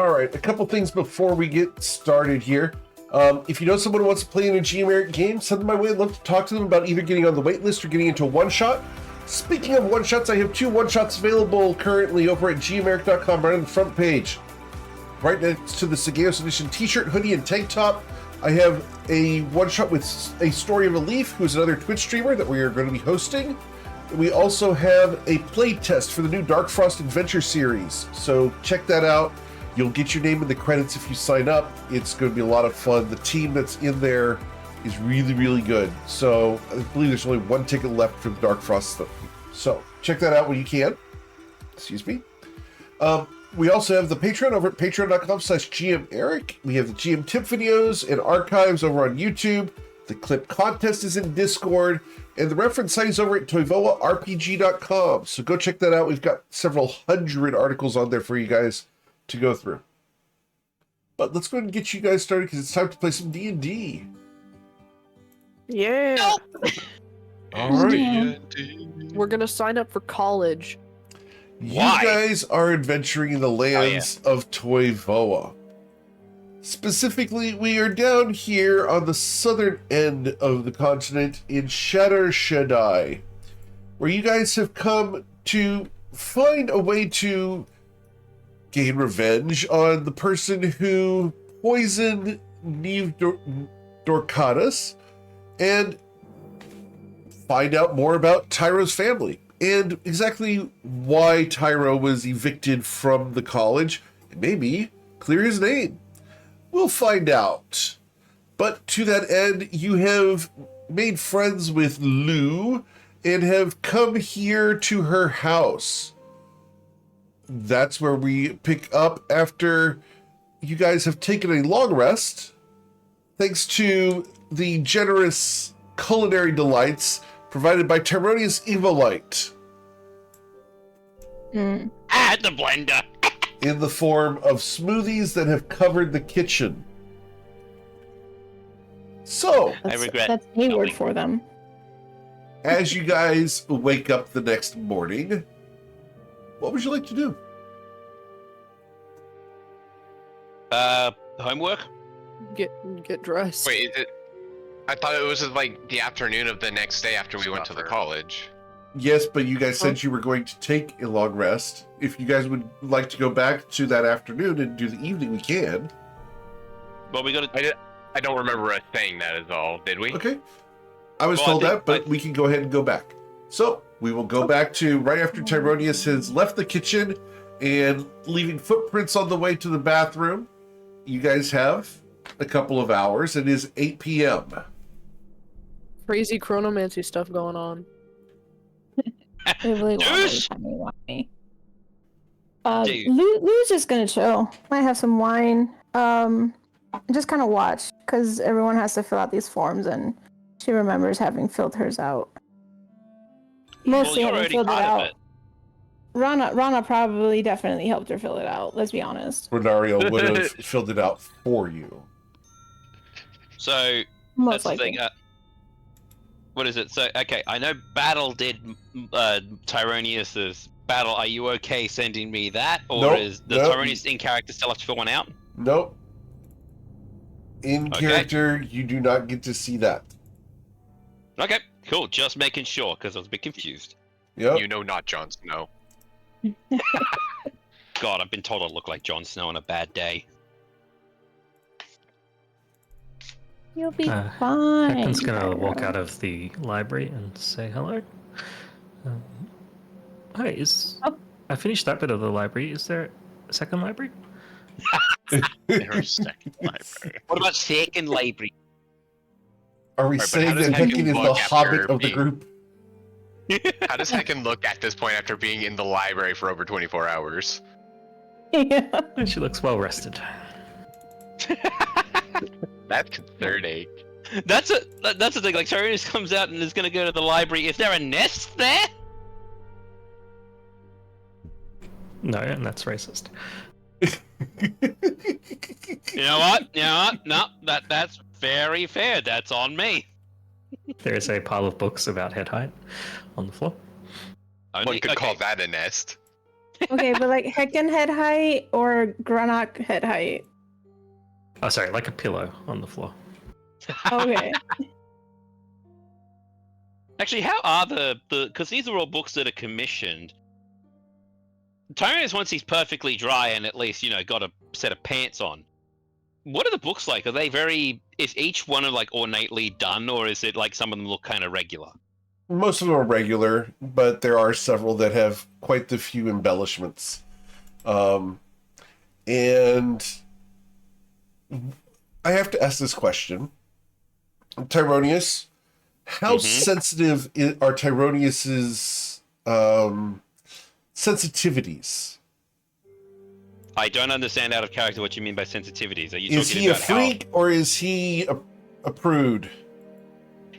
All right, a couple things before we get started here. If you know someone who wants to play in a GMeric game, send them my way. I'd love to talk to them about either getting on the wait list or getting into a one-shot. Speaking of one-shots, I have 2 one-shots available currently over at gmeric.com, right on the front page. Right next to the Sageos Edition t-shirt, hoodie, and tank top, I have a one-shot with a Story of a Leaf, who's another Twitch streamer that we are going to be hosting. We also have a play test for the new Dark Frost Adventure series, so check that out. You'll get your name in the credits if you sign up. It's going to be a lot of fun. The team that's in there is really, really good. So I believe there's only 1 ticket left for the Dark Frost stuff. So check that out when you can. Excuse me. We also have the Patreon over at patreon.com/GMEric. We have the GM tip videos and archives over on YouTube. The clip contest is in Discord. And the reference site is over at toivoarpg.com. So go check that out. We've got several hundred articles on there for you guys to go through. But let's go ahead and get you guys started because it's time to play some D&D. Yeah. Nope. All right. Yeah. We're gonna sign up for college. You guys are adventuring in the lands of Toivoa. Specifically, we are down here on the southern end of the continent in Shatter Shaddai, where you guys have come to find a way to gain revenge on the person who poisoned Neve Dorcatus and find out more about Tyro's family and exactly why Tyro was evicted from the college, and maybe clear his name. We'll find out. But to that end, you have made friends with Lou and have come here to her house. That's where we pick up after you guys have taken a long rest, thanks to the generous culinary delights provided by Tyronius Evolite. Add the blender. In the form of smoothies that have covered the kitchen. So, I regret That's a word knowing. for them. as you guys wake up the next morning, what would you like to do? Homework? Get dressed. Wait, is it? I thought it was like the afternoon of the next day after we went to the college. Yes, but you guys said you were going to take a long rest. If you guys would like to go back to that afternoon and do the evening, we can. Well, we got to. I don't remember us saying that is all, did we? Okay. I was Well, told I think- that, but we can go ahead and go back. So, we will go back to right after Tyronius has left the kitchen and leaving footprints on the way to the bathroom. You guys have a couple of hours. It is 8 p.m. Crazy chronomancy stuff going on. They really Douche! want me. Dude. Lou's just gonna chill. Might have some wine. Just kind of watch, because everyone has to fill out these forms, and she remembers having filled hers out. Mostly you're having already filled it part of out. it. Rana probably definitely helped her fill it out. Let's be honest. Renario would have filled it out for you. So Most that's the likely. thing. What is it? So okay, I know Battle did Tyronius's Battle. Are you okay sending me that, or Nope, is the nope. Tyronius in character still have to fill one out? Nope. In Okay. character, you do not get to see that. Okay, cool. Just making sure because I was a bit confused. Yep. You know not Jon Snow. God, I've been told I look like Jon Snow on a bad day. You'll be Uh, fine. Hecton's gonna walk Tyro. out of the library and say hello. Hi, Oh. I finished that bit of the library. Is there a second library? There's second library. What about second library? Are we Right, but saying how does that Heckin Heckin is the look after hobbit of the being- group? How does Heckin look at this point after being in the library for over 24 hours? Yeah. She looks well rested. That's concerning. That's the thing. Like Tyronius comes out and is going to go to the library. Is there a nest there? No, and that's racist. You know what? You know what? No, that's very fair. That's on me. There is a pile of books about head height on the floor. One Only, could call okay. that a nest. Okay, but like Heckin head height or Granok head height? Oh, sorry, like a pillow on the floor. Okay. Actually, how are the because these are all books that are commissioned. Tyrannus, once he's perfectly dry and at least got a set of pants on. What are the books like? Are they very? Is each one like ornately done, or is it like some of them look kind of regular? Most of them are regular, but there are several that have quite the few embellishments. And I have to ask this question. Tyronius, how sensitive are Tyronius's sensitivities? I don't understand out of character what you mean by sensitivities. Are you Is talking he a about freak or is he a prude?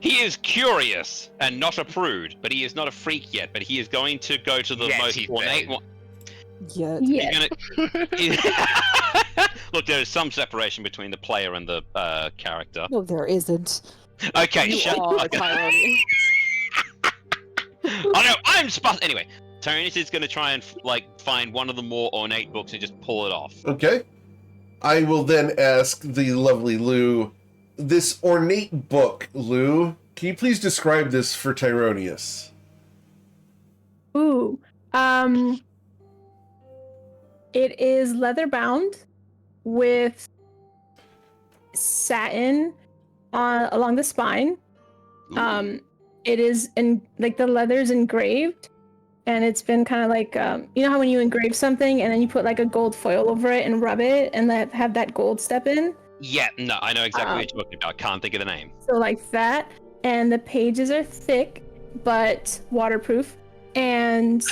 He is curious and not a prude, but he is not a freak yet. But he is going to go to the Yes, most he's ornate bad. one. Yeah. Yeah. Look, there is some separation between the player and the character. No, there isn't. Okay, You shut are up. Tyrone. Oh no, I'm supposed. Anyway, Tyrannus is going to try and find one of the more ornate books and just pull it off. Okay. I will then ask the lovely Lou, this ornate book, Lou, can you please describe this for Tyronius? Ooh. It is leather bound with satin along the spine. It is the leather's engraved, and it's been kind of like you know how when you engrave something and then you put like a gold foil over it and rub it and have that gold step in. Yeah, no, I know exactly what you're talking about. Can't think of the name. So like that, and the pages are thick but waterproof, and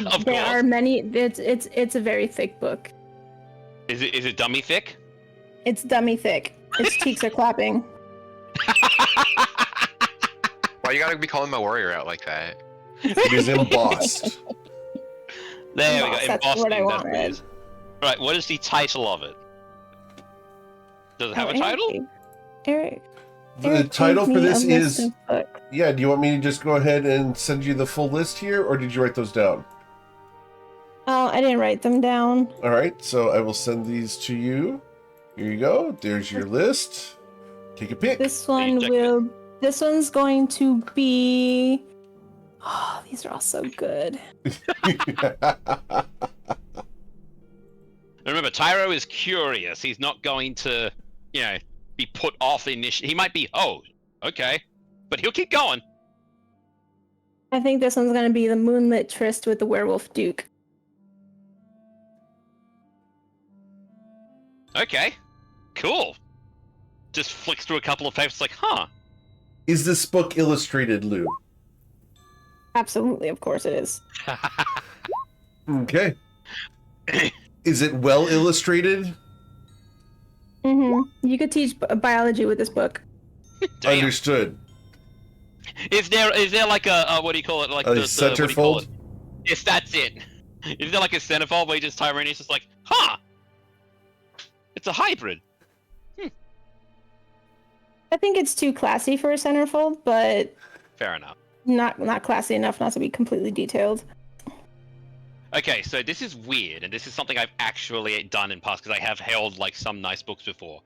Of there course. are many. It's a very thick book. Is it dummy thick? It's dummy thick. Its cheeks are clapping. Why you gotta be calling my warrior out like that? It is embossed. There we go. Embossed, that's the word I Embossing, that's what wanted. it is. Right, what is the title of it? Does it have a title? Eric. The Eric title gave for me this a list is... of books. Yeah, do you want me to just go ahead and send you the full list here, or did you write those down? Oh, I didn't write them down. All right, so I will send these to you. Here you go. There's your list. Take a pick. This check This one's going to be. Oh, these are all so good. Remember, Tyro is curious. He's not going to, be put off initially. He might be, oh, okay. But he'll keep going. I think this one's going to be the Moonlit Tryst with the Werewolf Duke. Okay. Cool. Just flicks through a couple of papers like, huh. Is this book illustrated, Lou? Absolutely, of course it is. Okay. Is it well illustrated? Mm-hmm. You could teach biology with this book. Damn. Understood. Is there like a what do you call it? Like A what do you call centerfold? it? Yes, that's it. Is there like a centerfold where you just Tyrannus is like, huh? It's a hybrid. I think it's too classy for a centerfold, but Fair enough. not classy enough not to be completely detailed. Okay, so this is weird, and this is something I've actually done in past because I have held like some nice books before.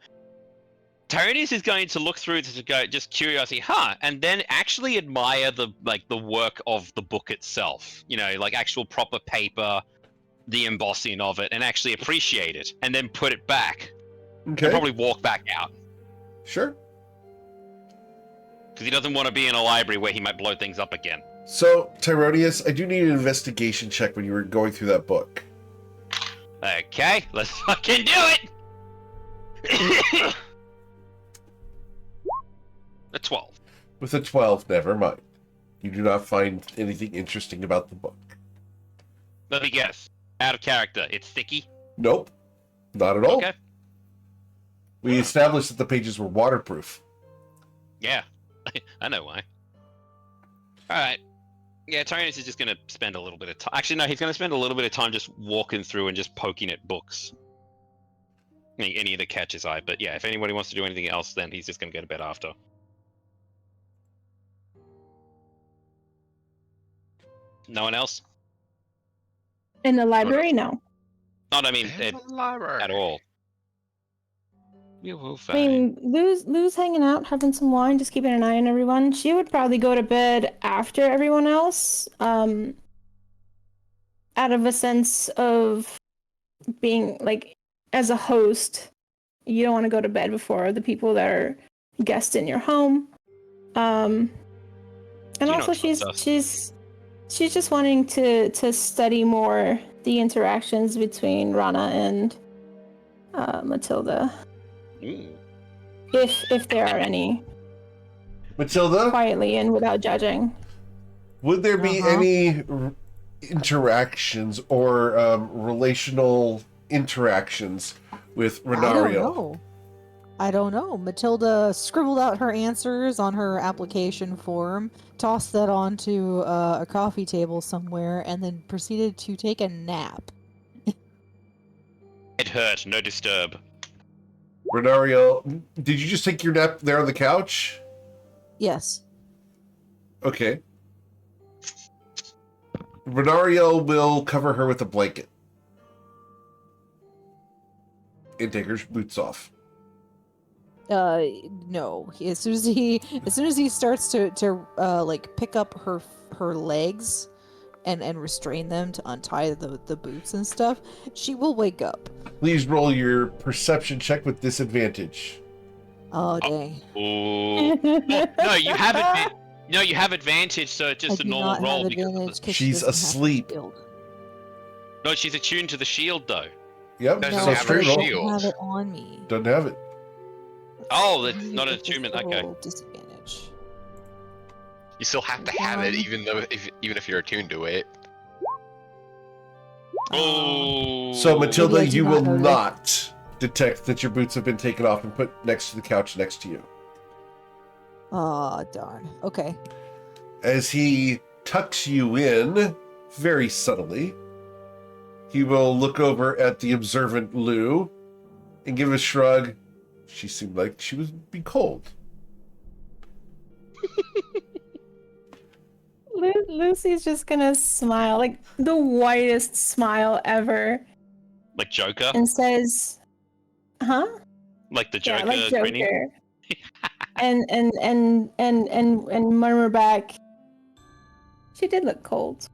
Tyrannus is going to look through this to go just curiosity, huh? And then actually admire the work of the book itself. Like actual proper paper, the embossing of it, and actually appreciate it, and then put it back. Okay. And probably walk back out. Sure. Because he doesn't want to be in a library where he might blow things up again. So, Tyronius, I do need an investigation check when you were going through that book. Okay, let's fucking do it! A 12. With a 12, never mind. You do not find anything interesting about the book. Let me guess. Out of character. It's sticky? Nope. Not at all. Okay. We established that the pages were waterproof. Yeah. I know why. Alright. Yeah, Tyrannus is just going to spend a little bit of time. Actually, no, he's going to spend a little bit of time just walking through and just poking at books. Any of the catch his eye. But yeah, if anybody wants to do anything else, then he's just going to go to bed after. No one else? In the library, no. Not, I mean, In the library. at all. You will I find. mean, Lou's hanging out, having some wine, just keeping an eye on everyone. She would probably go to bed after everyone else, out of a sense of being, like, as a host, you don't want to go to bed before the people that are guests in your home. And You also don't trust us. she's just wanting to study more the interactions between Rana and Matilda, Ooh. if there are any, Matilda, quietly and without judging. would there be any interactions or relational interactions with Renario? I don't know. Matilda scribbled out her answers on her application form, tossed that onto a coffee table somewhere, and then proceeded to take a nap. It hurt. No disturb. Renario, did you just take your nap there on the couch? Yes. Okay. Renario will cover her with a blanket and take her boots off. No. As soon as he starts to like pick up her legs and restrain them to untie the boots and stuff, she will wake up. Please roll your perception check with disadvantage. Oh dang. Ooh. No, you have advantage. No, you have advantage, so it's just I a do normal not roll have because of advantage the... 'cause she She's doesn't have asleep. the shield. No, she's attuned to the shield though. Yep, Doesn't so have straight a roll. I shield. don't have it on me. Doesn't have it. Oh, that's not an With this attunement. Okay. little disadvantage. You still have to have it, even if you're attuned to it. Oh. So Matilda, Maybe I do you not will know this. not detect that your boots have been taken off and put next to the couch next to you. Oh darn. Okay. As he tucks you in very subtly, he will look over at the observant Lou and give a shrug. She seemed like she would be cold. Lucy's just gonna smile, like the whitest smile ever, Like Joker? and says, "Huh? Like the Yeah, Joker like grinning? Joker." and murmur back, "She did look cold."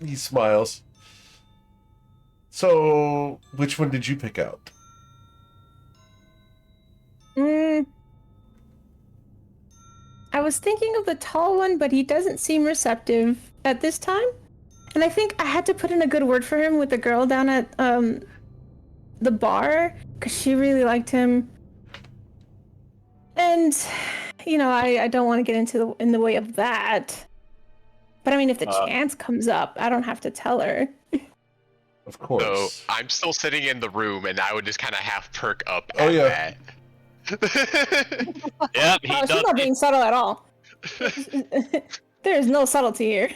He smiles. So, which one did you pick out? I was thinking of the tall one, but he doesn't seem receptive at this time. And I think I had to put in a good word for him with the girl down at the bar, because she really liked him. And I don't want to get in the way of that. But I mean, if the chance comes up, I don't have to tell her. Of course. So I'm still sitting in the room, and I would just kind of half perk up Oh, at yeah. that. Yep, he Oh, she's does. not being subtle at all. There is no subtlety here.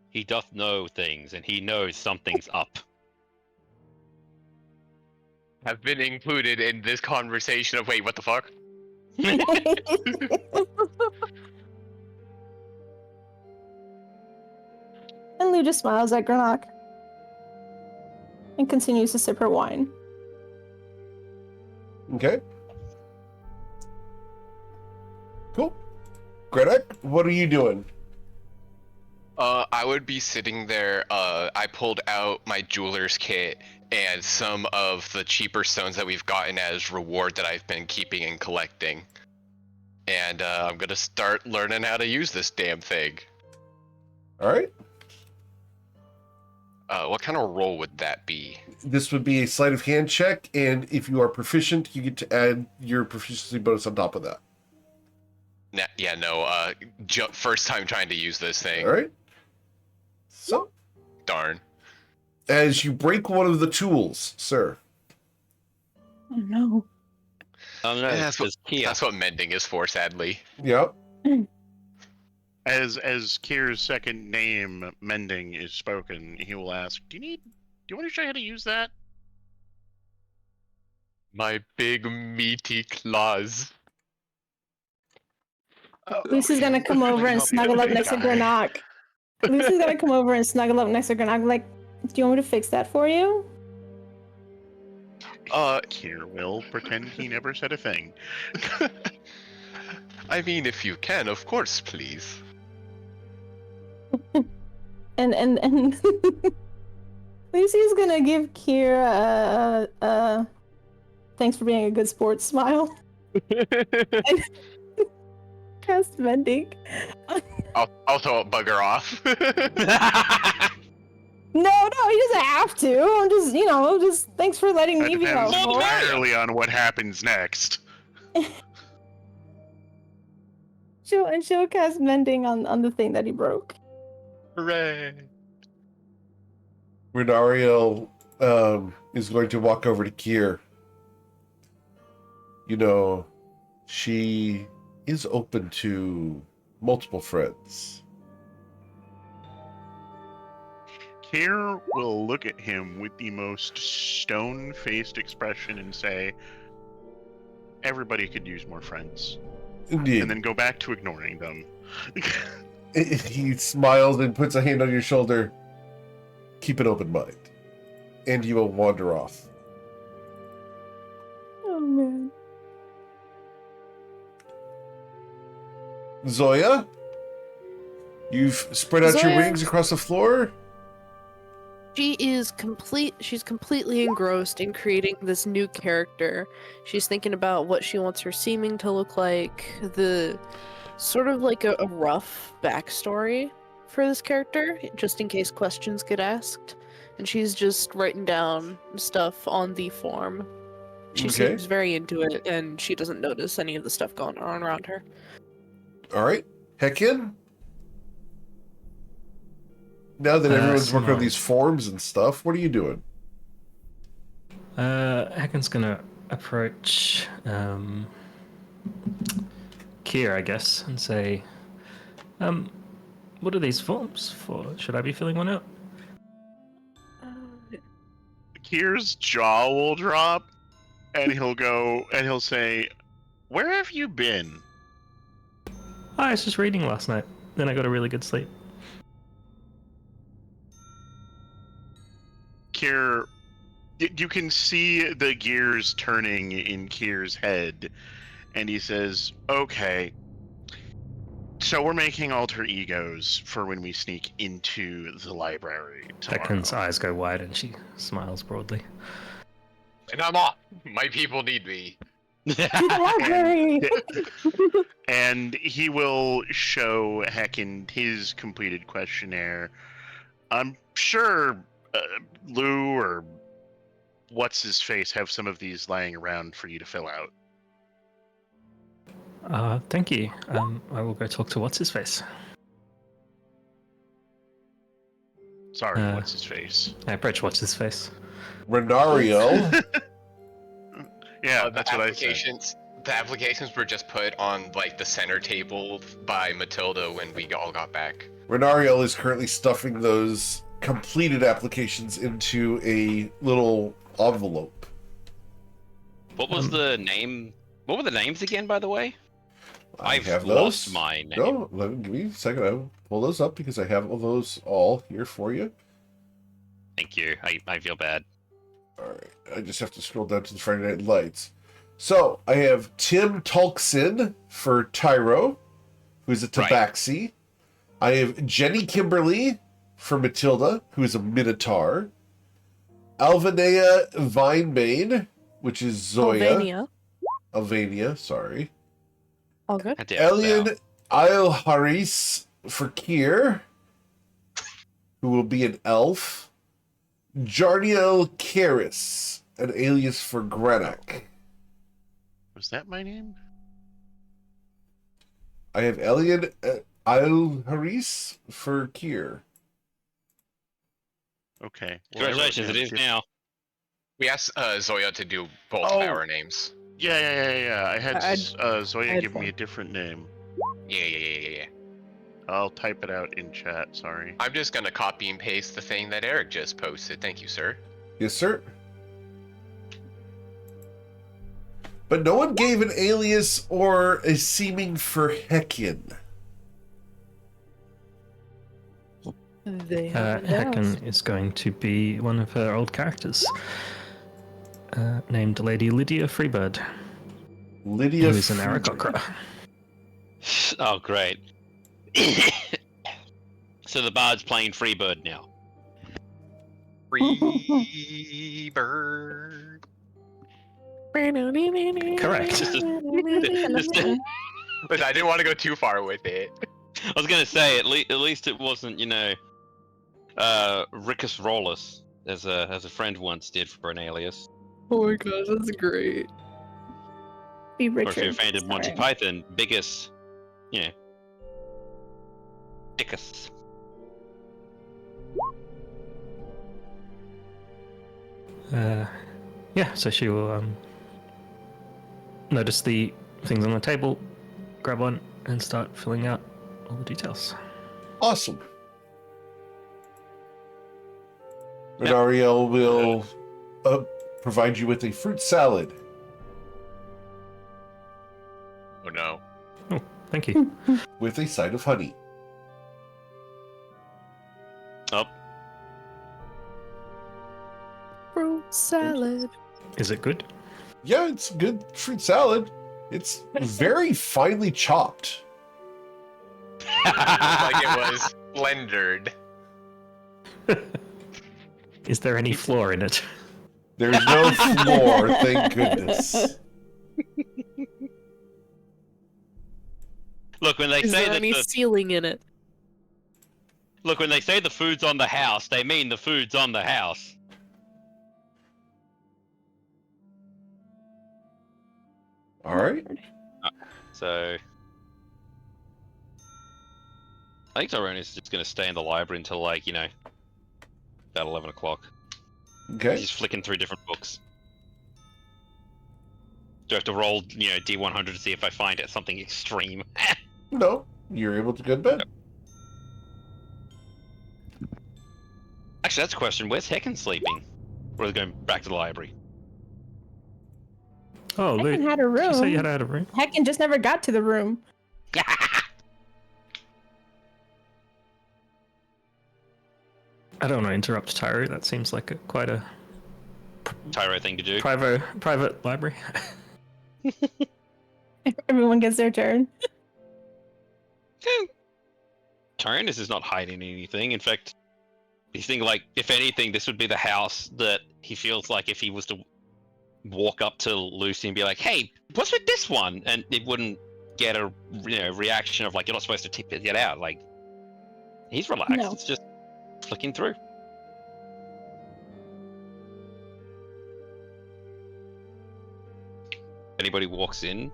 He doth know things, and he knows something's up. Have been included in this conversation of wait, what the fuck? And Lou just smiles at Granok and continues to sip her wine. Okay. Cool. Gredak, what are you doing? I would be sitting there. I pulled out my jeweler's kit and some of the cheaper stones that we've gotten as reward that I've been keeping and collecting. And I'm gonna start learning how to use this damn thing. All right. What kind of roll would that be? This would be a sleight of hand check, and if you are proficient, you get to add your proficiency bonus on top of that. First time trying to use this thing. All right. So, Darn. as you break one of the tools, sir. Oh no. Oh no, That's Kia. what mending is for, sadly. Yep. As Kier's second name, Mending, is spoken, he will ask, Do you want to show you how to use that? My big meaty claws. Lucy's gonna come over and snuggle up next to Granok. Lucy's gonna come over and snuggle up next to her, and I'm like, "Do you want me to fix that for you?" Kier will pretend he never said a thing. I mean, if you can, of course, please. And Lucy's gonna give Kier a thanks for being a good sport smile. And cast mending. I'll throw a bugger off. No, he doesn't have to. I'm just thanks for letting That me be depends helpful. entirely on what happens next. She'll cast mending on the thing that he broke. Hooray! Renario is going to walk over to Kier. You know, she is open to multiple friends. Kier will look at him with the most stone-faced expression and say, everybody could use more friends. Indeed. And then go back to ignoring them. He smiles and puts a hand on your shoulder. Keep an open mind. And you will wander off. Oh man. Zoya? You've spread out your Zoya? wings across the floor? She's completely engrossed in creating this new character. She's thinking about what she wants her seeming to look like, the sort of like a rough backstory for this character, just in case questions get asked. And she's just writing down stuff on the form. She Okay. seems very into it, and she doesn't notice any of the stuff going on around her. All right. Heck in. Now that everyone's working on Simone. these forms and stuff, what are you doing? Hacken's gonna approach Kier, I guess, and say, what are these forms for? Should I be filling one out? Kier's jaw will drop, and he'll say, where have you been? I was just reading last night. Then I got a really good sleep. Kier, you can see the gears turning in Kier's head, and he says, okay, so we're making alter egos for when we sneak into the library tomorrow. Hacken's eyes go wide and she smiles broadly. And I'm off. My people need me. To the library. And he will show Hecken his completed questionnaire. I'm sure Lou or what's his face have some of these lying around for you to fill out. Thank you. I will go talk to what's his face. Sorry, what's his face? I approach what's his face. Renario. Yeah, that's what I said. The applications were just put on like the center table by Matilda when we all got back. Renario is currently stuffing those completed applications into a little envelope. What was the name? What were the names again, by the way? I've have lost those. my name. No, give me a second. I will pull those up because I have all those all here for you. Thank you. I feel bad. All right, I just have to scroll down to the Friday Night Lights. So I have Tim Tulkson for Tyro, who's a Right. Tabaxi. I have Jenny Kimberly for Matilda, who is a Minotaur. Alvanea Vinebane, which is Zoya. Albania. Alvania, sorry. All good. God damn it, Elian Val. Isle Haris for Kier, who will be an elf. Jarniel Karis, an alias for Grenak. Was that my name? I have Elian Isle Haris for Kier. Okay. Congratulations, it is now. We asked Zoya to do both Oh. of our names. Yeah. I had I Zoya had give me fun. a different name. Yeah. I'll type it out in chat, sorry. I'm just gonna copy and paste the thing that Eric just posted. Thank you, sir. Yes, sir. But no one gave an alias or a seeming for Hekian. They haven't asked. Hecken is going to be one of her old characters, named Lady Lydia Freebird, Lydia who is an Freebird. Aarakocra. Oh, great. So the bard's playing Freebird now. Free bird. Correct. But I didn't want to go too far with it. I was gonna say, at least it wasn't, Rickus Rollis, as a friend once did for an alias. Oh my gosh, that's great. Be Or if Richard. you're a fan of Monty Sorry. Python, Biggus, Dickus. Yeah, so she will notice the things on the table, grab one, and start filling out all the details. Awesome. Renariel will provide you with a fruit salad. Oh no. Oh, thank you. With a side of honey. Oh, Fruit salad. Is it good? Yeah, it's good fruit salad. It's very finely chopped. Like it was blendered. Is there any flour in it? There's no floor, thank goodness. look, when they Is say there that any ceiling in it? when they say the food's on the house, they mean the food's on the house. All right. So I think Tyrone is just gonna stay in the library until about 11 o'clock. Okay. He's flicking through different books. Do I have to roll, D100 to see if I find it something extreme? No, you're able to go to bed. Actually, that's a question. Where's Hecken sleeping? Or are they going back to the library? Oh, Hecken had a Did you say you room. had a room? Hecken just never got to the room. I don't want to interrupt Tyro. That seems like quite a Tyro thing to do. private library. Everyone gets their turn. Tyrannus is not hiding anything. In fact, he's thinking if anything, this would be the house that he feels like if he was to walk up to Lucy and be like, "Hey, what's with this one?" and it wouldn't get a reaction of you're not supposed to tip it out. He's relaxed. No. It's just flicking through. Anybody walks in,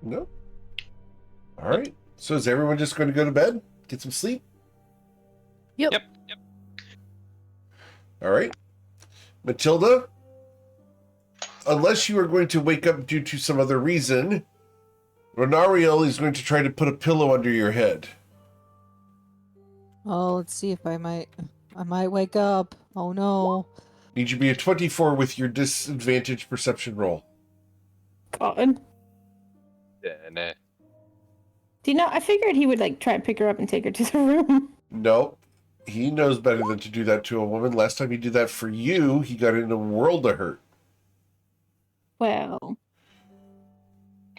No. All right. So is everyone just going to go to bed? Get some sleep? Yep. Yep. All right. Matilda, unless you are going to wake up due to some other reason, Renariel is going to try to put a pillow under your head. Oh, let's see if I might wake up. Oh no. Need you to be a 24 with your disadvantage perception roll. God. Damn it. Do you know, I figured he would try and pick her up and take her to the room. No. He knows better than to do that to a woman. Last time he did that for you, he got in a world of hurt. Well,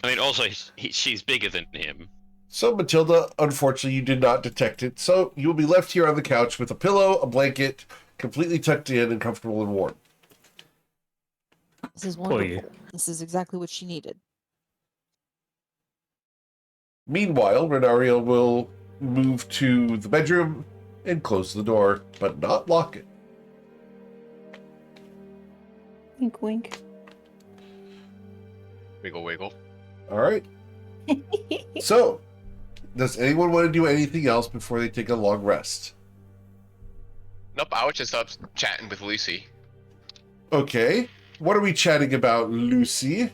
I mean, also she's bigger than him. So, Matilda, unfortunately, you did not detect it. So, you will be left here on the couch with a pillow, a blanket, completely tucked in and comfortable and warm. This is Poor you. wonderful. This is exactly what she needed. Meanwhile, Renariel will move to the bedroom and close the door, but not lock it. wink wink. Wiggle wiggle. All right. So, does anyone want to do anything else before they take a long rest? Nope, I was just up chatting with Lucy. Okay. What are we chatting about, Lucy?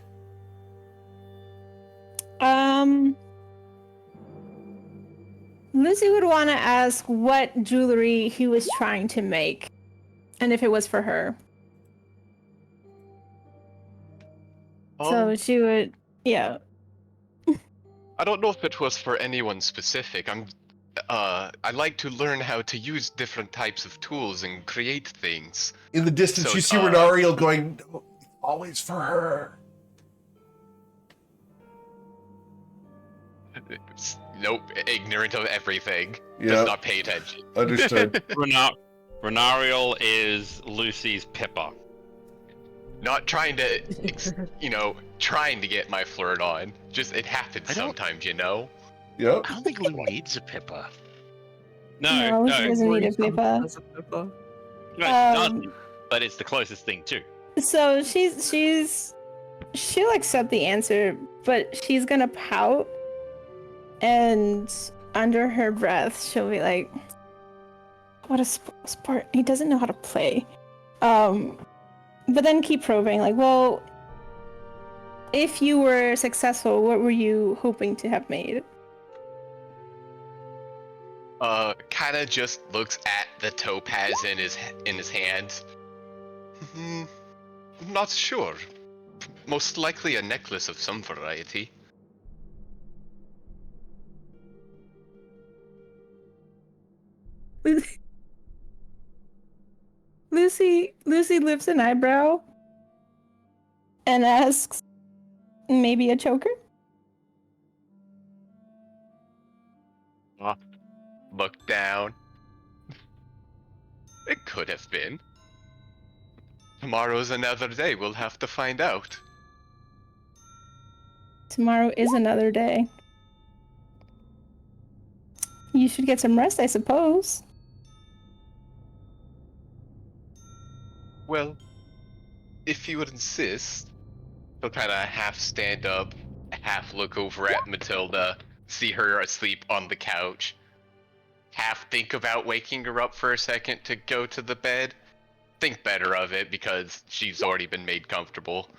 Lucy would want to ask what jewelry he was trying to make, and if it was for her. So she would, yeah. I don't know if it was for anyone specific. I like to learn how to use different types of tools and create things. In the distance, So, you see Renariel going, "No, it's always for her." Nope, ignorant of everything. Yeah. Does not pay attention. Understood. Renariel is Lucy's Pippa. Not trying to, trying to get my flirt on. Just, it happens I don't- sometimes, you know? Yep. I don't think Lou needs a Pippa. No, she doesn't need a Pippa. As a Pippa. No, it doesn't, but it's the closest thing too. So she'll accept the answer, but she's gonna pout, and under her breath, she'll be like, "What a sport! He doesn't know how to play." But then keep probing, like, "Well, if you were successful, what were you hoping to have made?" Kinda just looks at the topaz in his hands. Not sure. Most likely a necklace of some variety. Lucy lifts an eyebrow and asks, "Maybe a choker?" Look down. It could have been. Tomorrow's another day, we'll have to find out. Tomorrow is another day. You should get some rest, I suppose. Well, if you would insist. He'll kinda half stand up, half look over at Matilda, see her asleep on the couch. Half think about waking her up for a second to go to the bed. Think better of it because she's already been made comfortable.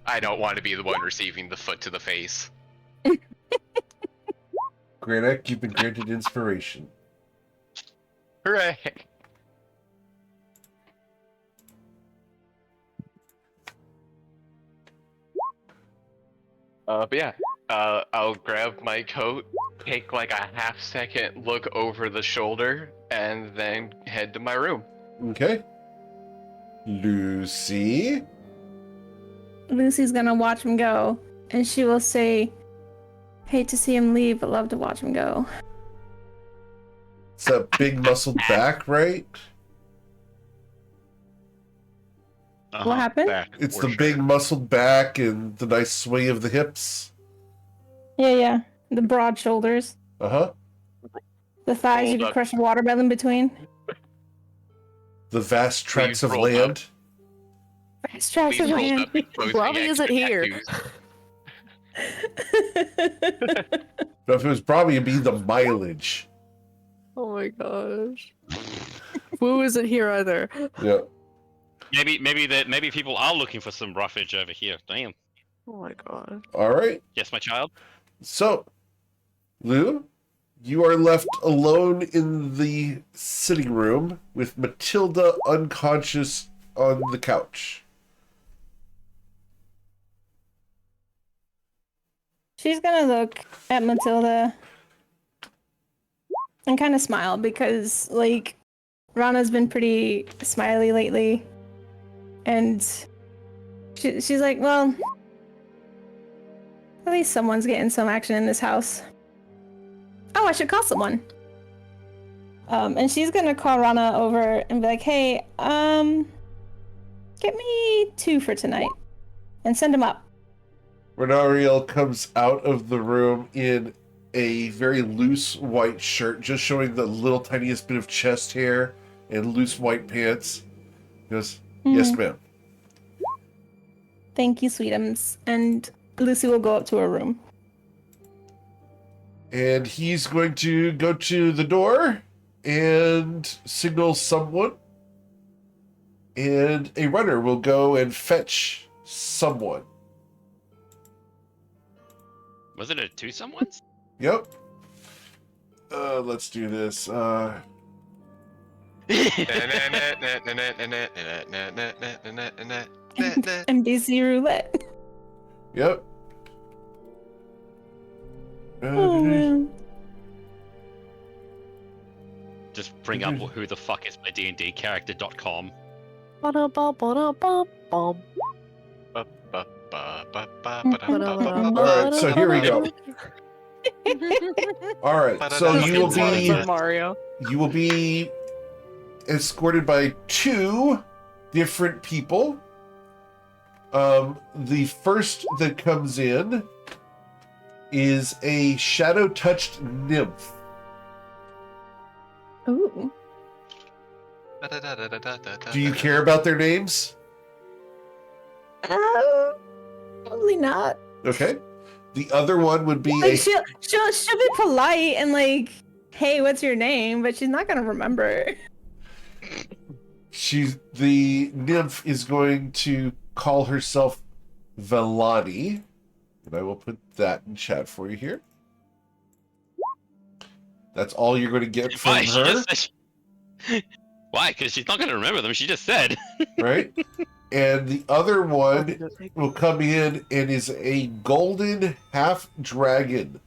I don't want to be the one receiving the foot to the face. Granek, you've been granted inspiration. Hooray! But yeah, I'll grab my coat, take like a half second look over the shoulder, and then head to my room. Okay. Lucy? Lucy's gonna watch him go, and she will say, "Hate to see him leave, but love to watch him go." It's that big muscled back, right? What happened? Back It's for the sure. big muscled back and the nice sway of the hips. Yeah. The broad shoulders. Uh-huh. The thighs you Hold can up. crush a watermelon between. The vast tracts of roll up. land. Fast tracks of Please roll land. up and close Robbie the isn't here. tattoos. But if it was probably it'd be the mileage. Oh my gosh. Woo isn't here either. Yeah. Maybe people are looking for some roughage over here. Damn. Oh my god. All right. Yes, my child. So, Lou, you are left alone in the sitting room with Matilda unconscious on the couch. She's gonna look at Matilda and kind of smile because, like, Rana's been pretty smiley lately. And she's like, "Well, at least someone's getting some action in this house. Oh, I should call someone." And she's gonna call Rana over and be like, "Hey, get me 2 for tonight and send them up." Renariel comes out of the room in a very loose white shirt, just showing the little tiniest bit of chest hair and loose white pants. He goes, "Yes, ma'am." "Thank you, sweetums." And Lucy will go up to her room. And he's going to go to the door and signal someone. And a runner will go and fetch someone. Was it a two someone's? Yep. Let's do this. NBC roulette. Yep. Oh man. Just bring up who the fuck is my D&D character.com. Ba-da-ba-ba-da-ba-bum. Alright, so here we go. Alright, so Mario. you will be escorted by 2 different people. The first that comes in is a shadow-touched nymph. Ooh. Do you care about their names? Probably not. Okay. The other one would be Like she'll be polite and like, hey, what's your name? But she's not gonna remember. the nymph is going to call herself Velani. And I will put that in chat for you here. That's all you're going to get from her. Why? Because she's not going to remember them. She just said. Right? And the other one will come in and is a golden half-dragon.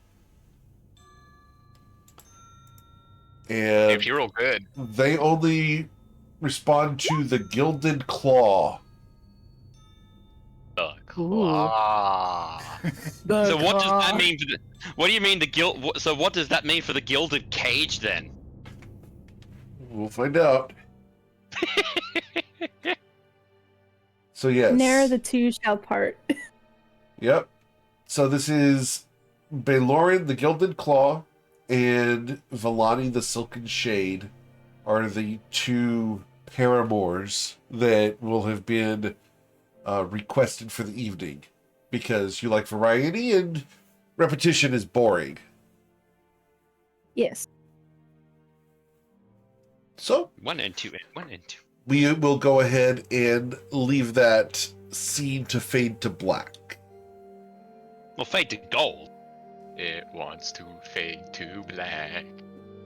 And If you're all good. they only respond to the Gilded Claw. So what does that mean? What do you mean the guild? So what does that mean for the gilded cage then? We'll find out. So yes. Ne'er the two shall part. Yep. So this is Baloran the Gilded Claw and Velani the Silken Shade are the 2 paramours that will have been requested for the evening because you like variety and repetition is boring. Yes. So 1 and 2 and 1 and 2. we will go ahead and leave that scene to fade to black. Well, fade to gold. It wants to fade to black.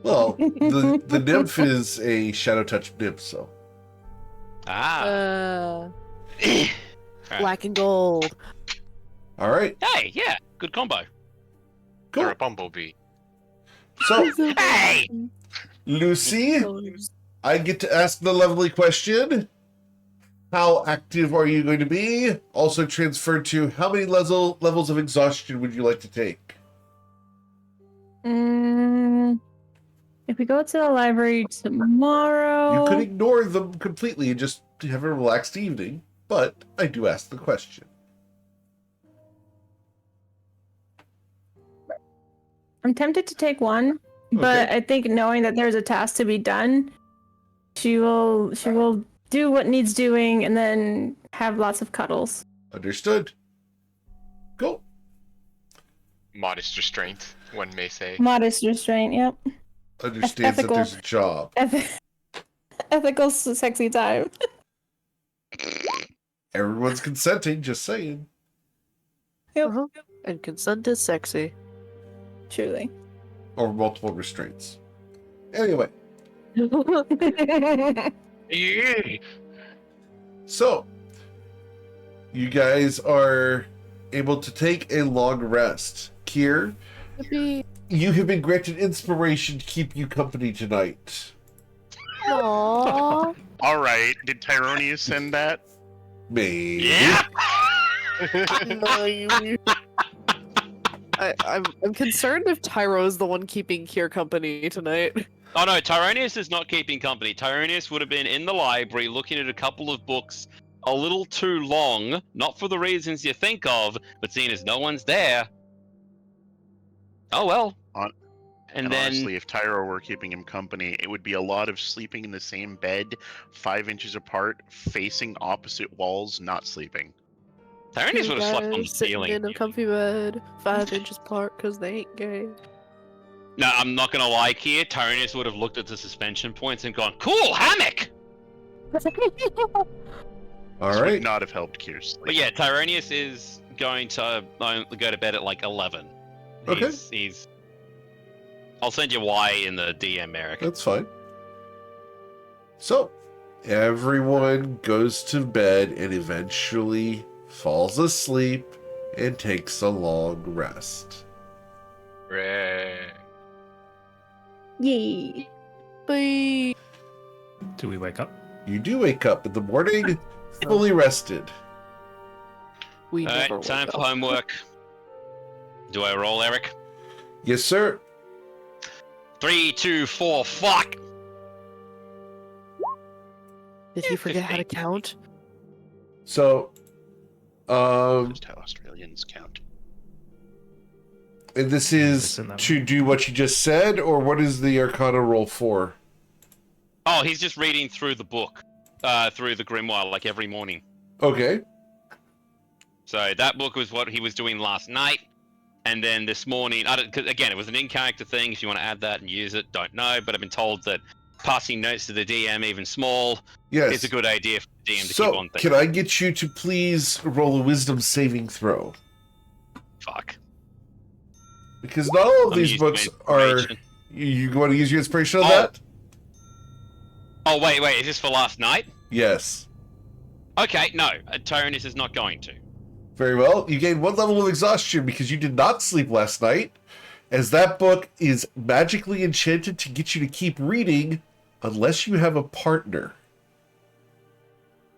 Well, the nymph is a shadow touch nymph, so Black and gold. all right, Hey, yeah, good combo. cool. Or a bumblebee. So Hey! Lucy, I get to ask the lovely question. How active are you going to be? Also transferred to how many levels of exhaustion would you like to take? If we go to the library tomorrow, You could ignore them completely and just have a relaxed evening, but I do ask the question. I'm tempted to take 1, but Okay. I think knowing that there's a task to be done, she will do what needs doing and then have lots of cuddles. Understood. Cool. Modest restraint, one may say. Modest restraint, yep. Understands Ethical. that there's a job. Ethical sexy time. Everyone's consenting, just saying. Yep. And consent is sexy. Truly. Or multiple restraints. Anyway, so you guys are able to take a long rest. Kier, you have been granted inspiration to keep you company tonight. Aww. All right. Did Tyronius send that? Maybe. Yeah! I'm concerned if Tyro is the one keeping Kier company tonight. Oh no, Tyronius is not keeping company. Tyronius would have been in the library looking at a couple of books a little too long, not for the reasons you think of, but seeing as no one's there. Oh well. And then Honestly, if Tyro were keeping him company, it would be a lot of sleeping in the same bed, 5 inches apart, facing opposite walls, not sleeping. Tyronius would have slept on the Sitting ceiling. in a comfy bed, 5 inches apart, because they ain't gay. No, I'm not gonna lie here. Tyronius would have looked at the suspension points and gone, "Cool hammock." All This right. would not have helped Kier's sleep. But yeah, Tyronius is going to go to bed at like 11. Okay. He's. I'll send you why in the DM, Eric. That's fine. So, everyone goes to bed and eventually falls asleep and takes a long rest. Hooray. Yay. Bye. Do we wake up? You do wake up in the morning, fully rested. We All never right, time wake for up. homework. Do I roll, Eric? Yes, sir. 3, 2, 4, fuck! Did he forget how to 15. count? So, Just how Australians count. and this is Listen, to do what you just said, or what is the Arcana roll for? Oh, he's just reading through the book, through the grimoire, like every morning. Okay. So that book was what he was doing last night, and then this morning, cause again, it was an in-character thing. If you want to add that and use it, don't know, but I've been told that passing notes to the DM, even small, Yes. is a good idea for the DM to keep So, on can thinking. I get you to please roll a wisdom saving throw? Fuck. Because not all of I'm these using books my are... inspiration. You want to use your inspiration on Oh. that? Oh, wait, is this for last night? Yes. Okay, no, Tyrannus is not going to. Very well. You gain 1 level of exhaustion because you did not sleep last night, as that book is magically enchanted to get you to keep reading unless you have a partner.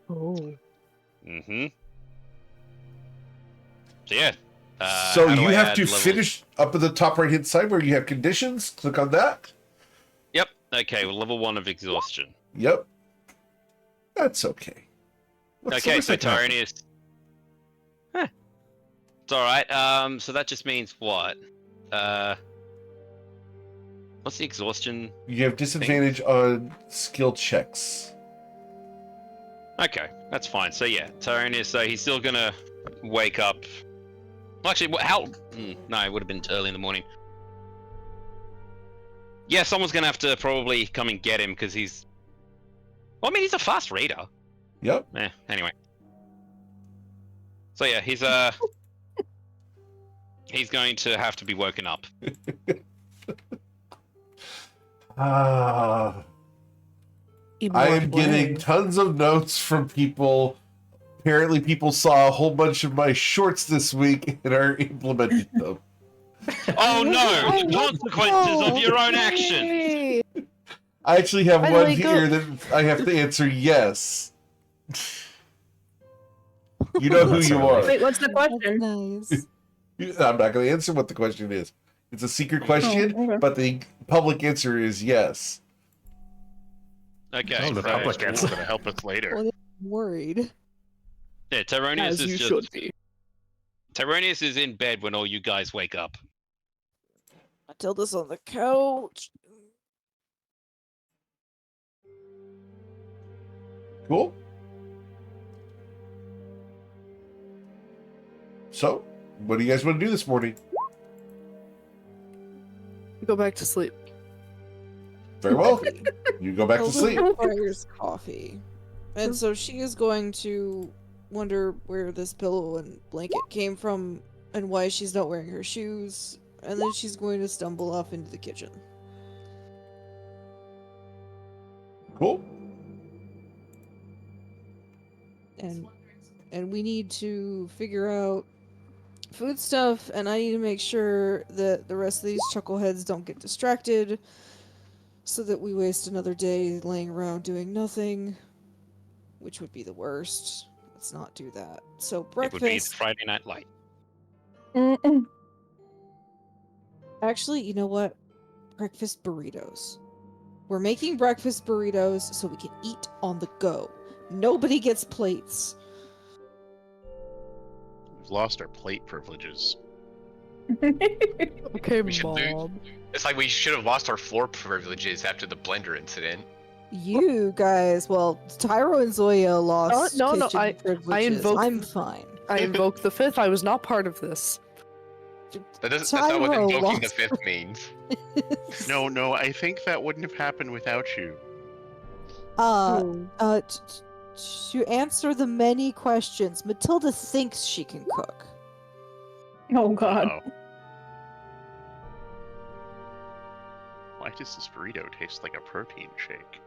Oh. Mm-hmm. So yeah. So how do you I have add to levels? finish up at the top right-hand side where you have conditions. Click on that. Yep. Okay, well, level 1 of exhaustion. Yep. That's okay. What's the Okay, worst so that can happen? Tyrannus. Huh. It's alright. So that just means what? What's the exhaustion? You have disadvantage on skill checks. Okay, that's fine. So yeah, Tyrannus, so he's still gonna wake up. Well, actually, how? No, it would have been early in the morning. Yeah, someone's gonna have to probably come and get him because he's. Well, I mean, he's a fast reader. Yep. Anyway. So yeah, he's he's going to have to be woken up. I In am what getting way? tons of notes from people. Apparently, people saw a whole bunch of my shorts this week and are implementing them. Oh no! The consequences of your own action. Yay! I actually have By the one way, here that I have to answer yes. You know who That's you a relief. are. Wait, what's the That's question? nice. I'm not going to answer what the question is. It's a secret question, okay. but the public answer is yes. Okay. Oh, the so- public It's answer. going to help us later. Well, I'm worried. Yeah, Tyrannus As is you just. should be. Tyrannus is in bed when all you guys wake up. Matilda's on the couch. Cool. So, what do you guys want to do this morning? Go back to sleep. Very well. You go back to sleep. Requires coffee. And so she is going to wonder where this pillow and blanket came from and why she's not wearing her shoes. And then she's going to stumble off into the kitchen. Cool. And we need to figure out food stuff, and I need to make sure that the rest of these chuckleheads don't get distracted so that we waste another day laying around doing nothing, which would be the worst. Let's not do that. So It would be the breakfast. Friday Night Light. Mm-mm. Actually, you know what? Breakfast burritos. We're making breakfast burritos so we can eat on the go. Nobody gets plates. We've lost our plate privileges. Okay, We should do- Mom. It's like we should have lost our floor privileges after the blender incident. You guys, well, Tyro and Zoya lost no, kitchen privileges. invoked- I'm fine. I invoked the fifth. I was not part of this. That's not what Tyro invoking the lost- fifth means. No, I think that wouldn't have happened without you. To answer the many questions, Matilda thinks she can cook. Oh god. Oh. Why does this burrito taste like a protein shake?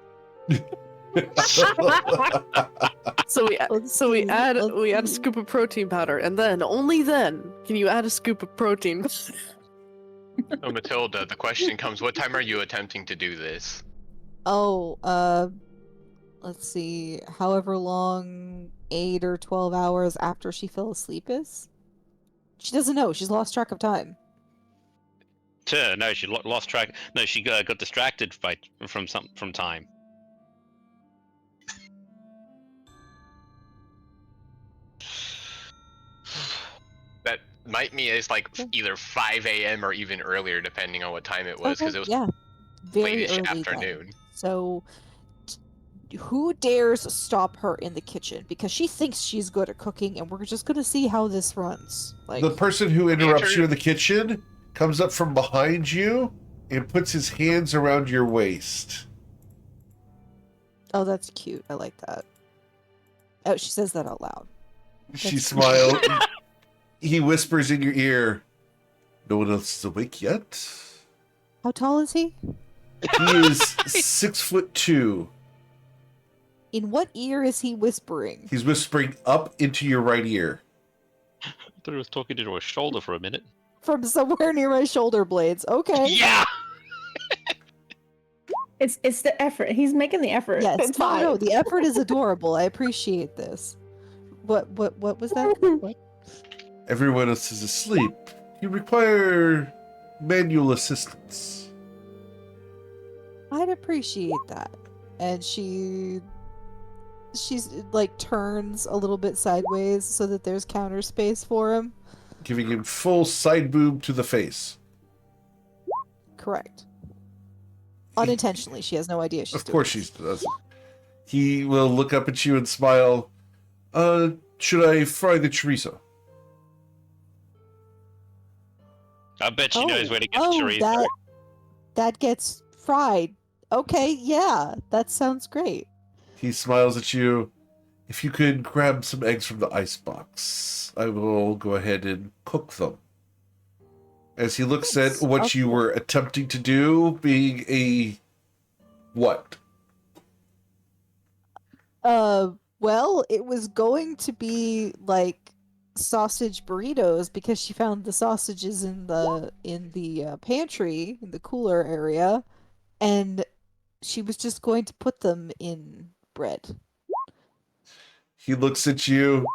So we Let's so we see, add let's we add a see. scoop of protein powder, and then only then can you add a scoop of protein. So Matilda, the question comes: what time are you attempting to do this? Oh, let's see, however long 8 or 12 hours after she fell asleep is? She doesn't know. She's lost track of time. No, she lost track. No, she got distracted from time. That might mean it's like either 5 a.m. or even earlier, depending on what time it was, because it was Yeah, very late-ish early afternoon. then. So, who dares stop her in the kitchen? Because she thinks she's good at cooking, and we're just gonna see how this runs. Like, The person who interrupts Andrew- you in the kitchen comes up from behind you and puts his hands around your waist. oh, that's cute. I like that. Oh, she says that out loud. She That's- smiles. He whispers in your ear, "No one else is awake yet?" How tall is he? He is 6'2". In what ear is he whispering? He's whispering up into your right ear. I thought he was talking to her shoulder for a minute. From somewhere near my shoulder blades. Okay. Yeah. It's the effort. He's making the effort. Yes. It's No, fine. no. The effort is adorable. I appreciate this. What was that? What? Everyone else is asleep. You require manual assistance. I'd appreciate that. And she's like turns a little bit sideways so that there's counter space for him. Giving him full side boob to the face. Correct. Unintentionally, she has no idea she's Of doing course this. she does. He will look up at you and smile. Should I fry the chorizo? I bet she knows where to get oh, the chorizo. that gets fried. Okay, yeah, that sounds great. He smiles at you. If you could grab some eggs from the icebox, I will go ahead and cook them. As he looks Thanks. at what Okay. you were attempting to do, being a what? Well, it was going to be like sausage burritos because she found the sausages in the pantry in the cooler area, and she was just going to put them in bread. He looks at you.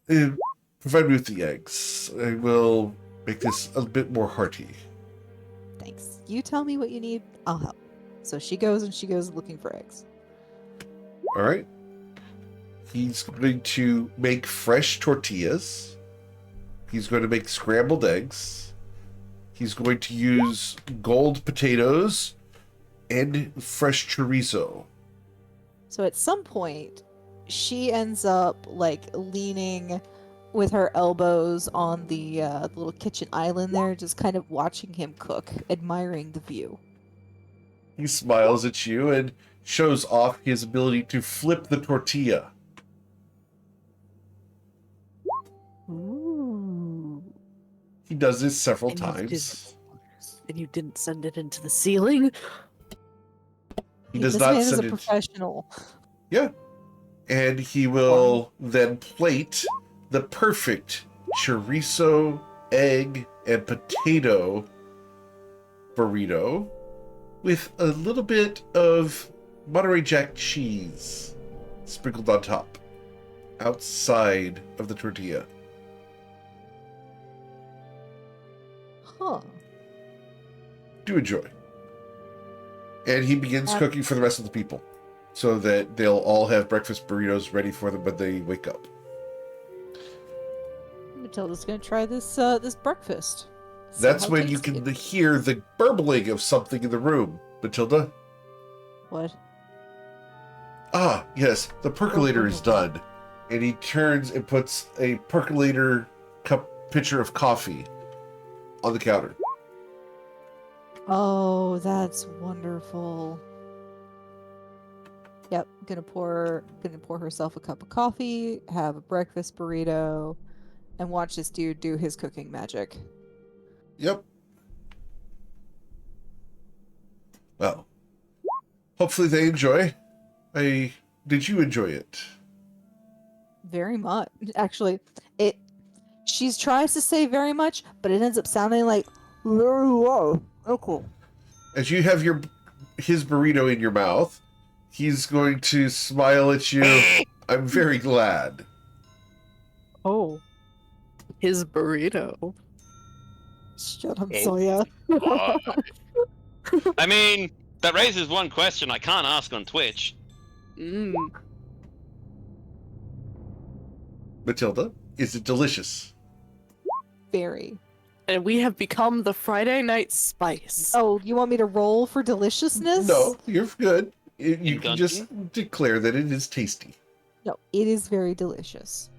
Provide me with the eggs. I will make this a bit more hearty. Thanks. You tell me what you need, I'll help. So she goes looking for eggs. All right. He's going to make fresh tortillas. He's going to make scrambled eggs. He's going to use gold potatoes and fresh chorizo. So at some point, she ends up like leaning with her elbows on the little kitchen island there, just kind of watching him cook, admiring the view. He smiles at you and shows off his ability to flip the tortilla. Ooh. He does this several And you times. And you didn't send it into the ceiling? He does This not man is send a it. professional. Yeah. And he will then plate the perfect chorizo, egg, and potato burrito with a little bit of Monterey Jack cheese sprinkled on top, outside of the tortilla. Huh. Do enjoy. And he begins cooking for the rest of the people, so that they'll all have breakfast burritos ready for them when they wake up. Matilda's gonna try this this breakfast. See That's how when you tasty can it- hear the burbling of something in the room, Matilda. What? Ah, yes, the percolator is done. And he turns and puts a percolator pitcher of coffee on the counter. Oh, that's wonderful. Yep, gonna pour herself a cup of coffee, have a breakfast burrito, and watch this dude do his cooking magic. Yep. Well, hopefully they enjoy. Did you enjoy it? Very much. Actually, she tries to say very much, but it ends up sounding like Very well. Oh, cool. As you have his burrito in your mouth, he's going to smile at you. I'm very glad. Oh. His burrito. Shut up, Oh. Zoya. I mean, that raises one question I can't ask on Twitch. Mm. Matilda, is it delicious? Very. And we have become the Friday Night Spice. Oh, you want me to roll for deliciousness? No, you're good. You In can just declare that it is tasty. No, it is very delicious.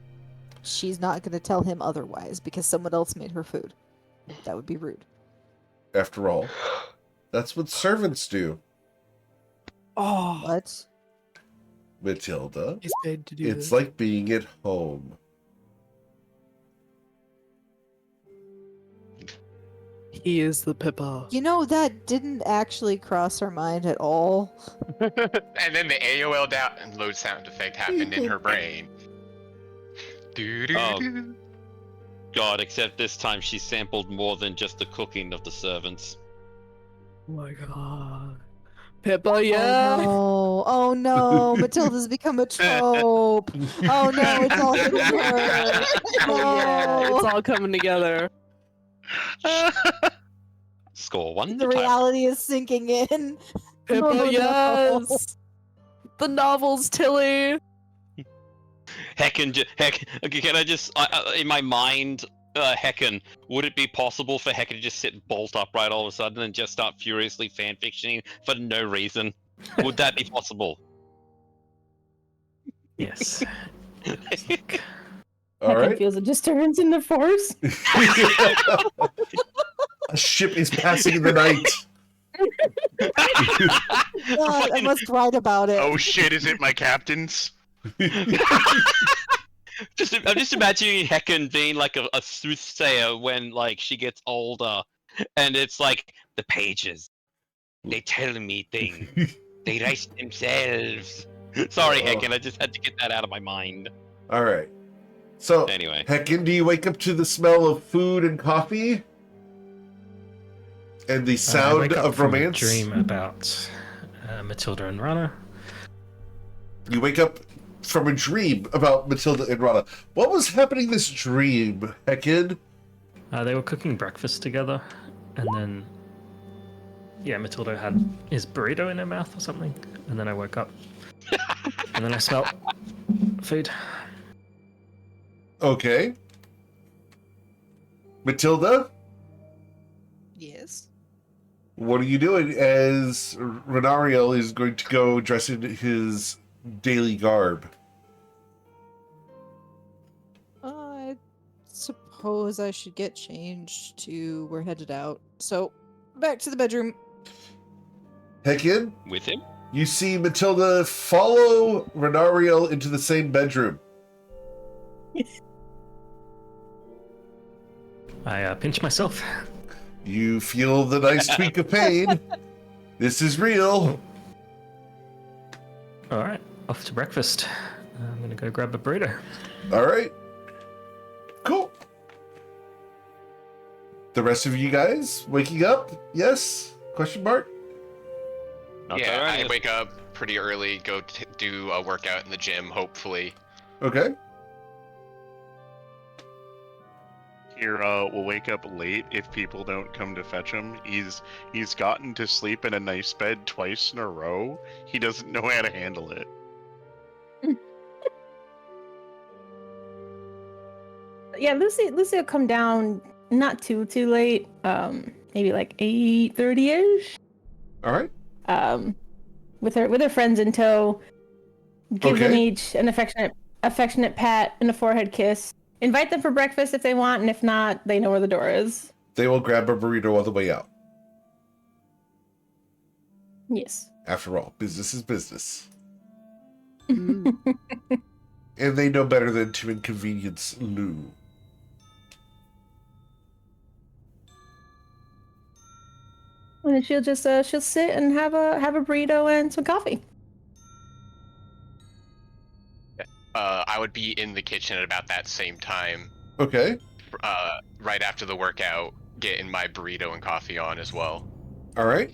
She's not going to tell him otherwise because someone else made her food. That would be rude. After all, that's what servants do. Oh, What? Matilda, he's paid to do it's this. like being at home. He is the Pippa. You know, that didn't actually cross our mind at all. And then the AOL download sound effect happened in her brain. Doo-doo-doo. God, except this time she sampled more than just the cooking of the servants. Oh my god. Pippa, yeah! Oh no, Matilda's become a trope. Oh no, it's all hitting her. Oh yeah, No. it's all coming together. Score one. The to tie. reality is sinking in. Pippa, Oh, no. yes! The novels, Tilly! Hecken, okay, can I just, in my mind, Hecken, would it be possible for Hecken to just sit bolt upright all of a sudden and just start furiously fanfictioning for no reason? Would that be possible? Yes. All Hecken right. feels a disturbance in the force. A ship is passing in the night. God, I must write about it. Oh shit, is it my captain's? I'm just imagining Hecken being like a soothsayer when like she gets older, and it's like the pages. They tell me things. They write themselves. Sorry, Hecken. I just had to get that out of my mind. All right. So, Anyway, Hecken, do you wake up to the smell of food and coffee? And the I sound wake up of from a romance? dream about Matilda and Rana. You wake up from a dream about Matilda and Rana. What was happening this dream, Hecken? They were cooking breakfast together, and then, yeah, Matilda had his burrito in her mouth or something, and then I woke up, and then I smelled food. Okay. Matilda, Yes. what are you doing as Renariel is going to go dress in his daily garb? I suppose I should get changed to we're headed out. So, back to the bedroom. Hecken, with him? you see Matilda follow Renariel into the same bedroom. I pinch myself. You feel the nice tweak of pain. This is real. All right, off to breakfast. I'm gonna go grab a burrito. All right. Cool. The rest of you guys waking up? Yes? Question mark? Not Yeah, that I early. wake up pretty early, go do a workout in the gym, hopefully. Okay. Kira will wake up late if people don't come to fetch him. He's gotten to sleep in a nice bed twice in a row. He doesn't know how to handle it. Yeah, Lucy will come down not too late. Maybe like 8:30ish. All right. With her friends in tow. Give them Okay. each an affectionate pat and a forehead kiss. Invite them for breakfast if they want, and if not, they know where the door is. They will grab a burrito on the way out. Yes. After all, business is business. Mm. And they know better than to inconvenience Lou. And then she'll sit and have a burrito and some coffee. I would be in the kitchen at about that same time, Okay. right after the workout, getting my burrito and coffee on as well. All right.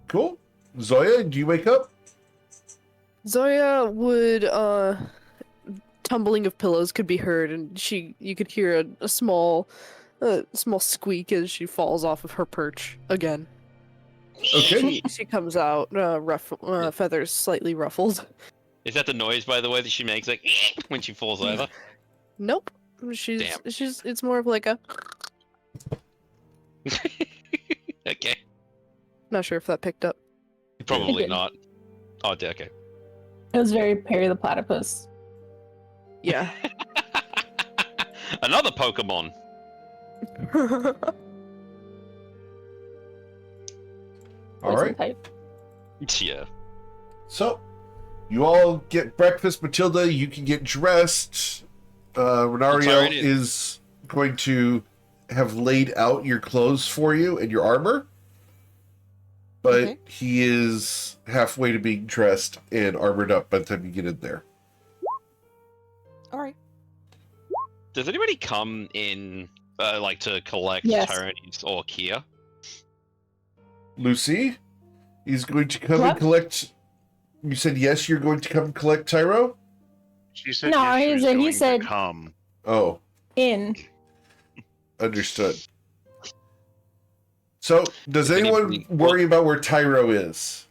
Cool. Zoya, do you wake up? Zoya would tumbling of pillows could be heard, and you could hear a small squeak as she falls off of her perch again. Okay. She comes out, feathers slightly ruffled. Is that the noise, by the way, that she makes, like when she falls over? Nope. Damn. It's more of like a. Okay. Not sure if that picked up. Probably did. not. Oh, okay. It was very Perry the Platypus. Yeah. Another Pokemon. All Poison right. type. Yeah. So, you all get breakfast. Matilda, you can get dressed. Renario Tyranius. is going to have laid out your clothes for you and your armor. But Okay. he is halfway to being dressed and armored up by the time you get in there. All right. Does anybody come in, like, to collect Yes. Tyranius or Kia? Lucy is going to come and What? collect. You said yes, you're going to come collect Tyro? She said No, yes, she he was said- he going said- to come. Oh, In. understood. So, does If anyone anybody- worry about where Tyro is?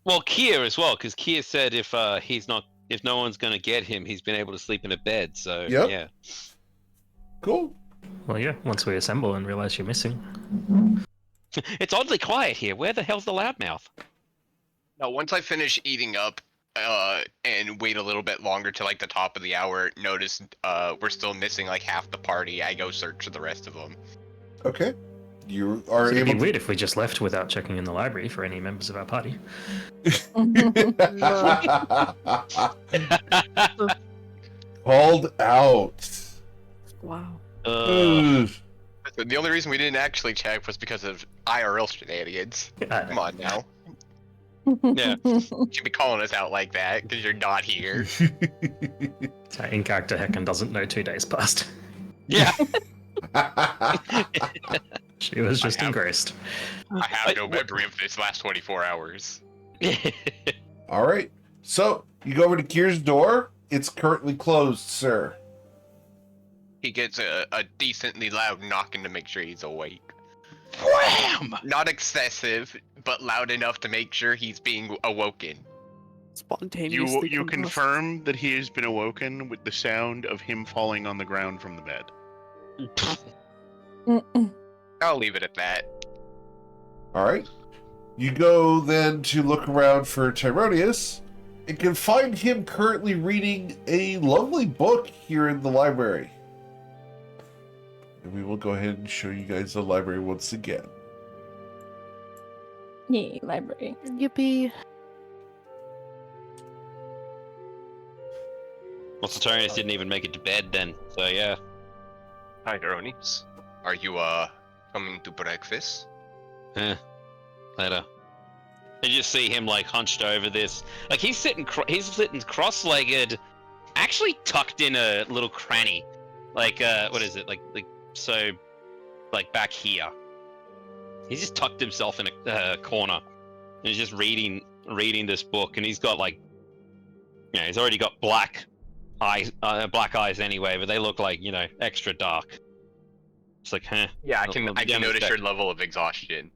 Well, Kia as well, because Kia said if no one's gonna get him, he's been able to sleep in a bed. So Yep. yeah. Cool. Well, yeah, once we assemble and realize you're missing. It's oddly quiet here. Where the hell's the loudmouth? Now, once I finish eating up, and wait a little bit longer to like the top of the hour, notice we're still missing like half the party. I go search for the rest of them. Okay. You are It'd be able weird if we just left without checking in the library for any members of our party. Called out. Wow. Ugh. The only reason we didn't actually check was because of IRL shenanigans. Come on now. Yeah. You should be calling us out like that because you're not here. In character, Heckin doesn't know 2 days passed. Yeah. She was just have- engrossed. I have no memory of this last 24 hours. All right. So, you go over to Kier's door. It's currently closed, sir. He gets a decently loud knocking to make sure he's awake. Wham! Not excessive, but loud enough to make sure he's being awoken. Spontaneously. You combust. confirm that he has been awoken with the sound of him falling on the ground from the bed. I'll leave it at that. All right. You go then to look around for Tyronius and can find him currently reading a lovely book here in the library. And we will go ahead and show you guys the library once again. Yay, library. Yippee. Well, Tyranius didn't even make it to bed then. So yeah. Hi, Dronis. Are you, coming to breakfast? Later. You just see him like hunched over this. Like he's sitting cross-legged, actually tucked in a little cranny. Like what is it? Like so, like back here. He's just tucked himself in a corner, and he's just reading this book. And he's got like, he's already got black eyes anyway, but they look like extra dark. It's like, Yeah, I I'll can be down notice with your that. level of exhaustion.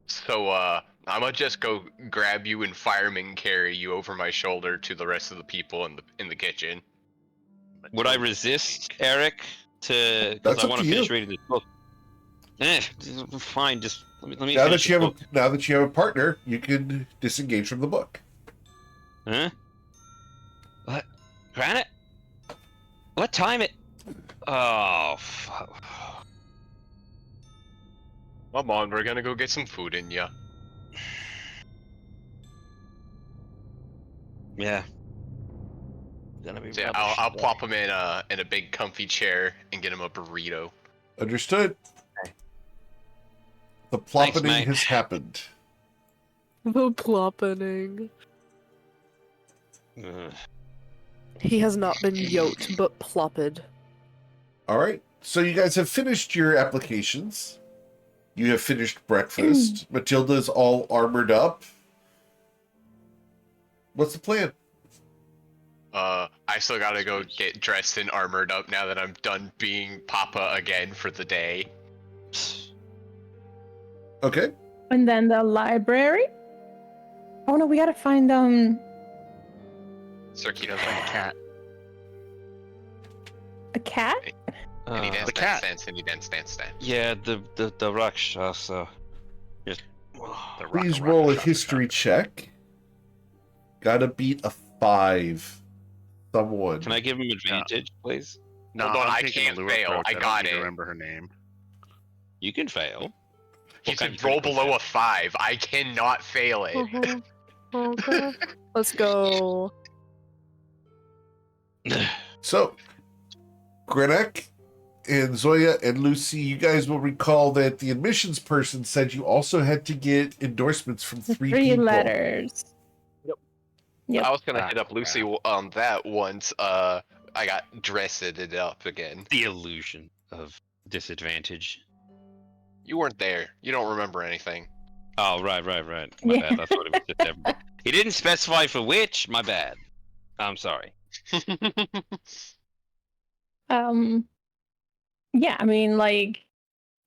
So, I'm gonna just go grab you and fireman carry you over my shoulder to the rest of the people in the kitchen. Would I resist, Eric? Because That's I up want to to finish you. reading this book. Fine. Just let me Now finish that you this have book. now that you have a partner, you can disengage from the book. Huh? What? Granite? What time it? Oh, fuck. Come on, we're gonna go get some food in ya. Yeah. Gonna be So yeah, rubbish I'll today. plop him in a big comfy chair and get him a burrito. Understood. The ploppening mate. has happened. The ploppening. Ugh. He has not been yoked, but plopped. All right. So you guys have finished your applications. You have finished breakfast. Matilda's all armored up. What's the plan? I still gotta go get dressed and armored up now that I'm done being Papa again for the day. Okay. And then the library. Oh no, we gotta find Circuito Find a cat. a cat. And he dance, the cat. dance, and he dance. Yeah, the Rakshasa. Just The Please Raka roll a Raka history Shaka. check. Gotta beat a 5. Someone. Can I give him advantage, please? No, Hold on, I'm I taking can't the lure fail. approach. I don't got need to it. remember her name. You can fail. He What kind said of roll critical below a 5. I cannot fail it. Okay. Let's go. fail? So, Grenek and Zoya and Lucy, you guys will recall that the admissions person said you also had to get endorsements from The 3 three people. letters. Yep. I was gonna Ah, hit up Lucy on that once. I got dressed it up again. The illusion of disadvantage. You weren't there. You don't remember anything. Oh, right. My Yeah. bad. I thought it was just everybody. He didn't specify for which. My bad. I'm sorry. Yeah, I mean, like,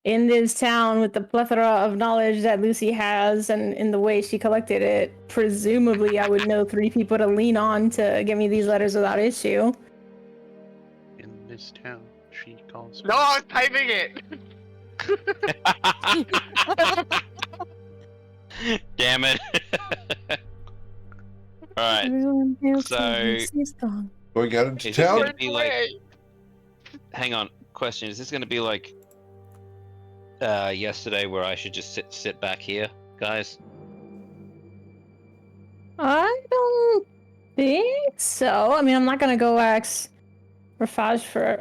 in this town with the plethora of knowledge that Lucy has and in the way she collected it, presumably I would know 3 people to lean on to give me these letters without issue. In this town, she calls. No, I was typing it. Damn it. Alright. Everyone hails to so- Lucy's song. Going out into Is this town. gonna be like... Hang on. Question. Is this gonna be like... yesterday where I should just sit back here, guys? I don't think so. I mean, I'm not gonna go ask Rafaj for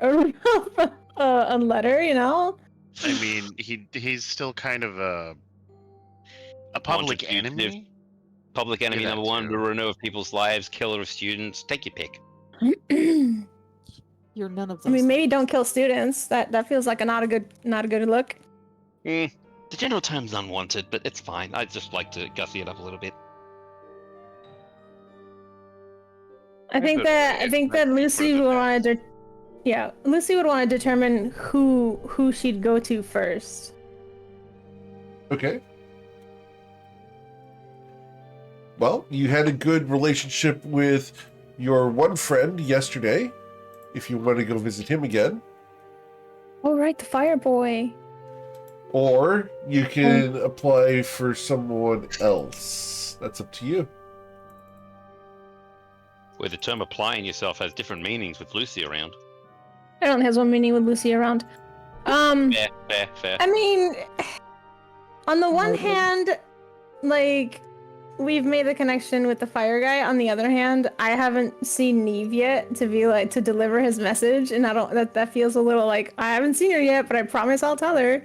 a letter, you know? I mean, he's still kind of a public fugitive. enemy. Public enemy that number 1, too. ruiner of people's lives, killer of students. Take your pick. You're none of those. I mean, maybe things. don't kill students. That feels like not a good look. The general term's unwanted, but it's fine. I'd just like to gussy it up a little bit. I think that Lucy would want to. Yeah, Lucy would want to determine who she'd go to first. Okay. Well, you had a good relationship with your one friend yesterday. If you want to go visit him again. Oh right, the fire boy. Or you can apply for someone else. That's up to you. Where the term applying yourself has different meanings with Lucy around. It only has one meaning with Lucy around. Fair. I mean, on the one hand, like, we've made the connection with the fire guy. On the other hand, I haven't seen Neve yet to deliver his message, and I don't. That feels a little like I haven't seen her yet, but I promise I'll tell her.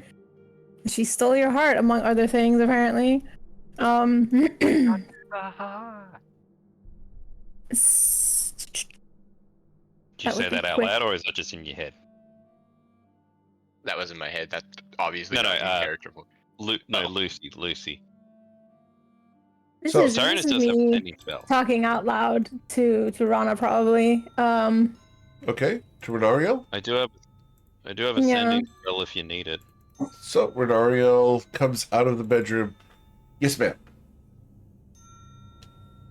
She stole your heart, among other things, apparently. Did you That would say be that out quick. loud, or is that just in your head? That was in my head. That's obviously No, not no, in character. No, Oh. Lucy. This So- is Tyrannus does have a me sending spell. talking out loud to Rana, probably. Okay, to Renario. I do have a Yeah. sending spell if you need it. So Renario comes out of the bedroom. Yes, ma'am.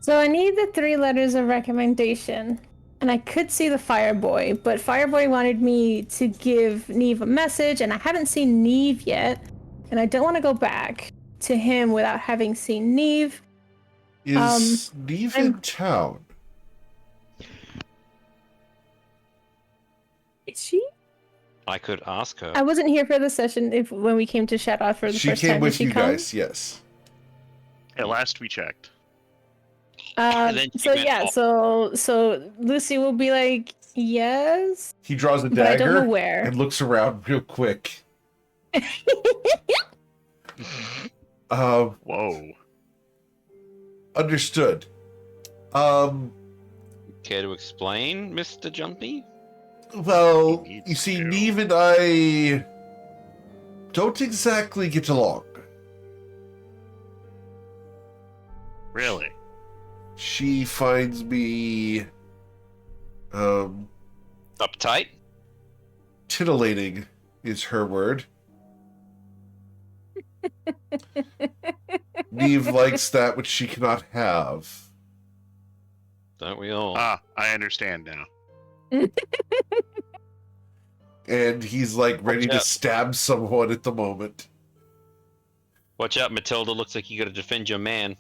So I need the 3 letters of recommendation. And I could see the Fireboy, but Fireboy wanted me to give Neve a message, and I haven't seen Neve yet. And I don't want to go back to him without having seen Neve. Is Neve in town? Is she? I could ask her. I wasn't here for the session when we came to Shadow for the She first came time. with Did she you come? guys, yes. At last we checked. And then she So went yeah, off. so Lucy will be like, yes, He draws a but I don't know dagger where. and looks around real quick. Whoa. Understood. Care to explain, Mr. Jumpy? Well, He needs you see, to. Neve and I don't exactly get along. Really? She finds me Uptight? titillating is her word. Neve likes that which she cannot have. Don't we all? Ah, I understand now. And he's like ready to out. stab someone at the moment. Watch out, Matilda. Looks like you gotta defend your man.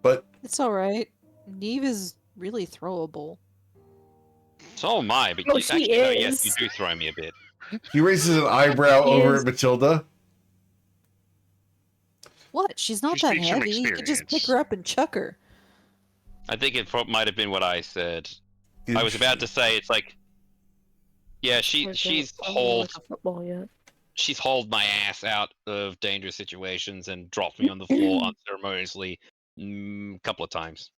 But It's alright. Neve is really throwable. So am I, but Oh, you, she actually, no, yes, you is. do throw me a bit. he raises an eyebrow He over is. at Matilda. What? She's not She that speaks from heavy. You could just pick experience. her up and chuck her. I think it might have been what I said. Is I was about to say it's like, yeah, she's hauled like a football yet. she's hauled my ass out of dangerous situations and dropped me on the floor unceremoniously a couple of times.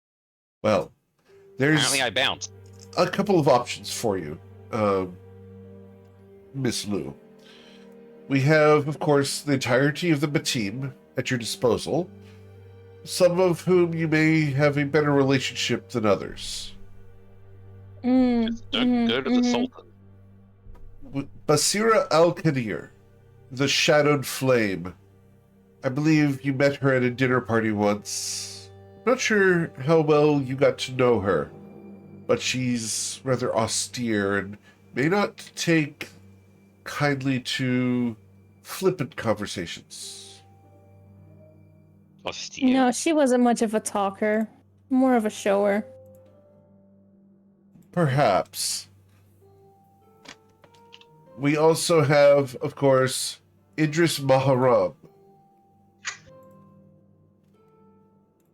Well, there's Apparently, I bounced. a couple of options for you, Miss Lou. We have, of course, the entirety of the team at your disposal, some of whom you may have a better relationship than others. Just don't go to the Sultan. Basira Al-Qadir, the Shadowed Flame. I believe you met her at a dinner party once. Not sure how well you got to know her, but she's rather austere and may not take kindly to flippant conversations. Austere. No, she wasn't much of a talker. More of a shower. Perhaps. We also have, of course, Idris Maharam.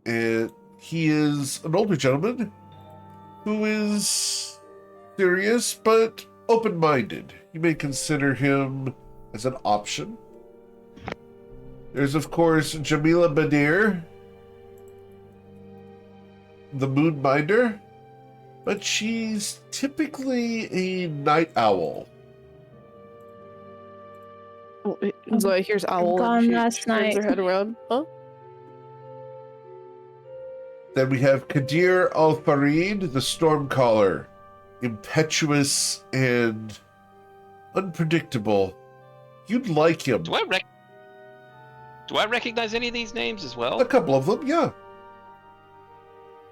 And he is an older gentleman who is serious but open-minded. You may consider him as an option. There's, of course, Jamila Badir, the Moonbinder, but she's typically a night owl. Zoe hears owl gone and she last turns night. her head around. Huh? Then we have Kadir Al-Farid, the Stormcaller, impetuous and unpredictable. You'd like him. Do I recognize any of these names as well? A couple of them, yeah.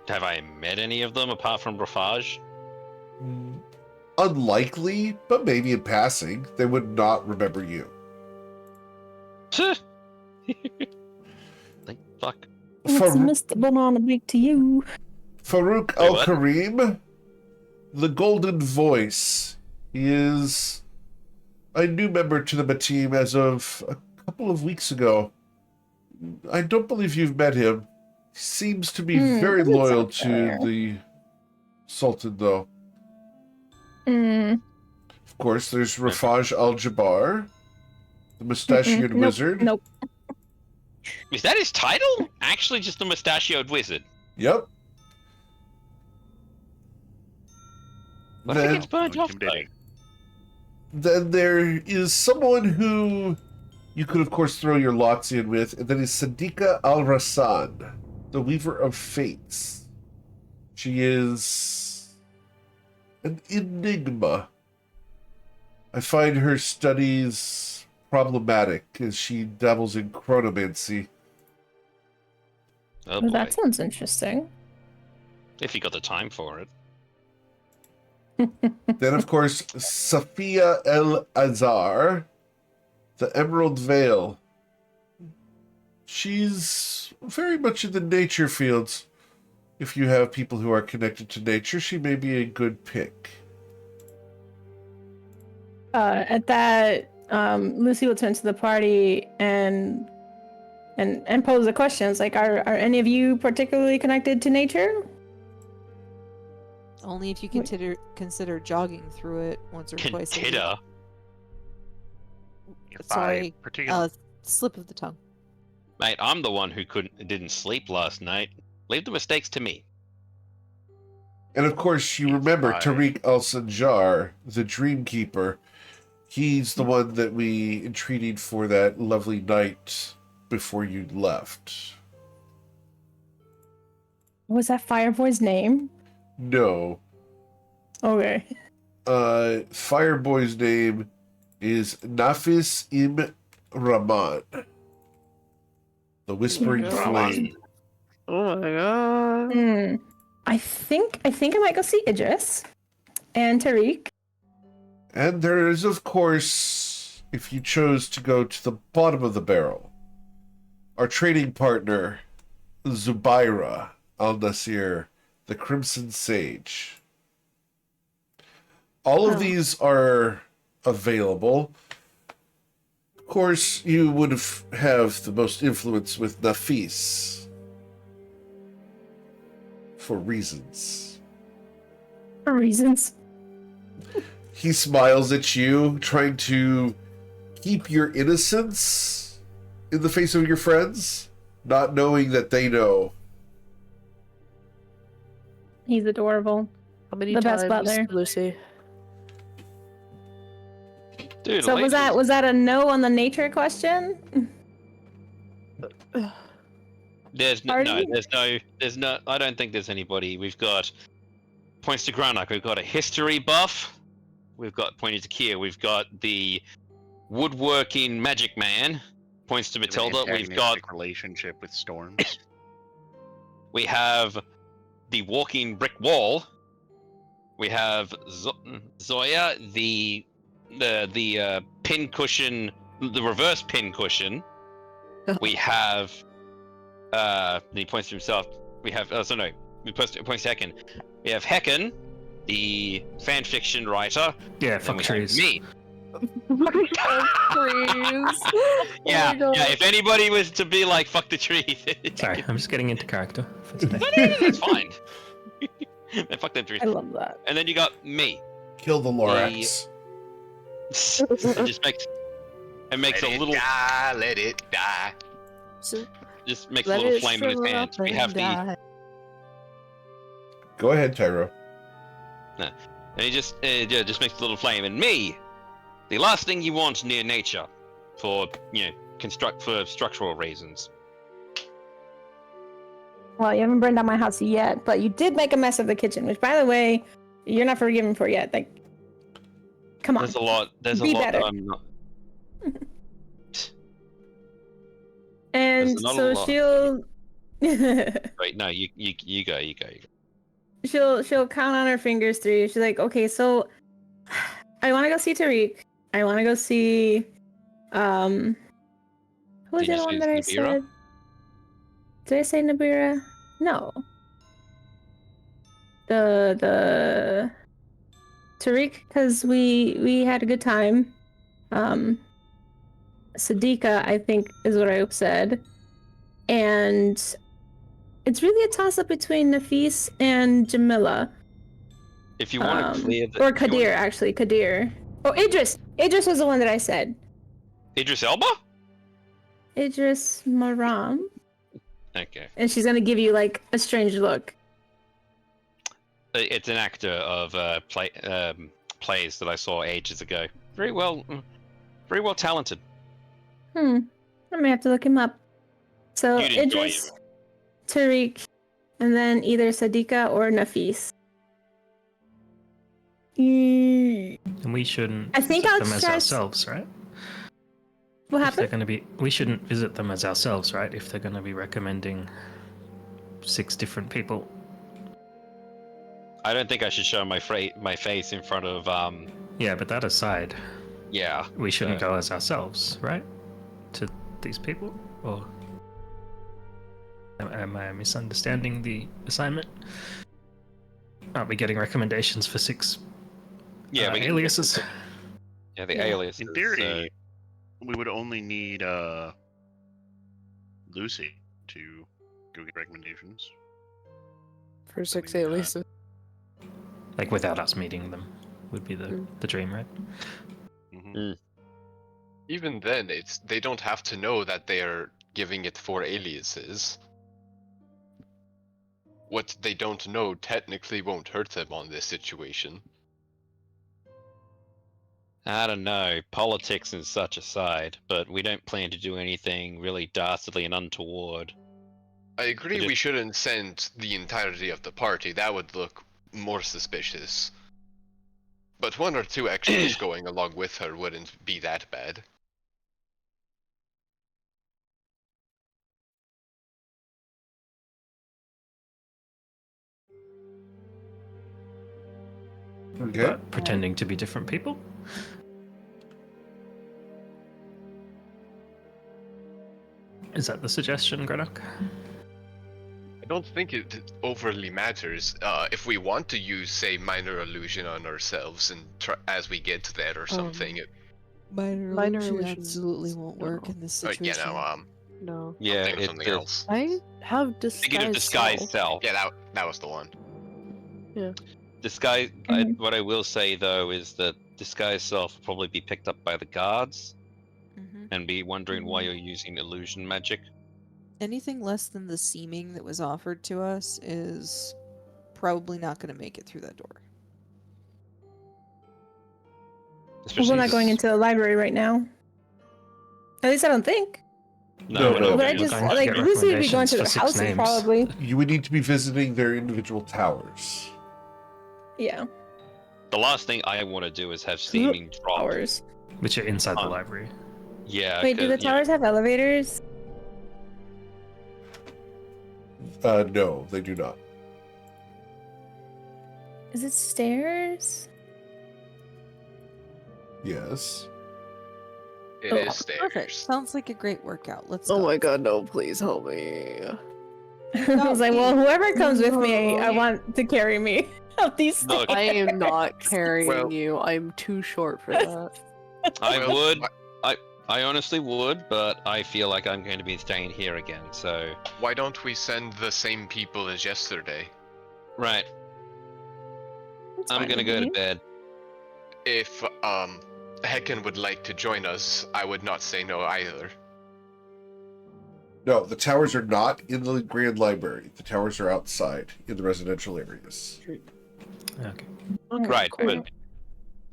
Have I met any of them apart from Rafaj? Unlikely, but maybe in passing. They would not remember you. Thank fuck. What's Mr. Banana Big to you? Farouk Wait, what? Al-Karim, the Golden Voice. He is a new member to the team as of a couple of weeks ago. I don't believe you've met him. He seems to be very it's loyal up to there. the Sultan, though. Mm. Of course, there's Rafaj Al-Jabbar, the mustachioed Nope, wizard. Nope. Is that his title? Actually, just the mustachioed wizard. Yep. I think Then, it's burnt off. Though. Intimidating. then there is someone who you could, of course, throw your lots in with, and that is Sadiqa Al-Rassan, the Weaver of Fates. She is an enigma. I find her studies problematic as she dabbles in chronomancy. Oh Well, boy. that sounds interesting. If you got the time for it. Then, of course, Safia El Azhar, the Emerald Veil. She's very much in the nature fields. If you have people who are connected to nature, she may be a good pick. At that, Lucy will turn to the party and pose the questions like, are any of you particularly connected to nature? Only if you Wait. consider jogging through it once or twice a week. Consider. If Sorry, I particularly slip of the tongue. Mate, I'm the one who didn't sleep last night. Leave the mistakes to me. And of course, you remember Tariq Al-Sanjar, the Dreamkeeper. He's the one that we entreated for that lovely night before you left. Was that Fireboy's name? No. Okay. Fireboy's name is Nafis Im Rahman. The Whispering Flame. Oh my god. I think I might go see Idris and Tariq. And there is, of course, if you chose to go to the bottom of the barrel, our trading partner, Zubaira Al-Nasir, the Crimson Sage. All of these are available. Of course, you would have the most influence with Nafis. For reasons. For reasons. He smiles at you, trying to keep your innocence in the face of your friends, not knowing that they know. He's adorable. How many The times, best butler. Lucy? Dude, So was ladies- that a no on the nature question? There's no, Pardon? there's no. I don't think there's anybody. We've got points to Granak. We've got a history buff. We've got pointed to Kier. We've got the woodworking magic man. Points to Matilda. We've got. Relationship with Storms. We have the walking brick wall. We have Zoya, the pin cushion, the reverse pin cushion. We have. He points to himself. We have. He points to Hecken. We have Hecken, the fan fiction writer. Yeah, and fuck we trees. have me. Trees. Yeah, yeah. If anybody was to be like fuck the trees, Sorry, I'm just getting into character for today. that's fine. Then fuck them trees. I love that. And then you got me. Kill the Lorax. It just makes Let a little let it die. So, just makes a let little it flame in his shrivel hand. up We and have the die. Go ahead, Tyro. and he just makes a little flame. And me, the last thing you want near nature, for for structural reasons. Well, you haven't burned down my house yet, but you did make a mess of the kitchen, which, by the way, you're not forgiven for yet. Like, come on. There's a lot. There's Be a lot better. that I'm not. And There's not a so lot. she'll Wait, no, you go. she'll count on her fingers 3. She's like, okay, so I want to go see Tariq. I want to go see who was Did the you other one say that I Nabira? said? Did I say Nabira? No. The Tariq, because we had a good time. Sadiqa, I think, is what I said. And it's really a toss-up between Nafis and Jamila. If you want to clear the Or if you Kadir, wanna- actually. Kadir. Oh, Idris! Idris was the one that I said. Idris Elba. Idris Maram. Okay, And she's gonna give you, like, a strange look. it's an actor of plays that I saw ages ago. Very well talented. I may have to look him up. So, You'd enjoy Idris, Tariq, and then either Sadiqa or Nafis. And we shouldn't I think visit I'll them as try- ourselves, right? What If they're happened? going to be, we shouldn't visit them as ourselves, right? If they're going to be recommending 6 different people. I don't think I should show my face in front of Yeah, but that aside, yeah. we shouldn't go as ourselves, right? To these people, or am I misunderstanding the assignment? Aren't we getting recommendations for 6 Yeah, we can- aliases? Yeah, the Yeah. alias. In theory, we would only need Lucy to go get recommendations. For 6 Something like aliases. Like without us meeting them would be Mm. the dream, right? Mm-hmm. Even then, they don't have to know that they are giving it 4 aliases. what they don't know technically won't hurt them on this situation. I don't know, politics is such aside, but we don't plan to do anything really dastardly and untoward. I agree It we is- shouldn't send the entirety of the party. That would look more suspicious. But one or two extras going along with her wouldn't be that bad. Okay. But pretending to be different people? Is that the suggestion, Gredock? I don't think it overly matters. If we want to use, say, minor illusion on ourselves and as we get there or something, Minor illusion illusions, absolutely won't work no. in this yeah, situation. No. Yeah, think of something the else. I have Thinking of disguise disguise self. self. Yeah, that was the one. Disguise. Mhm. What I will say though is that disguise self will probably be picked up by the guards Hmm. and be wondering why you're using illusion magic. Anything less than the seeming that was offered to us is probably not going to make it through that door. Well, Especially we're not if going it's- into the library right now. At least I don't think. No, we're no. not But I doing just that. going to like get Lucy would be going to recommendations their for 6 houses names. probably. You would need to be visiting their individual towers. Yeah, The last thing I want to do is have seeming drop. towers. Which are inside the Um, library. Yeah. Wait, do the 'cause, you know, towers have elevators? No, they do not. Is it stairs? Yes. It Oh, is stairs. Perfect. Sounds like a great workout. Let's Oh go. my god, no, please help me. I was like, well, whoever comes with me, I No. want to carry me up these stairs. Look, I am not carrying Well- you. I'm too short for that. I Well, would. why- I honestly would, but I feel like I'm going to be staying here again. So Why don't we send the same people as yesterday? right, That's I'm fine gonna with go me. to bed. If Hecken would like to join us, I would not say no either. No, the towers are not in the Grand Library. The towers are outside in the residential areas. Okay. Okay, Right, cool. but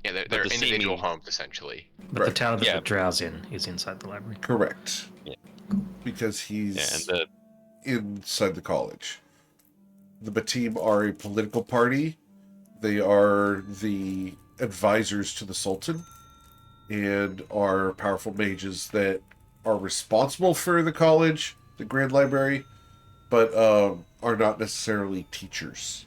Yeah, they're the individual seeming- homes essentially. But the Right. tower that Yeah. the drow's in is inside the library. Correct. Yeah. Because he's yeah, and the inside the college. The Batim are a political party. They are the advisors to the Sultan and are powerful mages that are responsible for the college, the Grand Library, but are not necessarily teachers.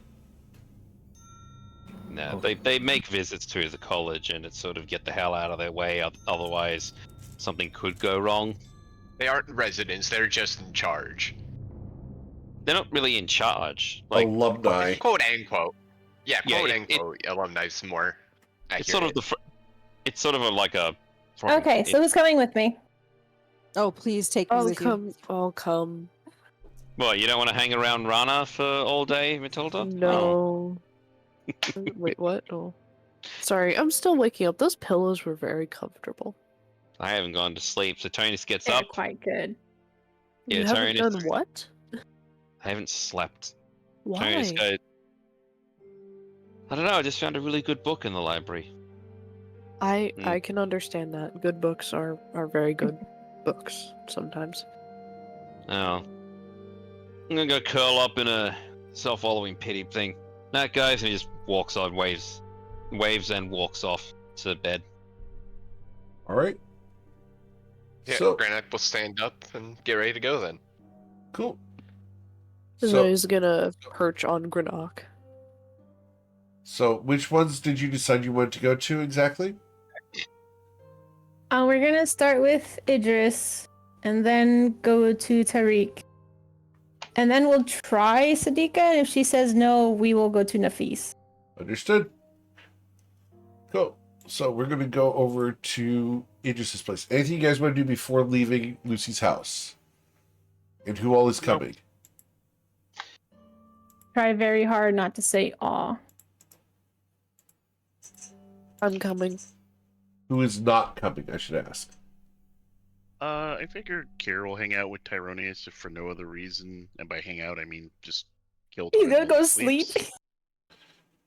no, they make visits to the college and it's sort of get the hell out of their way. Otherwise, something could go wrong. They aren't residents, they're just in charge. They're not really in charge. Like Alumni. Quote unquote. Yeah, Yeah, quote it- unquote. Alumni's more accurate. it's sort of it's sort of like a. Okay, so who's coming with me? Oh, please take me I'll with you. come. I'll come. Well, you don't want to hang around Rana for all day, Matilda? Oh. No. Wait, what? Oh. Sorry, I'm still waking up. Those pillows were very comfortable. I haven't gone to sleep, so Tony's gets They're up. quite good. Yeah, You haven't Tony- done what? I haven't slept. Why? Tony's go. I don't know. I just found a really good book in the library. I can understand that. Good books are very good books sometimes. Oh. I'm gonna go curl up in a self-following pity thing. That guys, and he just walks on, waves and walks off to bed. All right. Yeah, So, Granak will stand up and get ready to go then. cool. And So, then he's gonna perch on Greenock. so which ones did you decide you wanted to go to exactly? We're gonna start with Idris, and then go to Tariq, and then we'll try Sadiqa. And if she says no, we will go to Nafis. Understood. Cool. So we're going to go over to Idris's place. Anything you guys want to do before leaving Lucy's house? And who all is coming? Try very hard not to say aw. I'm coming. Who is not coming, I should ask. I figure Kira will hang out with Tyronius if for no other reason, and by hang out I mean just killed. He's gonna go Tyrone sleep. sleeps.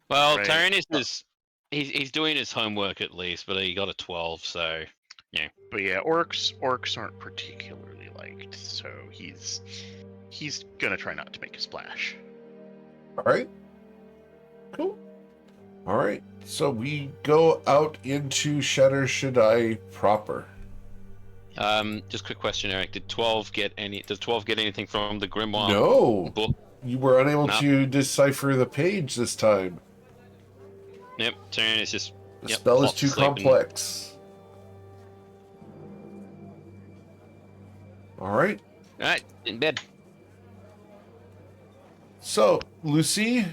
Well, Right. Tyrannus is he's doing his homework at least, but he got a 12, so But yeah, orcs aren't particularly liked, so he's gonna try not to make a splash. All right. Cool. All right. So we go out into Shatter Shaddai proper. just quick question, Eric. Does 12 get anything from the grimoire No, book? you were unable No. to decipher the page this time. Yep, Tyrannus just The Yep, spell is plops too sleep and- complex. All right. Alright, in bed. So, Lucy,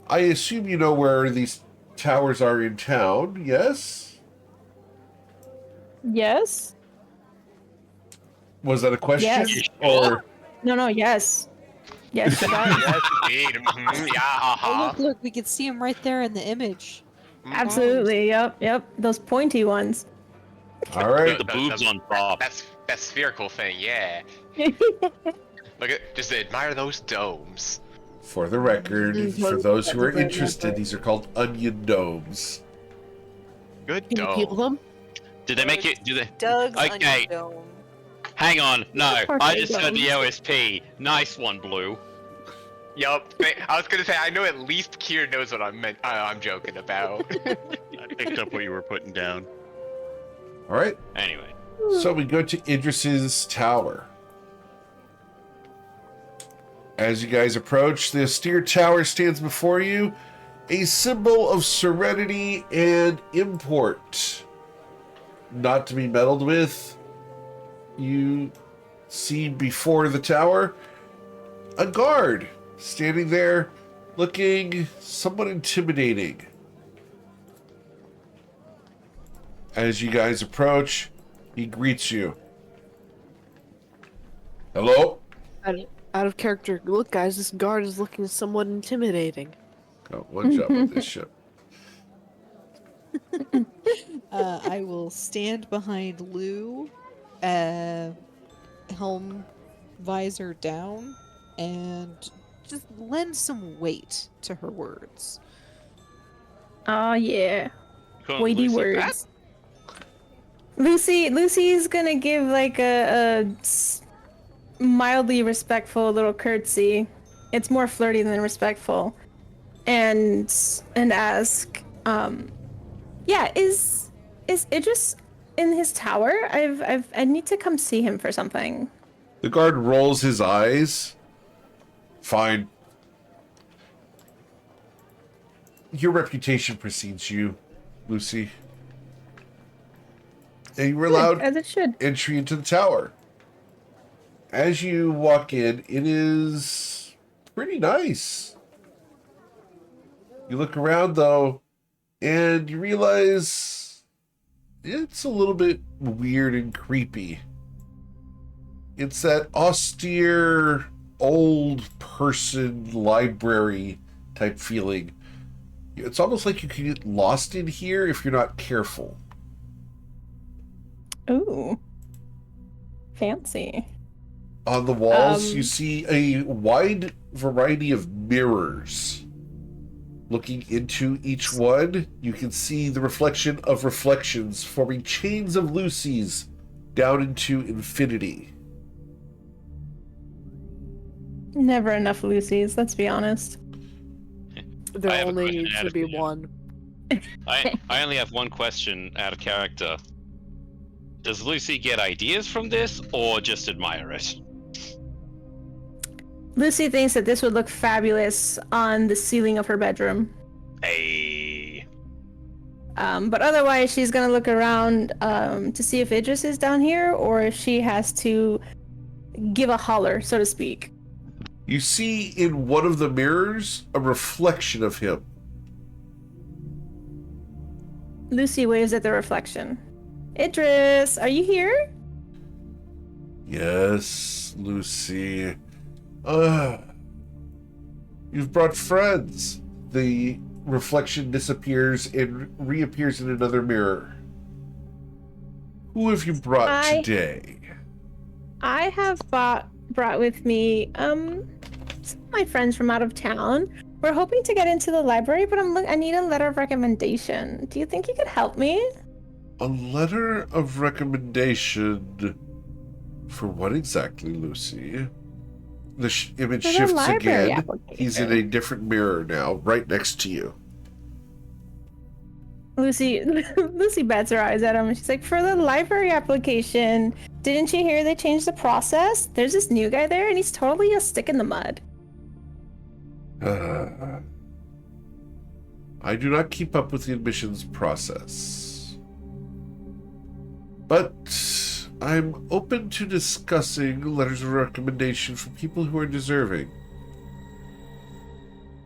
I assume you know where these towers are in town, yes? Yes. Was that a question? Yes. Or No. Yes. Yes. Shaddai. Yes, indeed. Mhm, yeah, Oh, look, we can see him right there in the image. Absolutely. Yep. Those pointy ones. all right. The boobs on top. That spherical thing, yeah. Look at, just admire those domes. For the record, for those who are That's a very interested, nice these are called onion domes. Good Can you peel dome. them? Did they make it? Do they? Doug's Okay. onion dome. Hang on. No, Poor I just heard the domes. OSP. Nice one, Blue. Yup. I was gonna say I know at least Kier knows what I'm joking about. I picked up what you were putting down. All right. Anyway. So we go to Idris's tower. As you guys approach, the austere tower stands before you, a symbol of serenity and import. Not to be meddled with, you see before the tower a guard standing there looking somewhat intimidating. As you guys approach, he greets you. Hello? Out of character. Look, guys, this guard is looking somewhat intimidating. Oh, one job on this ship. I will stand behind Lou, helm visor down, and just lend some weight to her words. Oh yeah. Couldn't Weighty Lucy back? words. Lucy's gonna give like a mildly respectful little curtsy. It's more flirty than respectful, and ask, yeah, is Idris in his tower? I need to come see him for something. The guard rolls his eyes. Fine. Your reputation precedes you, Lucy. And you were allowed As it should. entry into the tower. As you walk in, it is pretty nice. You look around, though, and you realize it's a little bit weird and creepy. It's that austere, old person library type feeling. It's almost like you can get lost in here if you're not careful. Ooh. Fancy. On the walls, Um, you see a wide variety of mirrors. Looking into each one, you can see the reflection of reflections forming chains of Lucy's down into infinity. Never enough Lucy's, let's be honest. I There have a only question needs out to of be curiosity. one. I only have one question out of character. Does Lucy get ideas from this, or just admire it? Lucy thinks that this would look fabulous on the ceiling of her bedroom. Hey. But otherwise, she's gonna look around to see if Idris is down here, or if she has to give a holler, so to speak. You see in one of the mirrors a reflection of him. Lucy waves at the reflection. Idris, are you here? Yes, Lucy. You've brought friends. The reflection disappears and reappears in another mirror. Who have you brought I- today? I have brought with me some of my friends from out of town. We're hoping to get into the library, but I need a letter of recommendation. Do you think you could help me? A letter of recommendation for what exactly, Lucy? The image For the shifts library again. He's in a different mirror now, right next to you. Lucy bats her eyes at him and she's like, for the library application, didn't you hear they changed the process? There's this new guy there and he's totally a stick in the mud. I do not keep up with the admissions process. But I'm open to discussing letters of recommendation from people who are deserving.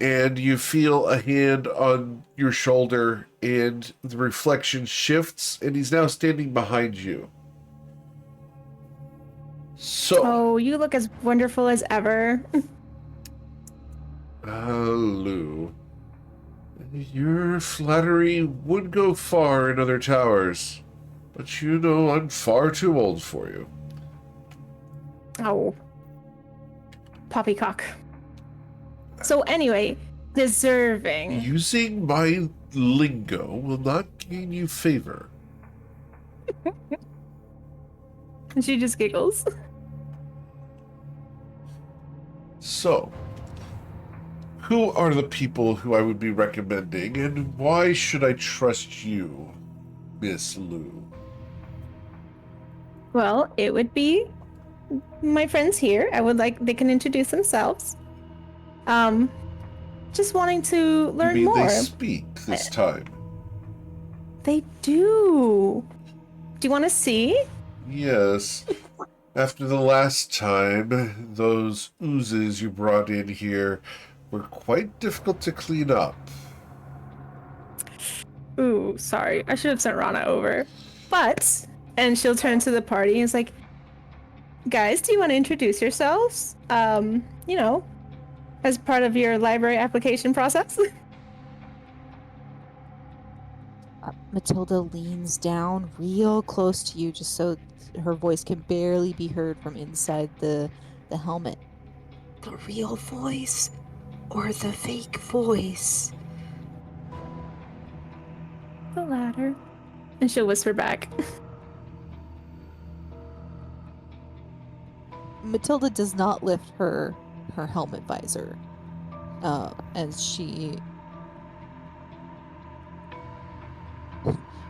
And you feel a hand on your shoulder, and the reflection shifts, and he's now standing behind you. So, Oh, you look as wonderful as ever. Lou, your flattery would go far in other towers, but you know I'm far too old for you. Oh. Poppycock. So anyway, deserving. Using my lingo will not gain you favor. And she just giggles. So, who are the people who I would be recommending, and why should I trust you, Miss Lou? Well, it would be my friends here. They can introduce themselves. Just wanting to learn You mean more. they speak this time? They do. Do you want to see? Yes. After the last time, those oozes you brought in here were quite difficult to clean up. Ooh, sorry. I should have sent Rana over. But, and she'll turn to the party and is like, guys, do you want to introduce yourselves? You know, as part of your library application process? Matilda leans down real close to you just so her voice can barely be heard from inside the helmet. The real voice or the fake voice? The latter. And she'll whisper back. Matilda does not lift her helmet visor as she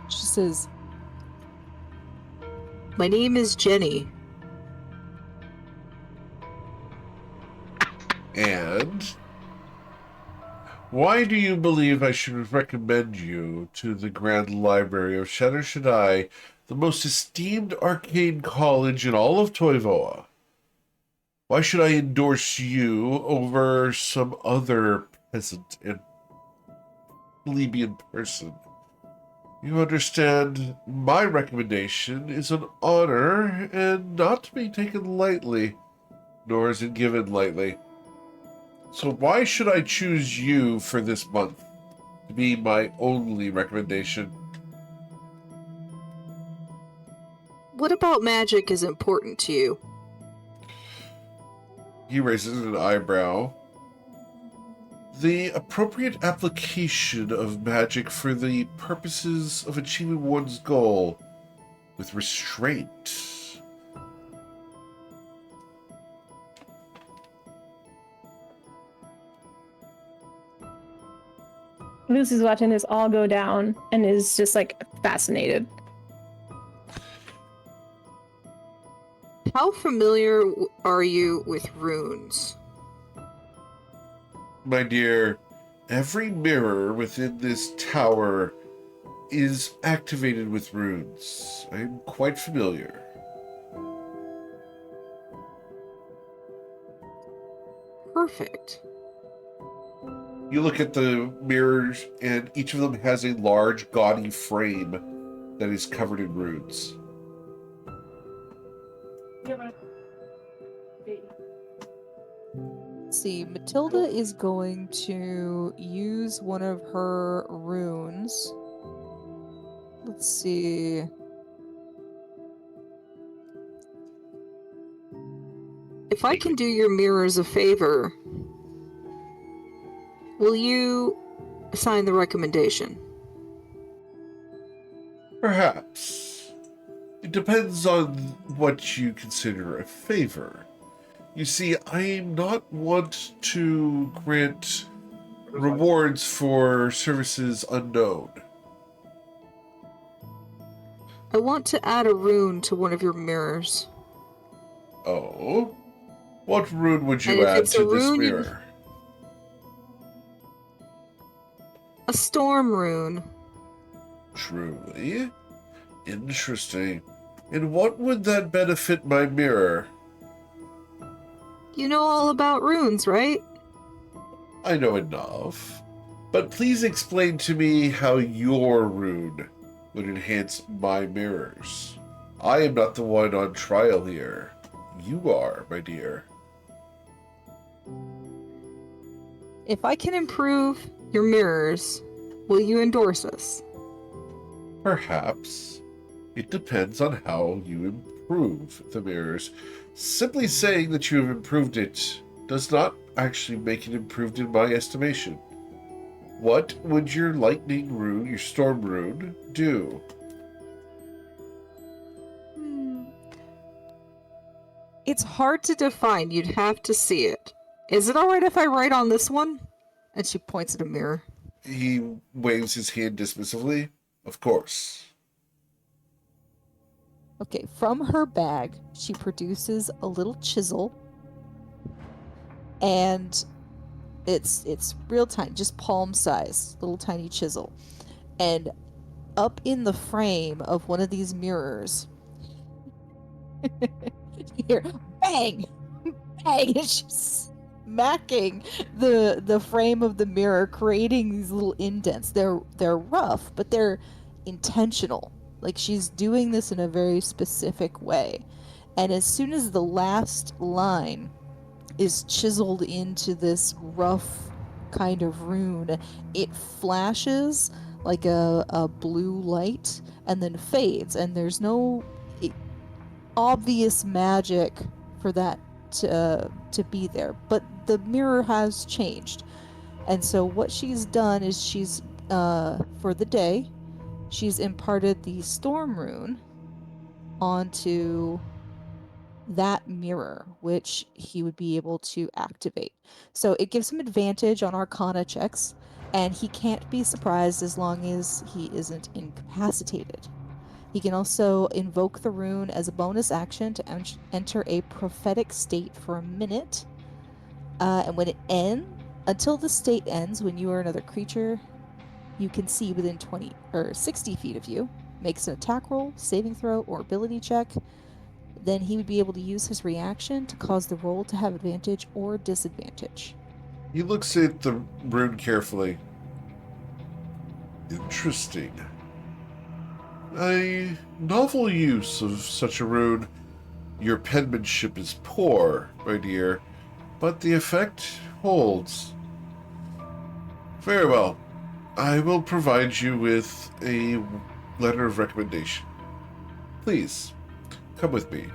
says, My name is Jenny. And why do you believe I should recommend you to the Grand Library of Shadow Shaddai, the most esteemed arcane college in all of Toivoa? Why should I endorse you over some other peasant and plebeian person? You understand, my recommendation is an honor and not to be taken lightly, nor is it given lightly. So why should I choose you for this month to be my only recommendation? What about magic is important to you? He raises an eyebrow. The appropriate application of magic for the purposes of achieving one's goal with restraint. Lucy's watching this all go down and is just like fascinated. How familiar are you with runes? My dear, every mirror within this tower is activated with runes. I am quite familiar. Perfect. You look at the mirrors, and each of them has a large, gaudy frame that is covered in runes. see, Matilda is going to use one of her runes. Let's see. If I can do your mirrors a favor, Will you sign the recommendation? Perhaps. It depends on what you consider a favor. You see, I'm not one to grant rewards for services unknown. I want to add a rune to one of your mirrors. Oh? What rune would And you if add it's a to this rune, mirror? A storm rune. Truly? Interesting. And what would that benefit my mirror? You know all about runes, right? I know enough. But please explain to me how your rune would enhance my mirrors. I am not the one on trial here. You are, my dear. If I can improve your mirrors, will you endorse us? Perhaps. It depends on how you improve the mirrors. Simply saying that you have improved it does not actually make it improved in my estimation. What would your lightning rune, your storm rune, do? It's hard to define. You'd have to see it. Is it alright if I write on this one? And she points at a mirror. He waves his hand dismissively. Of course. Okay, from her bag, she produces a little chisel, and it's real tiny, just palm size, little tiny chisel. And up in the frame of one of these mirrors, you hear bang, bang, and she's smacking the frame of the mirror, creating these little indents. They're rough, but they're intentional. Like, she's doing this in a very specific way. And as soon as the last line is chiseled into this rough kind of rune, it flashes like a blue light and then fades. And there's no obvious magic for that to be there. But the mirror has changed. And so what she's done is she's, for the day, she's imparted the storm rune onto that mirror, which he would be able to activate. So it gives him advantage on Arcana checks, and he can't be surprised as long as he isn't incapacitated. He can also invoke the rune as a bonus action to enter a prophetic state for a minute. And when it ends, until the state ends, when you or another creature you can see within 20 or 60 feet of you makes an attack roll, saving throw, or ability check, then he would be able to use his reaction to cause the roll to have advantage or disadvantage. He looks at the rune carefully. Interesting. A novel use of such a rune. Your penmanship is poor, my dear, but the effect holds. Very well. I will provide you with a letter of recommendation. Please, come with me.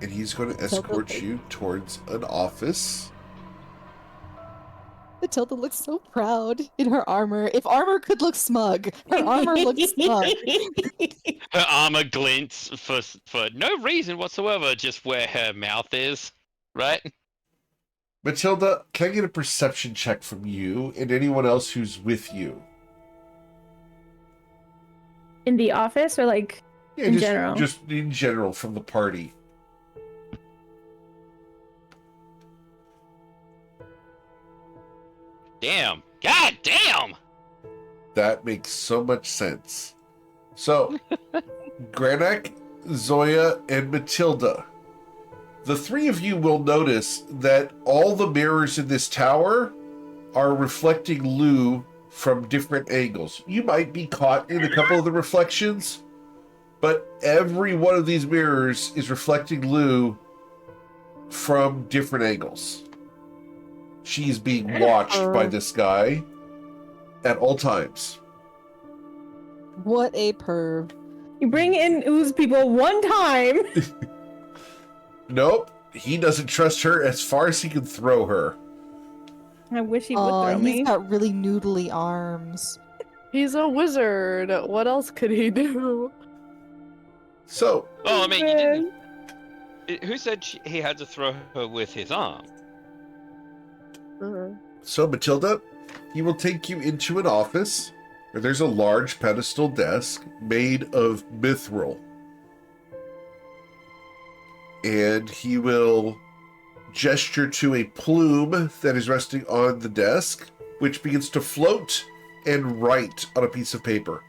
And he's going to escort you towards an office. Matilda looks so proud in her armor. If armor could look smug, her armor looks smug. Her armor glints for no reason whatsoever, just where her mouth is, right? Matilda, can I get a perception check from you and anyone else who's with you? In the office or like in general? Just in general from the party. Damn. God damn! That makes so much sense. So, Granak, Zoya, and Matilda. The three of you will notice that all the mirrors in this tower are reflecting Lou from different angles. You might be caught in a couple of the reflections, but every one of these mirrors is reflecting Lou from different angles. She's being watched by this guy at all times. What a perv. You bring in ooze people one time. Nope. he doesn't trust her as far as he can throw her. I wish he would throw He's me. got really noodly arms. He's a wizard. What else could he do? So, Well, I mean, you didn't. Who said he had to throw her with his arm? so Matilda, he will take you into an office where there's a large pedestal desk made of mithril. And he will gesture to a plume that is resting on the desk, which begins to float and write on a piece of paper.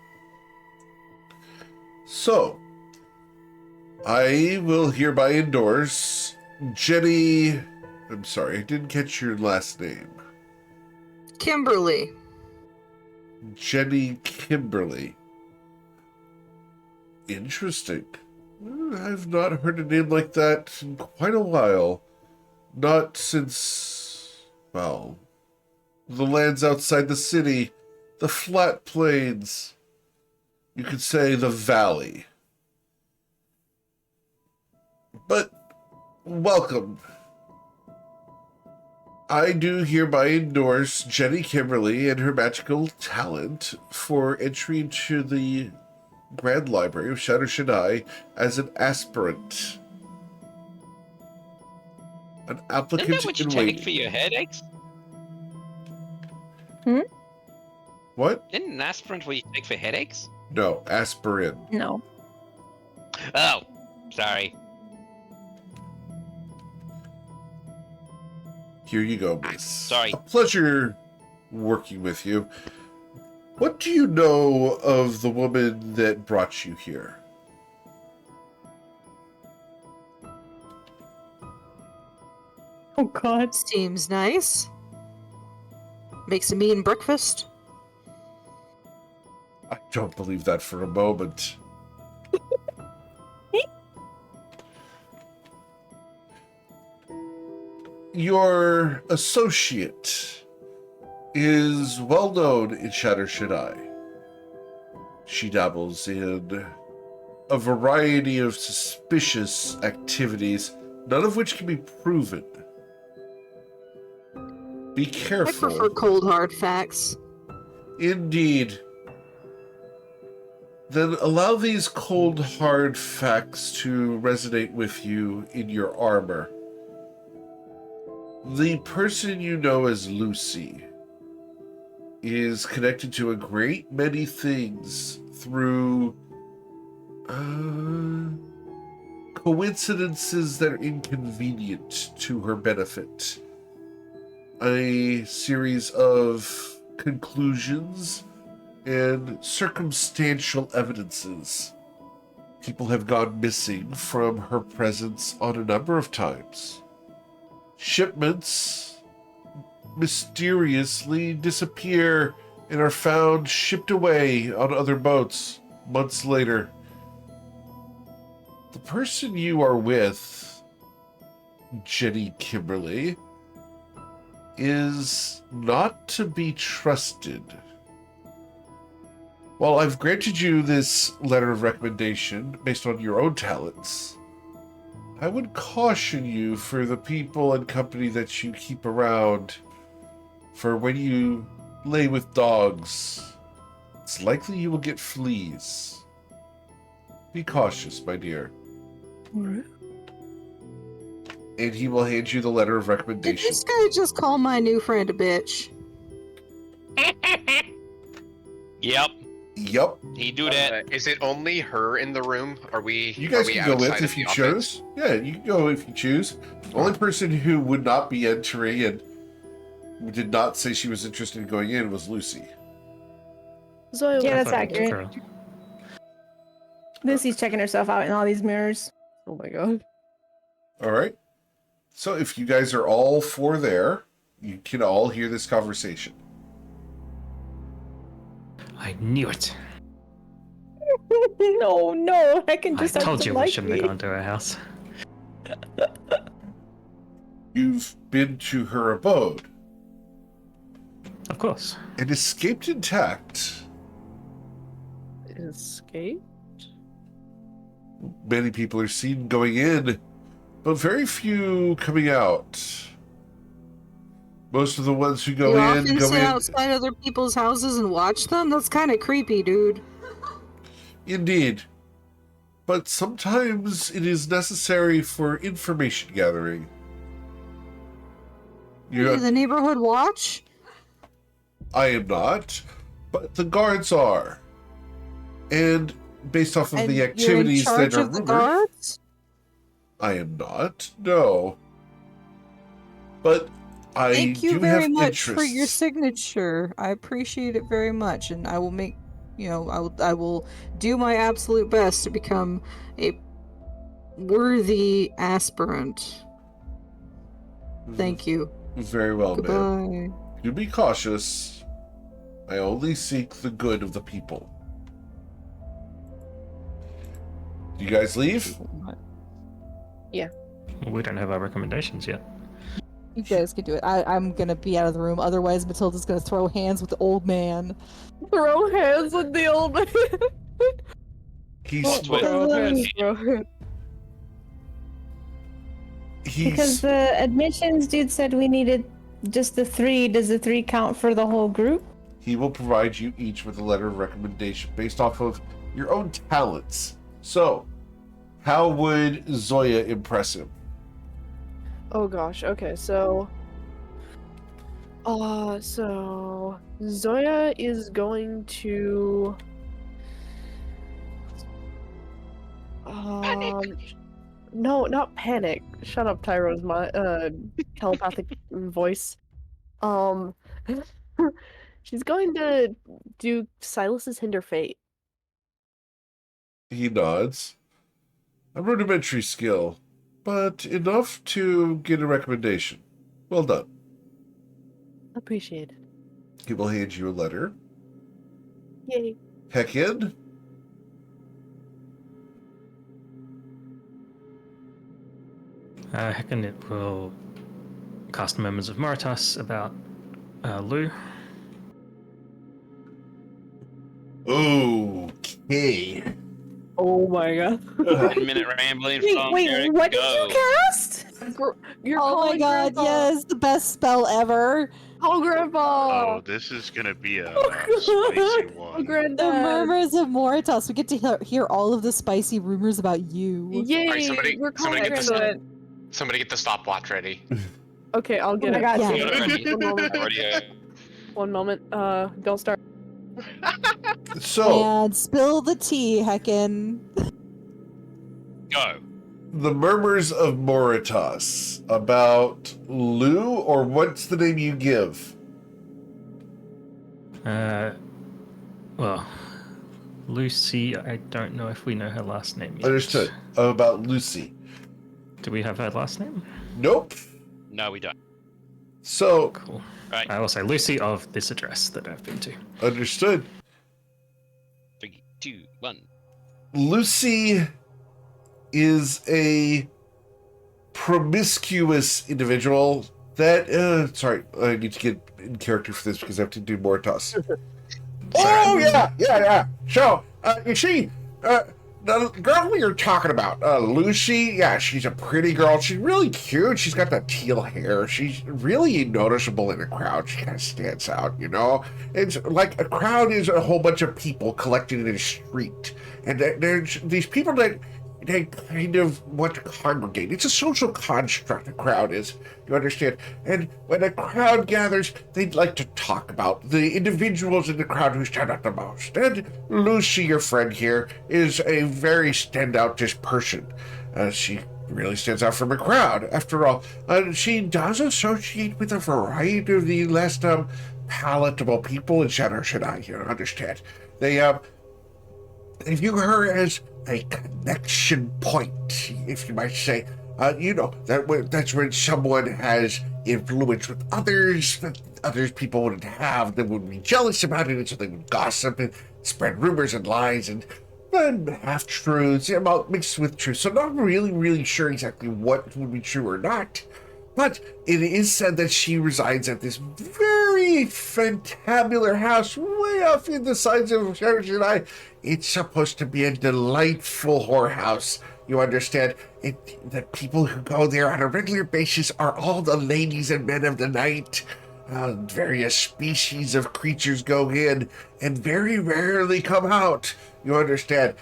So, I will hereby endorse Jenny. I'm sorry, I didn't catch your last name. Kimberly. Jenny Kimberly. Interesting. I've not heard a name like that in quite a while. Not since, well, the lands outside the city, the flat plains. You could say the valley. But, welcome. I do hereby endorse Jenny Kimberly and her magical talent for entry into the Grand Library of Shadow Shaddai as an aspirant. An Isn't applicant that what you in take waiting. for your headaches? What? Isn't an aspirant what you take for headaches? No, aspirin. No. Oh, sorry. Here you go, miss. Sorry. A pleasure working with you. What do you know of the woman that brought you here? Oh God. Seems nice. Makes a mean breakfast. I don't believe that for a moment. Your associate is well known in Shadow Shaddai. She dabbles in a variety of suspicious activities, none of which can be proven. Be I careful. prefer cold hard facts. Indeed. Then allow these cold, hard facts to resonate with you in your armor. The person you know as Lucy is connected to a great many things through coincidences that are inconvenient to her benefit. A series of conclusions and circumstantial evidences. People have gone missing from her presence on a number of times. Shipments mysteriously disappear and are found shipped away on other boats months later. The person you are with, Jenny Kimberly, is not to be trusted. While I've granted you this letter of recommendation based on your own talents, I would caution you for the people and company that you keep around, for when you lay with dogs, it's likely you will get fleas. Be cautious, my dear. And he will hand you the letter of Did recommendation. this guy just call my new friend a bitch? Yep, Yep. he do that. Is it only her in the room? Are we? You guys are we can go with outside if of you the office? choose. Yeah, you can go if you choose. The only person who would not be entering and did not say she was interested in going in was Lucy. Zoe, Yeah, that's I thought accurate. girl. Lucy's checking herself out in all these mirrors. oh my god. All right. So if you guys are all four there, you can all hear this conversation. I knew it. No, I can I just have told to you we like shouldn't me. have gone to her house. You've been to her abode Of course. and escaped intact. Escape? Many people are seen going in but very few coming out. Most of the ones who You go often in, go sit in. outside other people's houses and watch them? That's kind of creepy, dude. Indeed. But sometimes it is necessary for information gathering. You're the neighborhood watch? I am not, but the guards are. And based off of And the activities you're in charge that are of the rumored, guards? I am not, no. But I Thank you do very have much for your interests. signature. I appreciate it very much, and I will make, I will do my absolute best to become a worthy aspirant. Thank you. Very well, ma'am. Goodbye. You be cautious. I only seek the good of the people. Do you guys leave? Yeah. Well, we don't have our recommendations yet. You guys can do it. I'm gonna be out of the room. Otherwise, Matilda's gonna throw hands with the old man. Throw hands with the old man. He's Throw hands. Throw hands. Because the admissions dude said we needed just the 3. Does the 3 count for the whole group? He will provide you each with a letter of recommendation based off of your own talents. So, how would Zoya impress him? Oh gosh. Okay, so Zoya is going to no, not panic. Shut up, Tyro's telepathic voice. She's going to do Silas's Hinder Fate. He nods. A rudimentary skill, but enough to get a recommendation. Well done. Appreciated. He will hand you a letter. Yay. Heck in. Heckin, it will cast Members of Moritas about Lou. Okay. Oh my god. 10-minute rambling from Eric. What did Go. you cast? You're Oh my calling god, Grandpa. yes, the best spell ever. Oh, Grandpa. Oh, this is gonna be a Oh, spicy God. one. Oh, Granddad. The murmurs of Moritas. We get to hear all of the spicy rumors about you. Yay. Alright, somebody We're calling get Granddad. Somebody get the stopwatch ready. Okay, I'll get I it. got Got you. it ready. One moment. Already, One moment. Don't start. So, And spill the tea, Heckin. go. the murmurs of Moritas about Lou, or what's the name you give? Well, Lucy, I don't know if we know her last name yet. Understood. About Lucy. Do we have her last name? Nope. No, we don't. So, Cool. Right. I will say Lucy of this address that I've been to. understood. 3, 2, 1. Lucy is a promiscuous individual that, sorry, I need to get in character for this because I have to do Moritas. Oh, yeah. So, you see, the girl you're talking about, Lucy, yeah, she's a pretty girl. She's really cute. She's got that teal hair. She's really noticeable in a crowd. She kind of stands out, you know? It's like a crowd is a whole bunch of people collected in a street. And there's these people that they kind of want to congregate. It's a social construct, a crowd is, you understand? And when a crowd gathers, they'd like to talk about the individuals in the crowd who stand out the most. And Lucy, your friend here, is a very standout person. She really stands out from a crowd. After all, she does associate with a variety of the less palatable people in Shadow Shadai, you understand? They view her as a connection point, if you might say. You know, that's when someone has influence with others that others people wouldn't have. They would be jealous about it, and so they would gossip and spread rumors and lies and half-truths, mixed with truth. So not really sure exactly what would be true or not. But it is said that she resides at this very fantabular house way off in the sides of Shadow Shadai. It's supposed to be a delightful whorehouse You understand? The people who go there on a regular basis are all the ladies and men of the night. Various species of creatures go in and very rarely come out. You understand?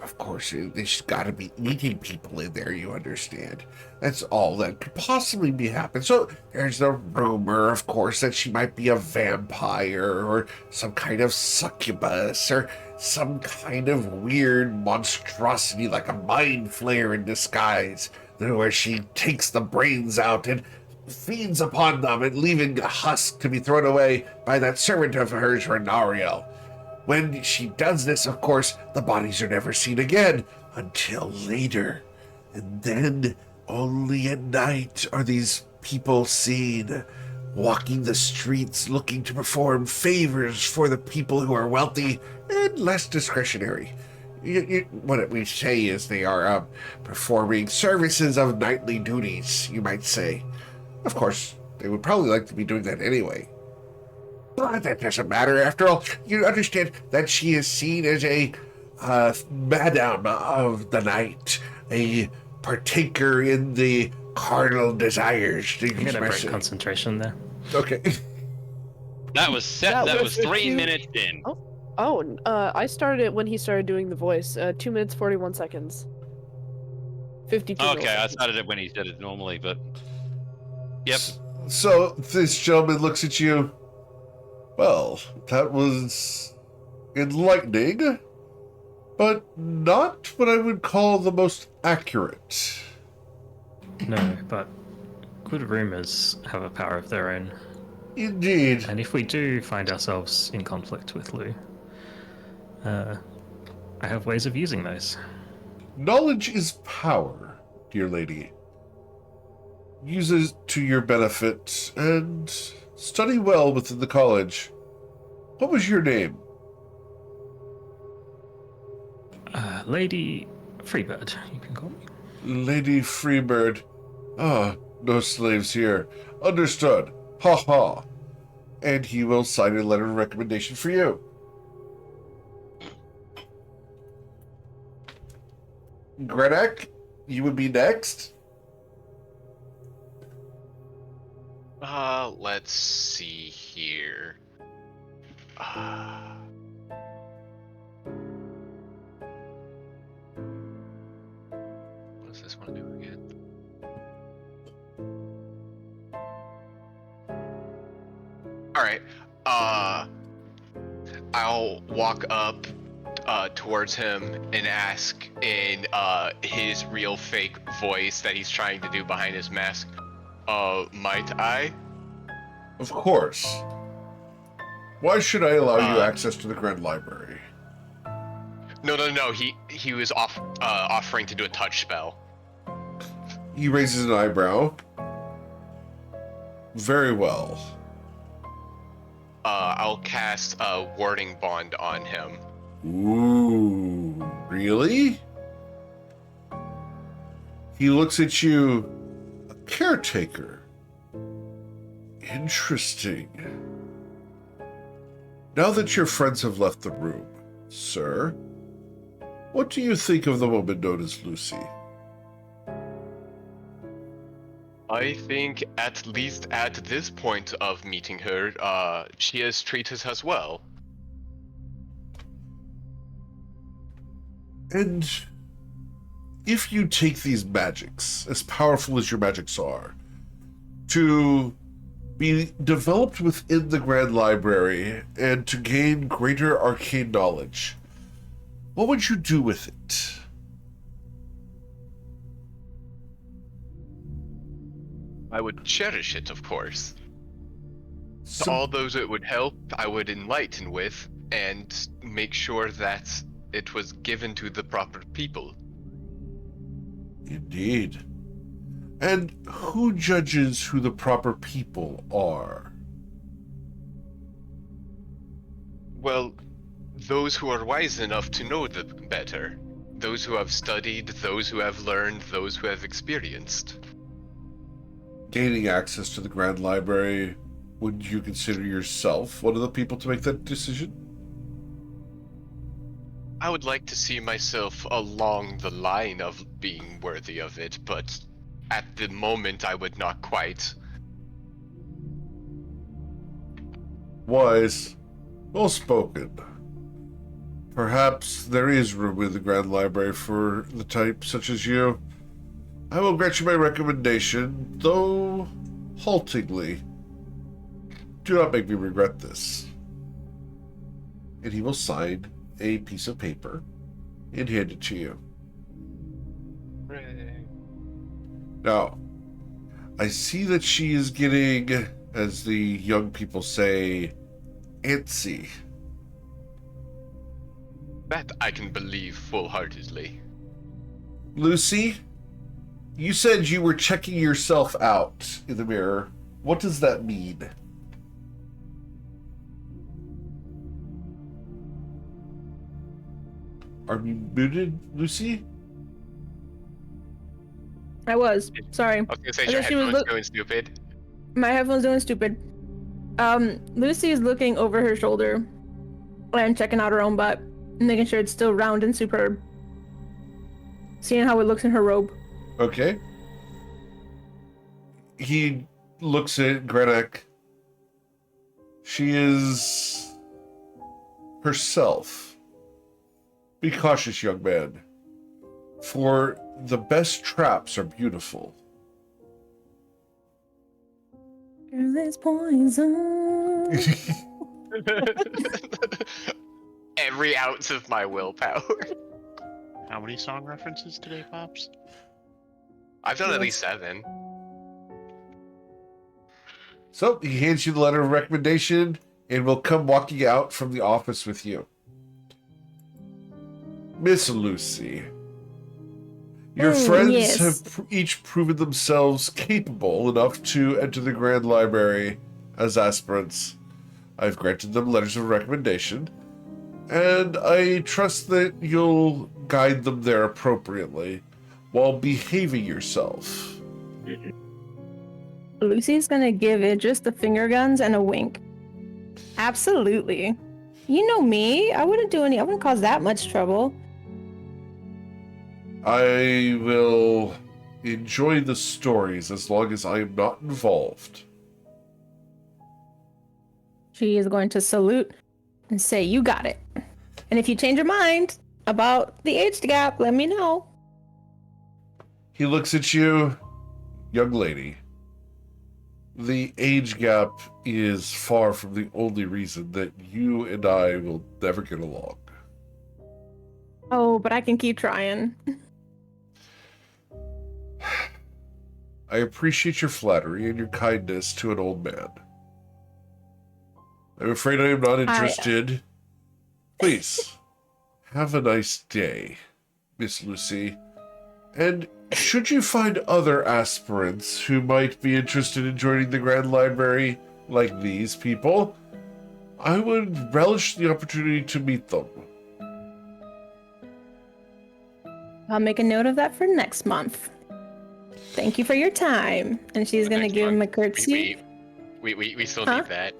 Of course, there's got to be eating people in there, you understand? That's all that could possibly be happening. So there's the rumor, of course, that she might be a vampire or some kind of succubus or some kind of weird monstrosity like a mind flayer in disguise, where she takes the brains out and feeds upon them and leaving a husk to be thrown away by that servant of hers, Renariel. When she does this, of course, the bodies are never seen again until later. And then only at night are these people seen walking the streets looking to perform favors for the people who are wealthy and less discretionary. What we say is they are performing services of knightly duties, you might say. Of course, they would probably like to be doing that anyway. But that doesn't matter. After all, you understand that she is seen as a madam of the night, a partaker in the carnal desires. I'm going to break concentration there. Okay. That was set. That was 3 minutes in. I started it when he started doing the voice. 2 minutes 41 seconds. 52. Okay, I started it when he did it normally, but yep. So this gentleman looks at you. Well, that was enlightening, but not what I would call the most accurate. No, but good rumors have a power of their own. Indeed. And if we do find ourselves in conflict with Lou, I have ways of using those. Knowledge is power, dear lady. Use it to your benefit and study well within the college. What was your name? Lady Freebird, you can call me. Lady Freebird. Ah, no slaves here. Understood. Ha ha. And he will sign a letter of recommendation for you. Grenek, you would be next. Let's see here. What does this one do again? Alright, I'll walk up towards him and ask in his real fake voice that he's trying to do behind his mask, might I? Of course. Why should I allow you access to the Grand Library? No. He was offering to do a touch spell. He raises an eyebrow. Very well. I'll cast a warding bond on him. Ooh, really? He looks at you. A caretaker. Interesting. Now that your friends have left the room, sir, what do you think of the woman known as Lucy? I think, at least at this point of meeting her, she has treated us well. And if you take these magics, as powerful as your magics are, to be developed within the Grand Library and to gain greater arcane knowledge, what would you do with it? I would cherish it, of course. To all those it would help, I would enlighten with, and make sure that it was given to the proper people. Indeed. And who judges who the proper people are? Well, those who are wise enough to know the better. Those who have studied, those who have learned, those who have experienced. Gaining access to the Grand Library, would you consider yourself one of the people to make that decision? I would like to see myself along the line of being worthy of it, but at the moment I would not quite. Wise. Well spoken. Perhaps there is room in the Grand Library for the type such as you. I will grant you my recommendation, though haltingly. Do not make me regret this. And he will sign a piece of paper and hand it to you. Now, I see that she is getting, as the young people say, antsy. That I can believe full-heartedly. Lucy, you said you were checking yourself out in the mirror. What does that mean? Are you muted, Lucy? I was. Sorry. I was gonna say, I your thought she was headphones doing stupid. My headphones doing stupid. Lucy is looking over her shoulder and checking out her own butt, making sure it's still round and superb. Seeing how it looks in her robe. Okay. He looks at Grenek. She is herself. Be cautious, young man. For the best traps are beautiful. Girl, it's poison. Every ounce of my willpower. How many song references today, Pops? I've done at least 7. So he hands you the letter of recommendation and will come walking out from the office with you. Miss Lucy, your friends yes. have each proven themselves capable enough to enter the Grand Library as aspirants. I've granted them letters of recommendation, and I trust that you'll guide them there appropriately while behaving yourself. Lucy's gonna give it just the finger guns and a wink. Absolutely. You know me. I wouldn't cause that much trouble. I will enjoy the stories as long as I am not involved. She is going to salute and say, "You got it." And if you change your mind about the age gap, let me know. He looks at you, young lady. The age gap is far from the only reason that you and I will never get along. Oh, but I can keep trying. I appreciate your flattery and your kindness to an old man. I'm afraid I am not interested. Please, have a nice day, Miss Lucy. And should you find other aspirants who might be interested in joining the Grand Library, like these people, I would relish the opportunity to meet them. I'll make a note of that for next month. Thank you for your time. And she's gonna Next give him a month. curtsy. We still Huh? need that.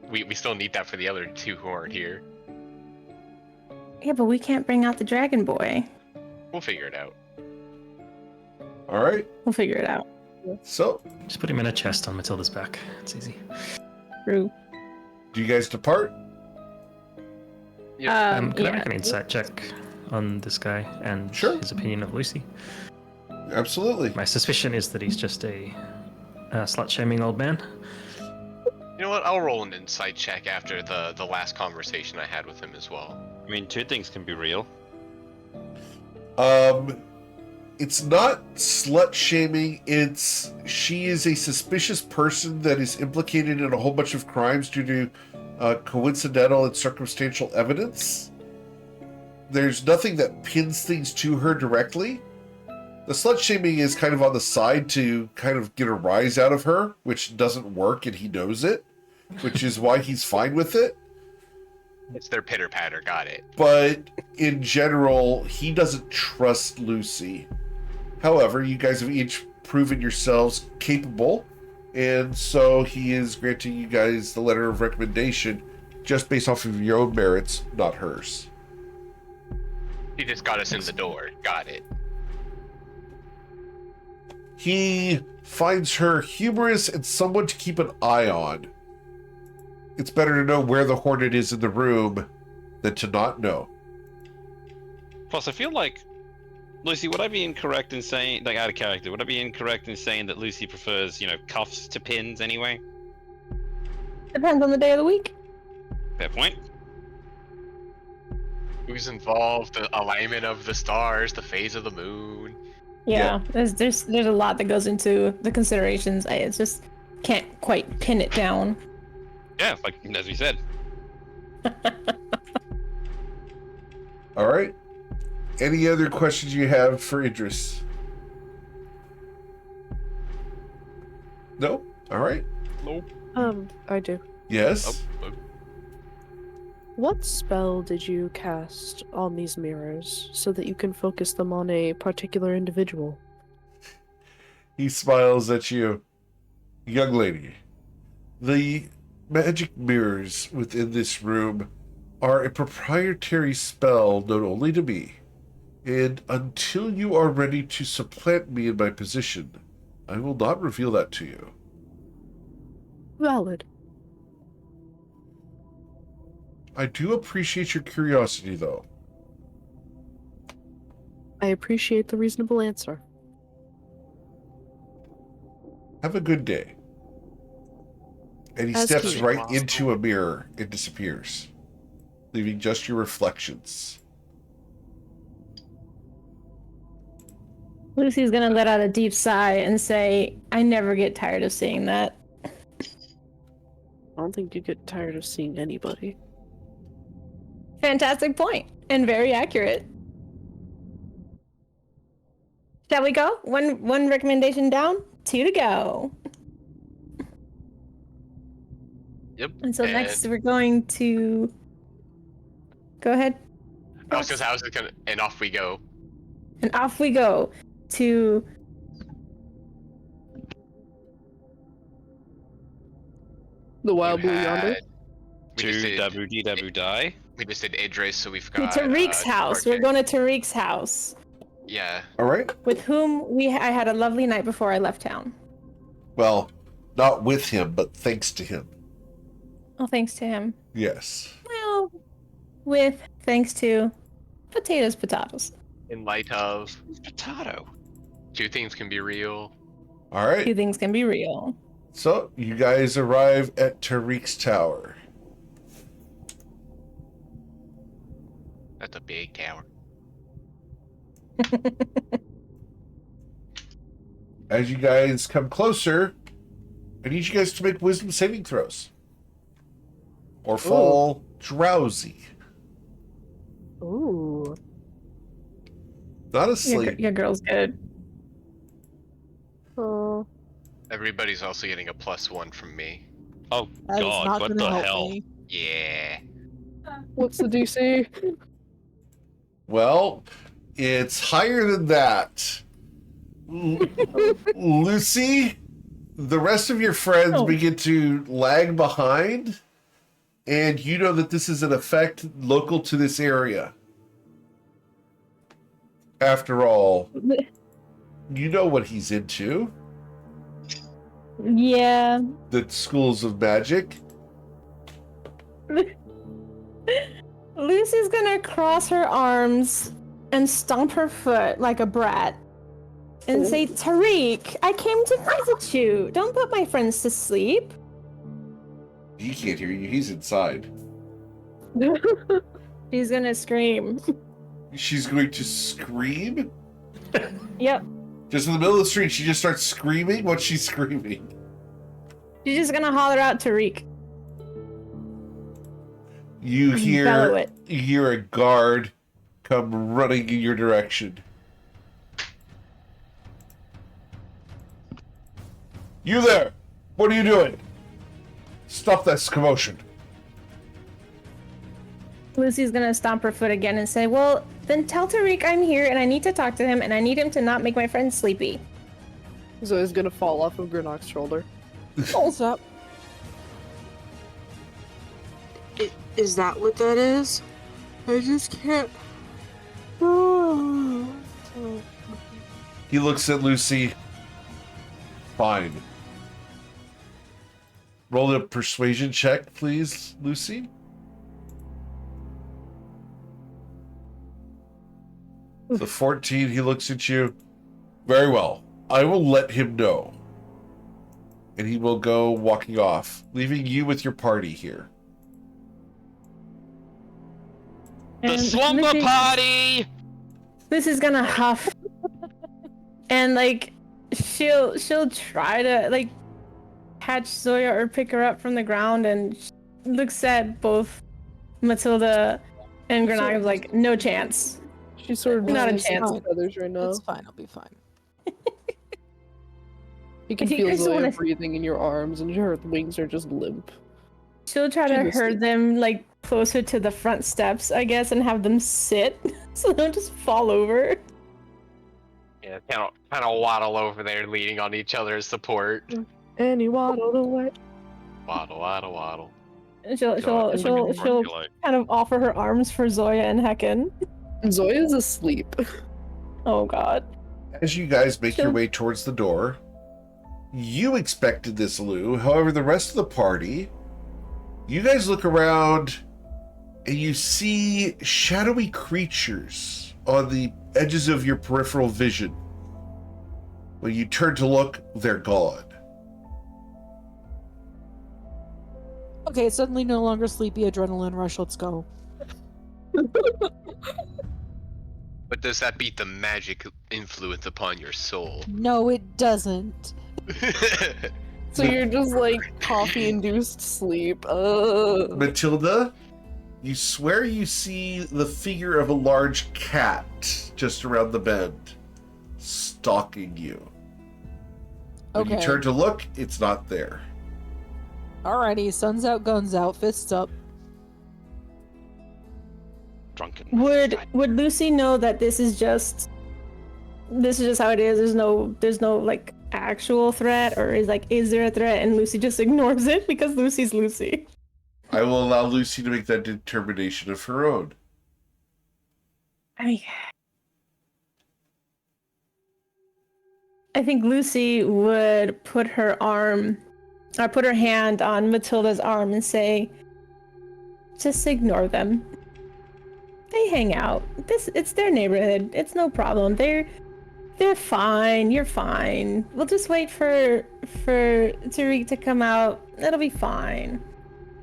We still need that for the other 2 who aren't here. Yeah, but we can't bring out the dragon boy. We'll figure it out. All right. We'll figure it out. So, Just put him in a chest on Matilda's back. It's easy. True. do you guys depart? Can I make Yeah. an insight check on this guy and Sure. his opinion of Lucy? Absolutely. My suspicion is that he's just a slut-shaming old man. You know what? I'll roll an insight check after the last conversation I had with him as well. I mean, 2 things can be real. It's not slut shaming. She is a suspicious person that is implicated in a whole bunch of crimes due to coincidental and circumstantial evidence. There's nothing that pins things to her directly. The slut shaming is kind of on the side to kind of get a rise out of her, which doesn't work, and he knows it, which is why he's fine with it. It's their pitter patter. Got it. But in general, he doesn't trust Lucy. However, you guys have each proven yourselves capable, and so he is granting you guys the letter of recommendation just based off of your own merits, not hers. He just got us in the door. Got it. He finds her humorous and someone to keep an eye on. It's better to know where the Hornet is in the room than to not know. Plus, I feel like Lucy, would I be incorrect in saying, like, out of character, would I be incorrect in saying that Lucy prefers, cuffs to pins anyway? Depends on the day of the week. Fair point. Who's involved? The alignment of the stars, the phase of the moon. Yeah, there's a lot that goes into the considerations. I just can't quite pin it down. Yeah, like as we said. All right. Any other questions you have for Idris? No? All right. Nope. I do. Yes? What spell did you cast on these mirrors so that you can focus them on a particular individual? He smiles at you. Young lady, the magic mirrors within this room are a proprietary spell known only to me. And until you are ready to supplant me in my position, I will not reveal that to you. Valid. I do appreciate your curiosity, though. I appreciate the reasonable answer. Have a good day. And he As steps to right possible. into a mirror and disappears, leaving just your reflections. Lucy's gonna let out a deep sigh and say, I never get tired of seeing that. I don't think you get tired of seeing anybody. Fantastic point, and very accurate. Shall we go? One recommendation down, 2 to go. Yep. And so next we're going to... Go ahead. I was just gonna, and off we go. And off we go to... The Wild Blue Yonder. had- We just To did, WDW we just did Idris, so we've to got Tariq's house. We're going to Tariq's house, Yeah. All right. with whom I had a lovely night before I left town. Well, not with him, but thanks to him. Oh, thanks to him. Yes. Well, thanks to potatoes. In light of Potato. two things can be real. All right. 2 things can be real. So, you guys arrive at Tariq's tower. That's a big tower. As you guys come closer, I need you guys to make wisdom saving throws. Or fall drowsy. Ooh. Not asleep. Your girl's good. Oh. Everybody's also getting a +1 from me. Oh That is god, not what gonna the help hell? me. Yeah. What's the DC? Well, it's higher than that. Lucy, the rest of your friends begin to lag behind, and you know that this is an effect local to this area. After all, you know what he's into. Yeah. The schools of magic. Lucy's gonna cross her arms and stomp her foot like a brat and say, Tariq, I came to visit you. Don't put my friends to sleep. He can't hear you. He's inside. She's gonna scream. She's going to scream? Yep. Just in the middle of the street, she just starts screaming? What's she screaming? She's just gonna holler out Tariq. You Bellow it. hear a guard come running in your direction. You there! What are you doing? Stop this commotion. Lucy's gonna stomp her foot again and say, well, then tell Tariq I'm here and I need to talk to him and I need him to not make my friends sleepy. Zoe's gonna fall off of Grenok's shoulder. Pulls up. Is that what that is? I just can't. He looks at Lucy. Fine. Roll a persuasion check, please, Lucy. The 14, he looks at you. Very well. I will let him know. And he will go walking off, leaving you with your party here. The And slumber Lucy- party! Lucy's gonna huff. And like she'll try to like catch Zoya or pick her up from the ground, and she looks at both Matilda and Granaga's like, no chance. She's sort of Not a just chance. with others right now. It's fine. I'll be fine. You can I think feel I just Zoya wanna- breathing in your arms, and her wings are just limp. She'll try to Goodness. herd them like closer to the front steps, I guess, and have them sit so they don't just fall over. Yeah, kind of waddle over there, leaning on each other as support. And he waddled away. Waddle, waddle, waddle. And she'll God, it's like a she'll formula. kind of offer her arms for Zoya and Hecken. Zoya's asleep. Oh god. As you guys make your Sure. way towards the door, you expected this, Lou. However, the rest of the party, you guys look around and you see shadowy creatures on the edges of your peripheral vision. When you turn to look, they're gone. Okay, suddenly no longer sleepy adrenaline rush. Let's go. But does that beat the magic influence upon your soul? No, it doesn't. So you're just like coffee-induced sleep. Matilda, you swear you see the figure of a large cat just around the bend, stalking you. When you Okay. turn to look, it's not there. Alrighty, sun's out, guns out, fists up. Drunken. Would Lucy know that this is just how it is? There's no like actual threat, or is there a threat and Lucy just ignores it because Lucy's Lucy? I will allow Lucy to make that determination of her own. I mean, I think Lucy would put her hand on Matilda's arm and say, just ignore them. They hang out. It's their neighborhood. It's no problem. They're fine. You're fine. We'll just wait for Tariq to come out. It'll be fine.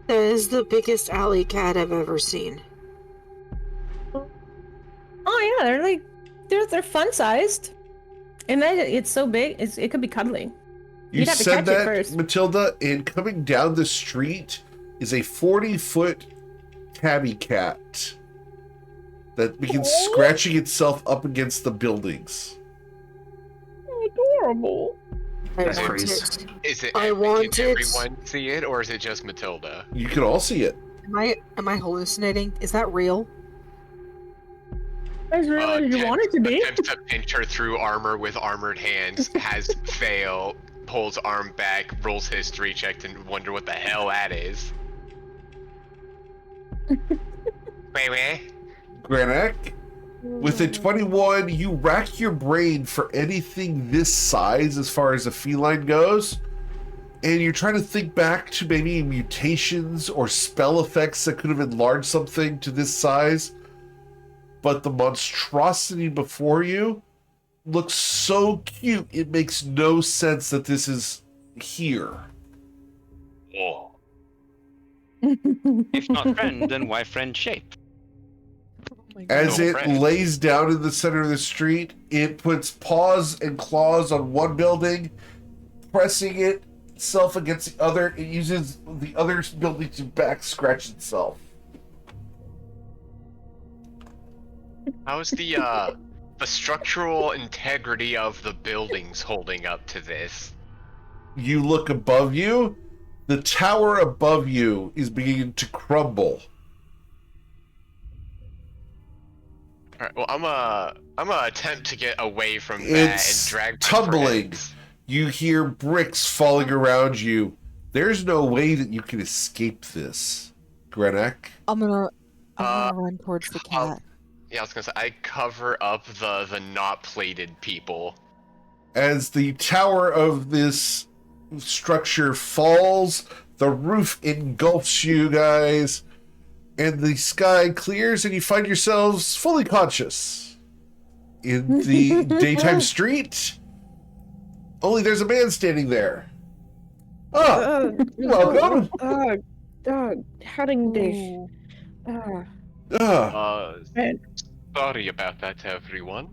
That is the biggest alley cat I've ever seen. Oh yeah, they're fun sized. And then it's so big, it could be cuddling. You You'd have to said catch it that, first. Matilda, and coming down the street is a 40-foot tabby cat that begins scratching itself up against the buildings. Adorable. I That's want crazy. it. Is it? I want can it. everyone see it, or is it just Matilda? You can all see it. Am I hallucinating? Is that real? As real as you want it to be. Attempts to pinch her through armor with armored hands, has fail, pulls arm back, rolls history check to wonder what the hell that is. Wait. Granak, with a 21, you rack your brain for anything this size as far as a feline goes, and you're trying to think back to maybe mutations or spell effects that could have enlarged something to this size, but the monstrosity before you looks so cute, it makes no sense that this is here. Oh. If not friend, then why friend shape? As No it friend. lays down in the center of the street, it puts paws and claws on one building, pressing itself against the other. It uses the other building to back scratch itself. How's the structural integrity of the buildings holding up to this? You look above you. The tower above you is beginning to crumble. All right, well, I'm gonna attempt to get away from that and It's drag my tumbling. friends. You hear bricks falling around you. There's no way that you can escape this, Grenek. I'm gonna run towards the I'll- cat. Yeah, I was gonna say I cover up the not plated people. as the tower of this structure falls, the roof engulfs you guys, and the sky clears, and you find yourselves fully conscious in the daytime street. Only there's a man standing there. Ah, welcome. Heading dish. Ooh. Man. Sorry about that, everyone.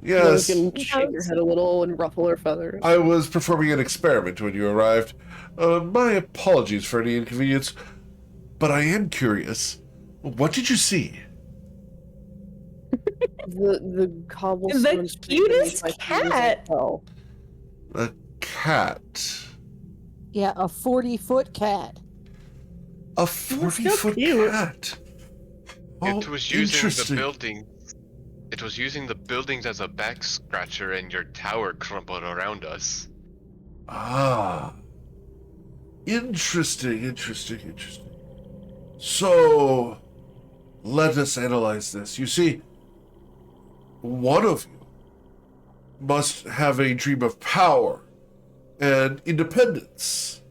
Yes, You can shake your head a little and ruffle her feathers. I was performing an experiment when you arrived. My apologies for any inconvenience, but I am curious. What did you see? The cobblestone. The cutest cat. A cat. Yeah, a 40-foot cat. A so 40-foot cute. cat. It was using the interesting. building. It was using the buildings as a back scratcher, and your tower crumbled around us. Ah. Interesting. So, let us analyze this. You see, one of you must have a dream of power and independence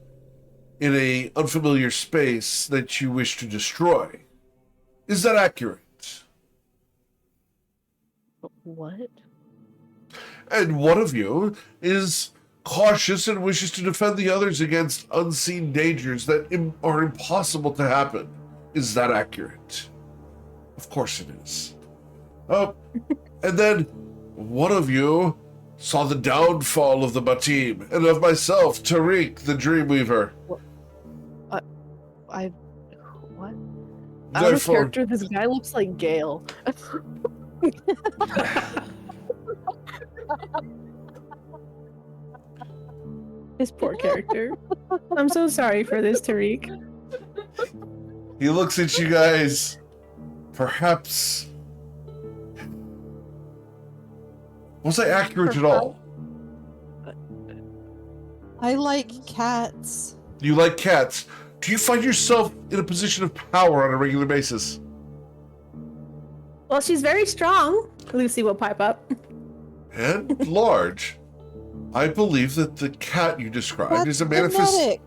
in an unfamiliar space that you wish to destroy. Is that accurate? What? And one of you is cautious and wishes to defend the others against unseen dangers that are impossible to happen. Is that accurate? Of course it is. Oh, and then one of you saw the downfall of the Batim and of myself, Tariq, the Dreamweaver. What? Out of Therefore, character, this guy looks like Gale. This poor character. I'm so sorry for this, Tariq. he looks at you guys. Perhaps. Was I accurate at all? I like cats. You like cats. Do you find yourself in a position of power on a regular basis? Well, she's very strong. Lucy will pipe up. And large. I believe that the cat you described That's is a manifest. genetic.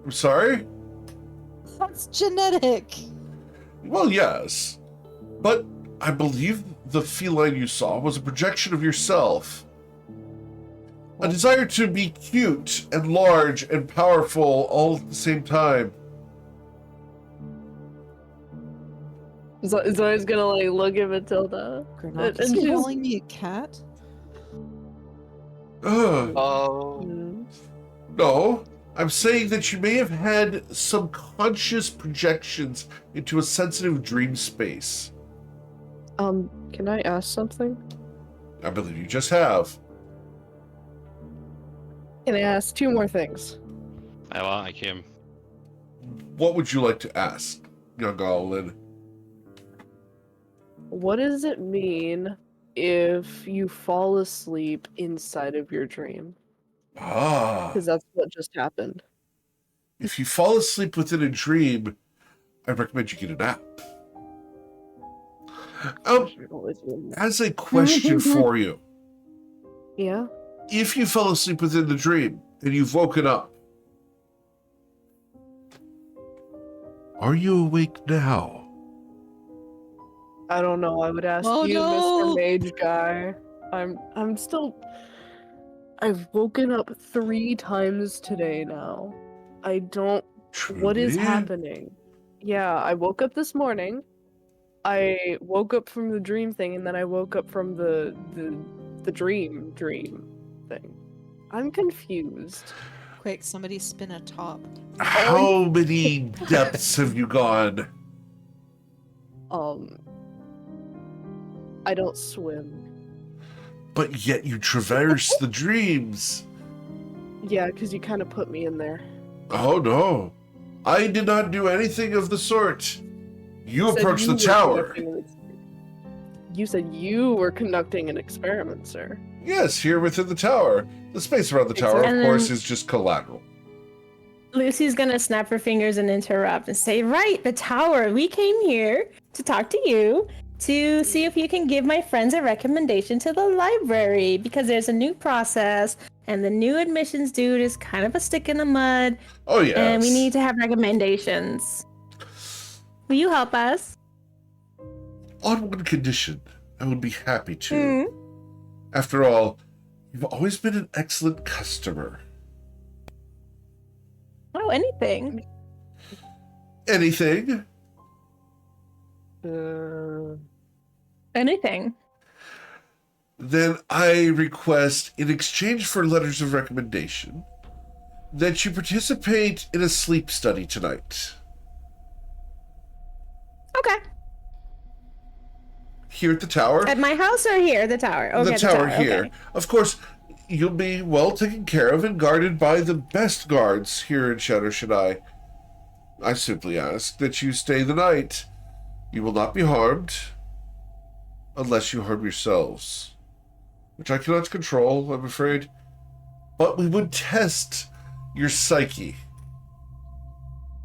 I'm sorry? That's genetic. Well, yes. But I believe the feline you saw was a projection of yourself. A desire to be cute and large and powerful all at the same time. Zoe's gonna like look at Matilda. Granat And is she's- calling me a cat? Ugh. Oh. No, I'm saying that you may have had subconscious projections into a sensitive dream space. Can I ask something? I believe you just have. Can I ask two more things? I like him. What would you like to ask, young Goblin? What does it mean if you fall asleep inside of your dream? Ah, Because that's what just happened. if you fall asleep within a dream, I recommend you get a nap. As a question for you, Yeah? if you fell asleep within the dream and you've woken up, are you awake now? I don't know. I would ask Oh, you, no! Mr. Mage Guy. I'm still. I've woken up 3 times today now. I don't. What is Truly? happening? Yeah, I woke up this morning. I woke up from the dream thing, and then I woke up from the dream thing. I'm confused. Quick, somebody spin a top. How many depths have you gone? I don't swim. But yet you traverse the dreams. Yeah, because you kind of put me in there. Oh no. I did not do anything of the sort. You Said approached the were tower. conducting an You said you were conducting an experiment, sir. Yes, here within the tower. The space around the tower, And of then- course, is just collateral. Lucy's gonna snap her fingers and interrupt and say, right, the tower. We came here to talk to you to see if you can give my friends a recommendation to the library because there's a new process and the new admissions dude is kind of a stick in the mud. Oh, yes. And we need to have recommendations. Will you help us? On one condition, I would be happy to. After all, you've always been an excellent customer. Oh, anything. Anything? Anything. Then I request, in exchange for letters of recommendation, that you participate in a sleep study tonight. Okay. Here at the tower. At my house or here? The tower. Okay, The tower here. Okay. Of course, you'll be well taken care of and guarded by the best guards here in Shadow Shaddai. I simply ask that you stay the night. You will not be harmed unless you harm yourselves, which I cannot control, I'm afraid. But we would test your psyche.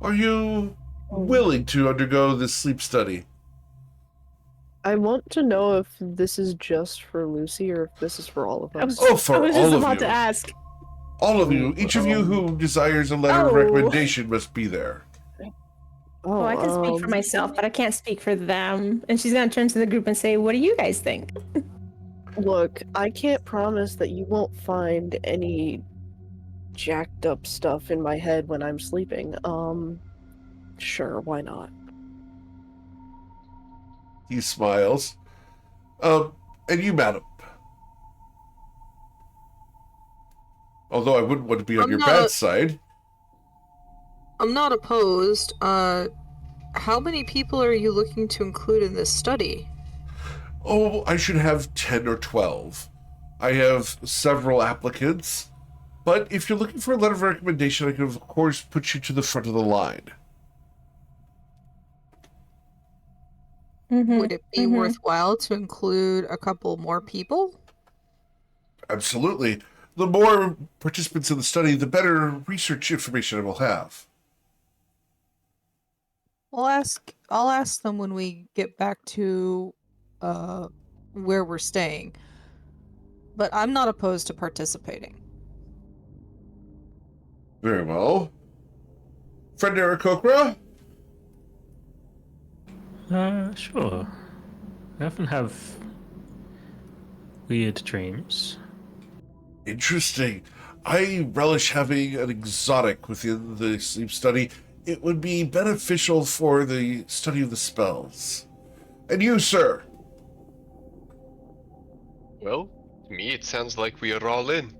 Are you willing to undergo this sleep study? I want to know if this is just for Lucy or if this is for all of us. Oh, for I was all just of about you. to ask. All of you. Each of you who desires a letter of recommendation must be there. Oh, I can speak for myself, but I can't speak for them. And she's gonna turn to the group and say, "What do you guys think?" Look, I can't promise that you won't find any jacked up stuff in my head when I'm sleeping. Sure, why not? He smiles. And you, madam. Although I wouldn't want to be on your bad side. I'm not opposed. How many people are you looking to include in this study? Oh, I should have 10 or 12. I have several applicants, but if you're looking for a letter of recommendation, I can, of course, put you to the front of the line. Would it be worthwhile to include a couple more people? Absolutely. The more participants in the study, the better research information I will have. I'll ask them when we get back to where we're staying. But I'm not opposed to participating. Very well. Friend Aarakocra? Sure. I often have weird dreams. Interesting. I relish having an exotic within the sleep study. It would be beneficial for the study of the spells. And you, sir? Well, to me it sounds like we are all in.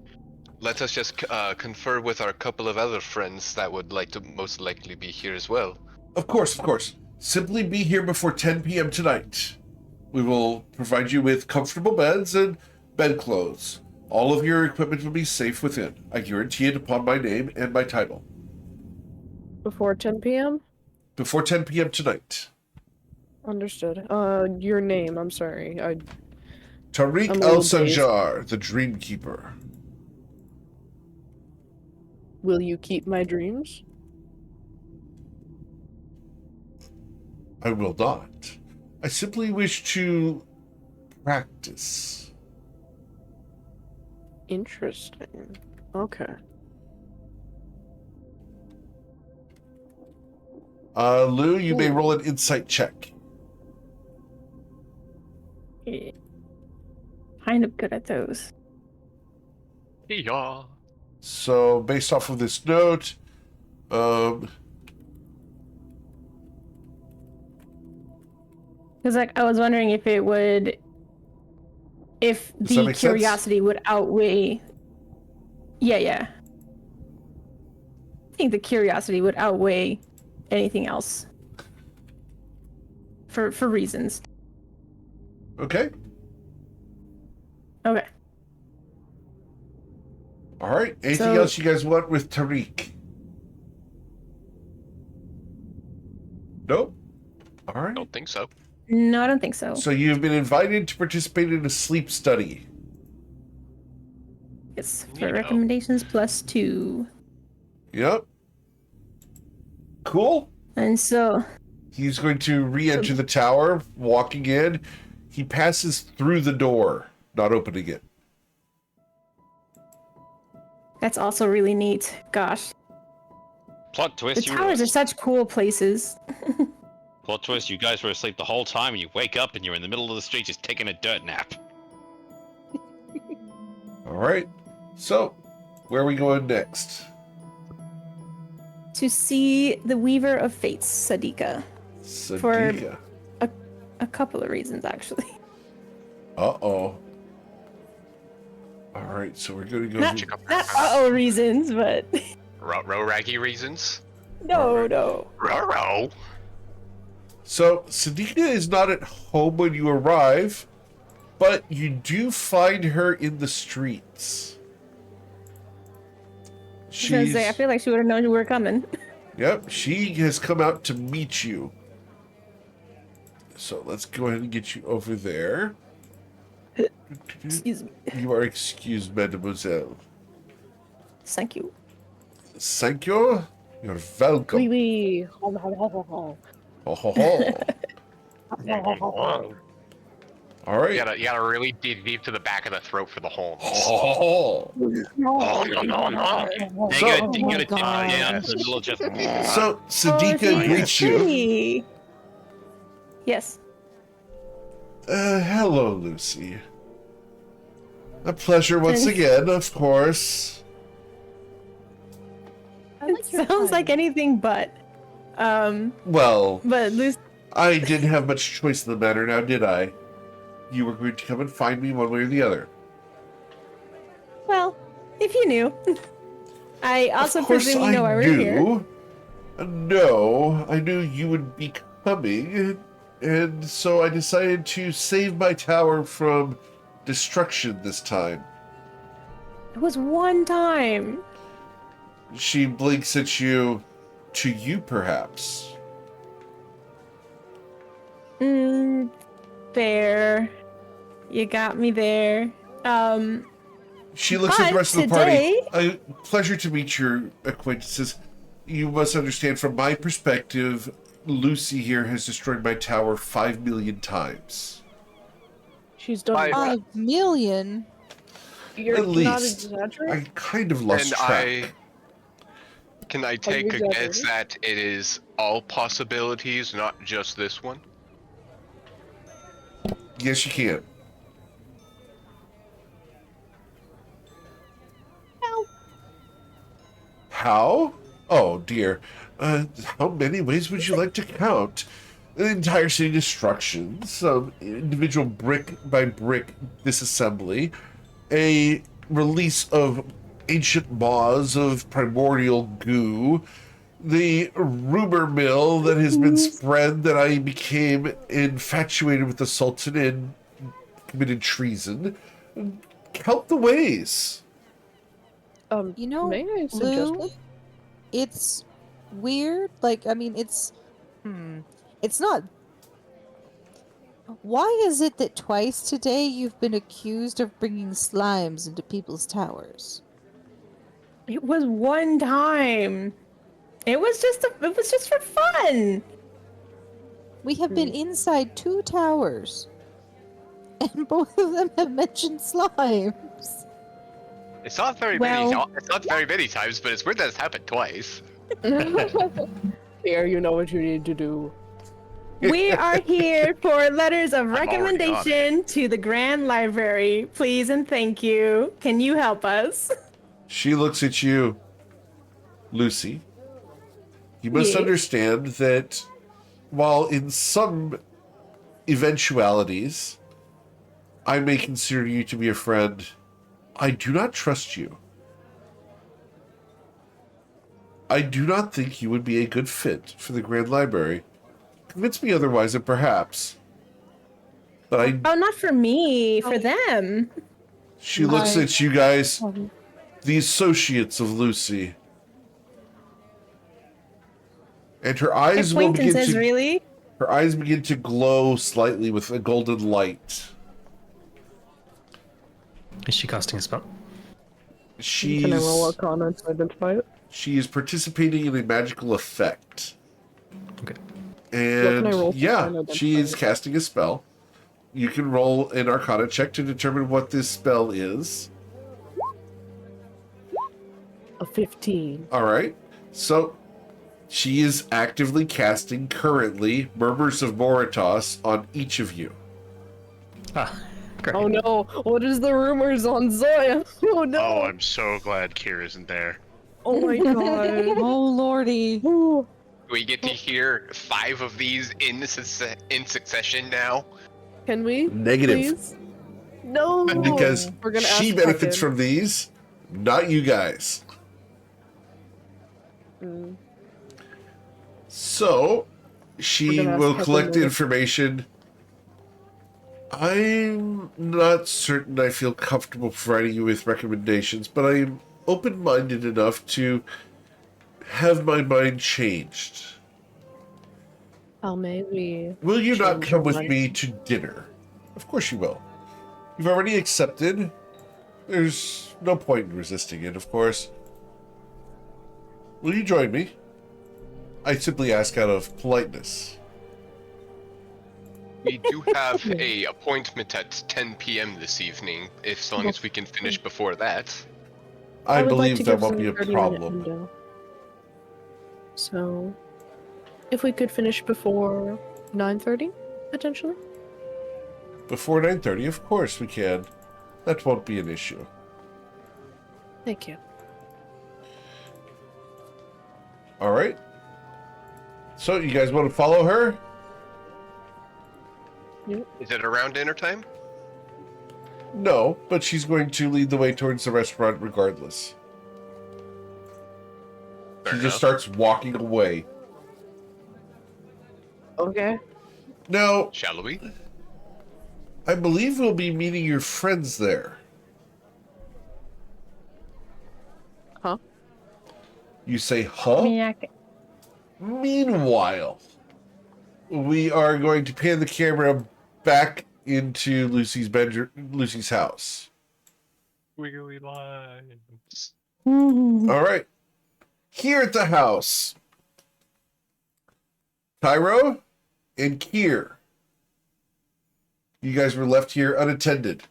Let us just confer with our couple of other friends that would like to most likely be here as well. Of course, of course. Simply be here before 10 p.m. tonight. We will provide you with comfortable beds and bedclothes. All of your equipment will be safe within. I guarantee it upon my name and my title. Before 10 p.m.? Before 10 p.m. tonight. Understood. Your name, I'm sorry. Tariq I'm a El little dazed. Sanjar, the Dreamkeeper. Will you keep my dreams? I will not. I simply wish to practice. Interesting. Okay. Lou, you may roll an insight check. Yeah. Kind of good at those. Yeah. So, based off of this note, Because like I was wondering if it would, if Does that the make sense? curiosity would outweigh. Yeah. I think the curiosity would outweigh anything else. For reasons. okay. Okay. All right. Anything So- else you guys want with Tariq? Nope. All right. Don't think so. No, I don't think so. So you've been invited to participate in a sleep study. It's for Neato. recommendations +2. Yep. Cool. And so He's going to re-enter the tower, walking in. He passes through the door, not opening it. That's also really neat. Gosh. Plot The twist, towers are such cool places. Plot twist, you guys were asleep the whole time and you wake up and you're in the middle of the street just taking a dirt nap. Alright. So, where are we going next? To see the Weaver of Fates, Sadika. Sadika. A couple of reasons, actually. Uh-oh. Alright, so we're going to go... Not uh-oh reasons, but... Raggy reasons? No. Row. So, Sadika is not at home when you arrive, but you do find her in the streets. I was gonna say, I feel like she would have known you were coming. Yep, she has come out to meet you. So let's go ahead and get you over there. Excuse me. You are excused, mademoiselle. Thank you. Thank you. You're welcome. Oui. Ho, ho, ho. All right. You gotta really dig deep to the back of the throat for the horns. Ho, ho, ho. Now you gotta dip down to the middle of just... So Sadika greets you. Pretty. Yes. Hello, Lucy. A pleasure once Thanks. again, of course. It sounds like anything but. Well, But Lucy. I didn't have much choice in the matter now, did I? You were going to come and find me one way or the other. Well, if you knew. I also Of course presume you know why we're here. knew. No, I knew you would be coming, and so I decided to save my tower from destruction this time. It was one time. She blinks at you. To you, perhaps. Fair. You got me there. She looks at the But rest of the today- party. Pleasure to meet your acquaintances. You must understand, from my perspective, Lucy here has destroyed my tower 5 million times. She's done Bye. 5 million? You're At not least. exaggerating. I kind of lost track. Can I take a exaggerating? guess that it is all possibilities, not just this one? Yes, you can. How? Oh, dear. How many ways would you like to count? The entire city destruction, some individual brick by brick disassembly, a release of ancient maws of primordial goo, the rumor mill that has been spread that I became infatuated with the Sultan and committed treason. Count the ways. You know, May I suggest Lou, one? it's weird. Like, I mean, it's not. Why is it that twice today you've been accused of bringing slimes into people's towers? It was one time. It was just for fun. We have been inside 2 towers, and both of them have mentioned slimes. It's not very Well- many. It's not very many times, but it's weird that it's happened twice. Here, you know what you need to do. We are here for letters of already on recommendation to the Grand Library. Please and thank you. Can you help us? She looks at you, Lucy. You must Yes. understand that while in some eventualities I may consider you to be a friend, I do not trust you. I do not think you would be a good fit for the Grand Library. Convince me otherwise, and perhaps. But Oh, not for me, for them. she looks Right. at you guys, the associates of Lucy. And her eyes will begin Acquaintances, to really? her eyes begin to glow slightly with a golden light. Is she casting a spell? Can I roll Arcana to identify it? She is participating in a magical effect. Okay. can I roll And for yeah, an she is identifier? casting a spell. You can roll an Arcana check to determine what this spell is. A 15. All right. So she is actively casting currently Murmurs of Moritas on each of you. Ah, great. Oh no! What is the rumors on Zoya? Oh no! Oh, I'm so glad Kier isn't there. Oh my god! Oh lordy. Ooh. We get to hear 5 of these in succession now. Can we? Negative. Please? No! Because We're gonna she ask benefits Tekken. from these, not you guys. Mm. So We're she gonna ask will Tekken collect the later. information. I'm not certain I feel comfortable providing you with recommendations, but I'm open-minded enough to have my mind changed. How may we? Will you not Change come your with mind. me to dinner? Of course you will. You've already accepted. There's no point in resisting it, of course. Will you join me? I simply ask out of politeness. We do have a appointment at 10 p.m. this evening, as long as we can finish before that. I would like believe to that give won't some be a 30-minute problem. window. So, if we could finish before 9:30, potentially. Before 9:30, of course we can. That won't be an issue. Thank you. All right. So you guys want to follow her? Is it around dinner time? No, but she's going to lead the way towards the restaurant regardless. Fair She enough. just starts walking away. Okay. Now, Shall we? I believe we'll be meeting your friends there. Huh? You say, huh? Meanwhile, we are going to pan the camera back into Lucy's house. Wiggly lines. All right. Here at the house, Tyro and Kier. You guys were left here unattended.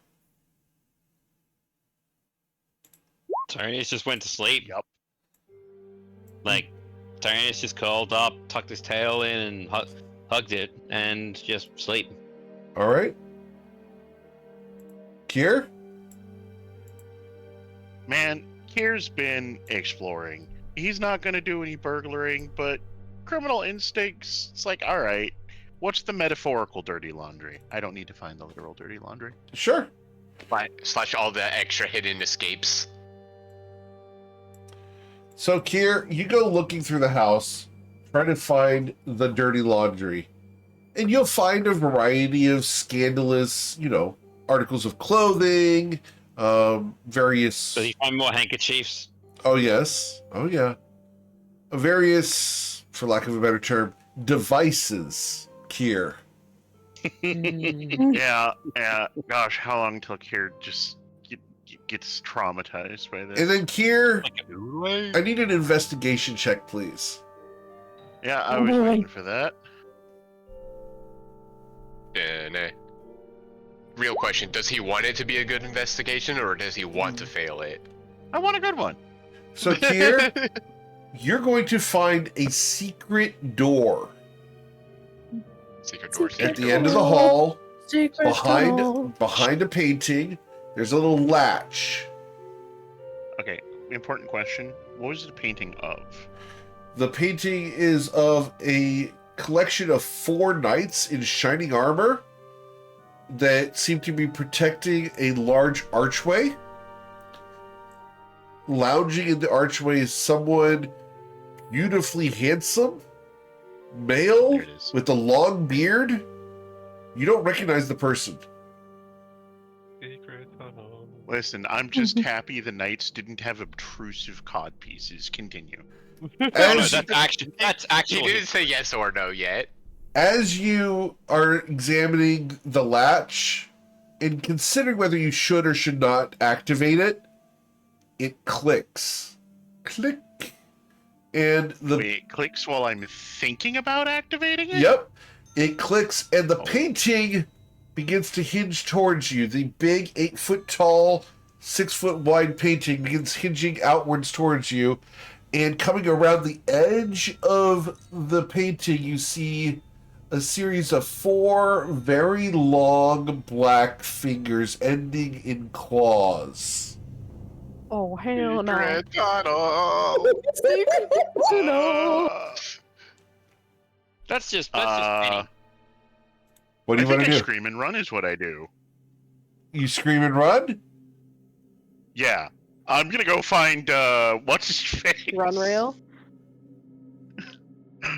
Tyrannus just went to sleep. Yup. Like, Tyrannus just curled up, tucked his tail in, and hugged it, and just sleep. All right. Kier? Man, Kier's been exploring. He's not gonna do any burglaring, but criminal instincts, it's like, alright, what's the metaphorical dirty laundry? I don't need to find the literal dirty laundry. Sure. Slash all the extra hidden escapes. So, Kier, you go looking through the house, trying to find the dirty laundry. And you'll find a variety of scandalous, articles of clothing, various... Does he find more handkerchiefs? Oh, yes. Oh, yeah. Various, for lack of a better term, devices, Kier. Yeah, gosh, how long till Kier just gets traumatized by this? And then, Kier, Do I need an investigation check, please. Yeah, I was waiting for that. Nah. Real question, does he want it to be a good investigation, or does he want to fail it? I want a good one. So, Kier, you're going to find a secret door Secret door. at the end of the hall, Secret door. behind a painting. There's a little latch. Okay, important question. What was the painting of? The painting is of a collection of 4 knights in shining armor that seem to be protecting a large archway. Lounging in the archway is someone beautifully handsome, male, There it is. with a long beard. You don't recognize the person. Secret tunnel. Listen, I'm just happy the knights didn't have obtrusive cod pieces. Continue. No, As, that's He actually. didn't say yes or no yet. as you are examining the latch and considering whether you should or should not activate it, it clicks. Click. and the Wait, it clicks while I'm thinking about activating it? Yep. It clicks, and the painting begins to hinge towards you. The big 8-foot tall, 6-foot wide painting begins hinging outwards towards you. And coming around the edge of the painting, you see a series of 4 very long black fingers ending in claws. Oh, hell no. Secret tunnel. Secret tunnel. That's just petty. What do you I think want to I do? scream and run is what I do. You scream and run? Yeah. I'm gonna go find, what's his face? Run rail.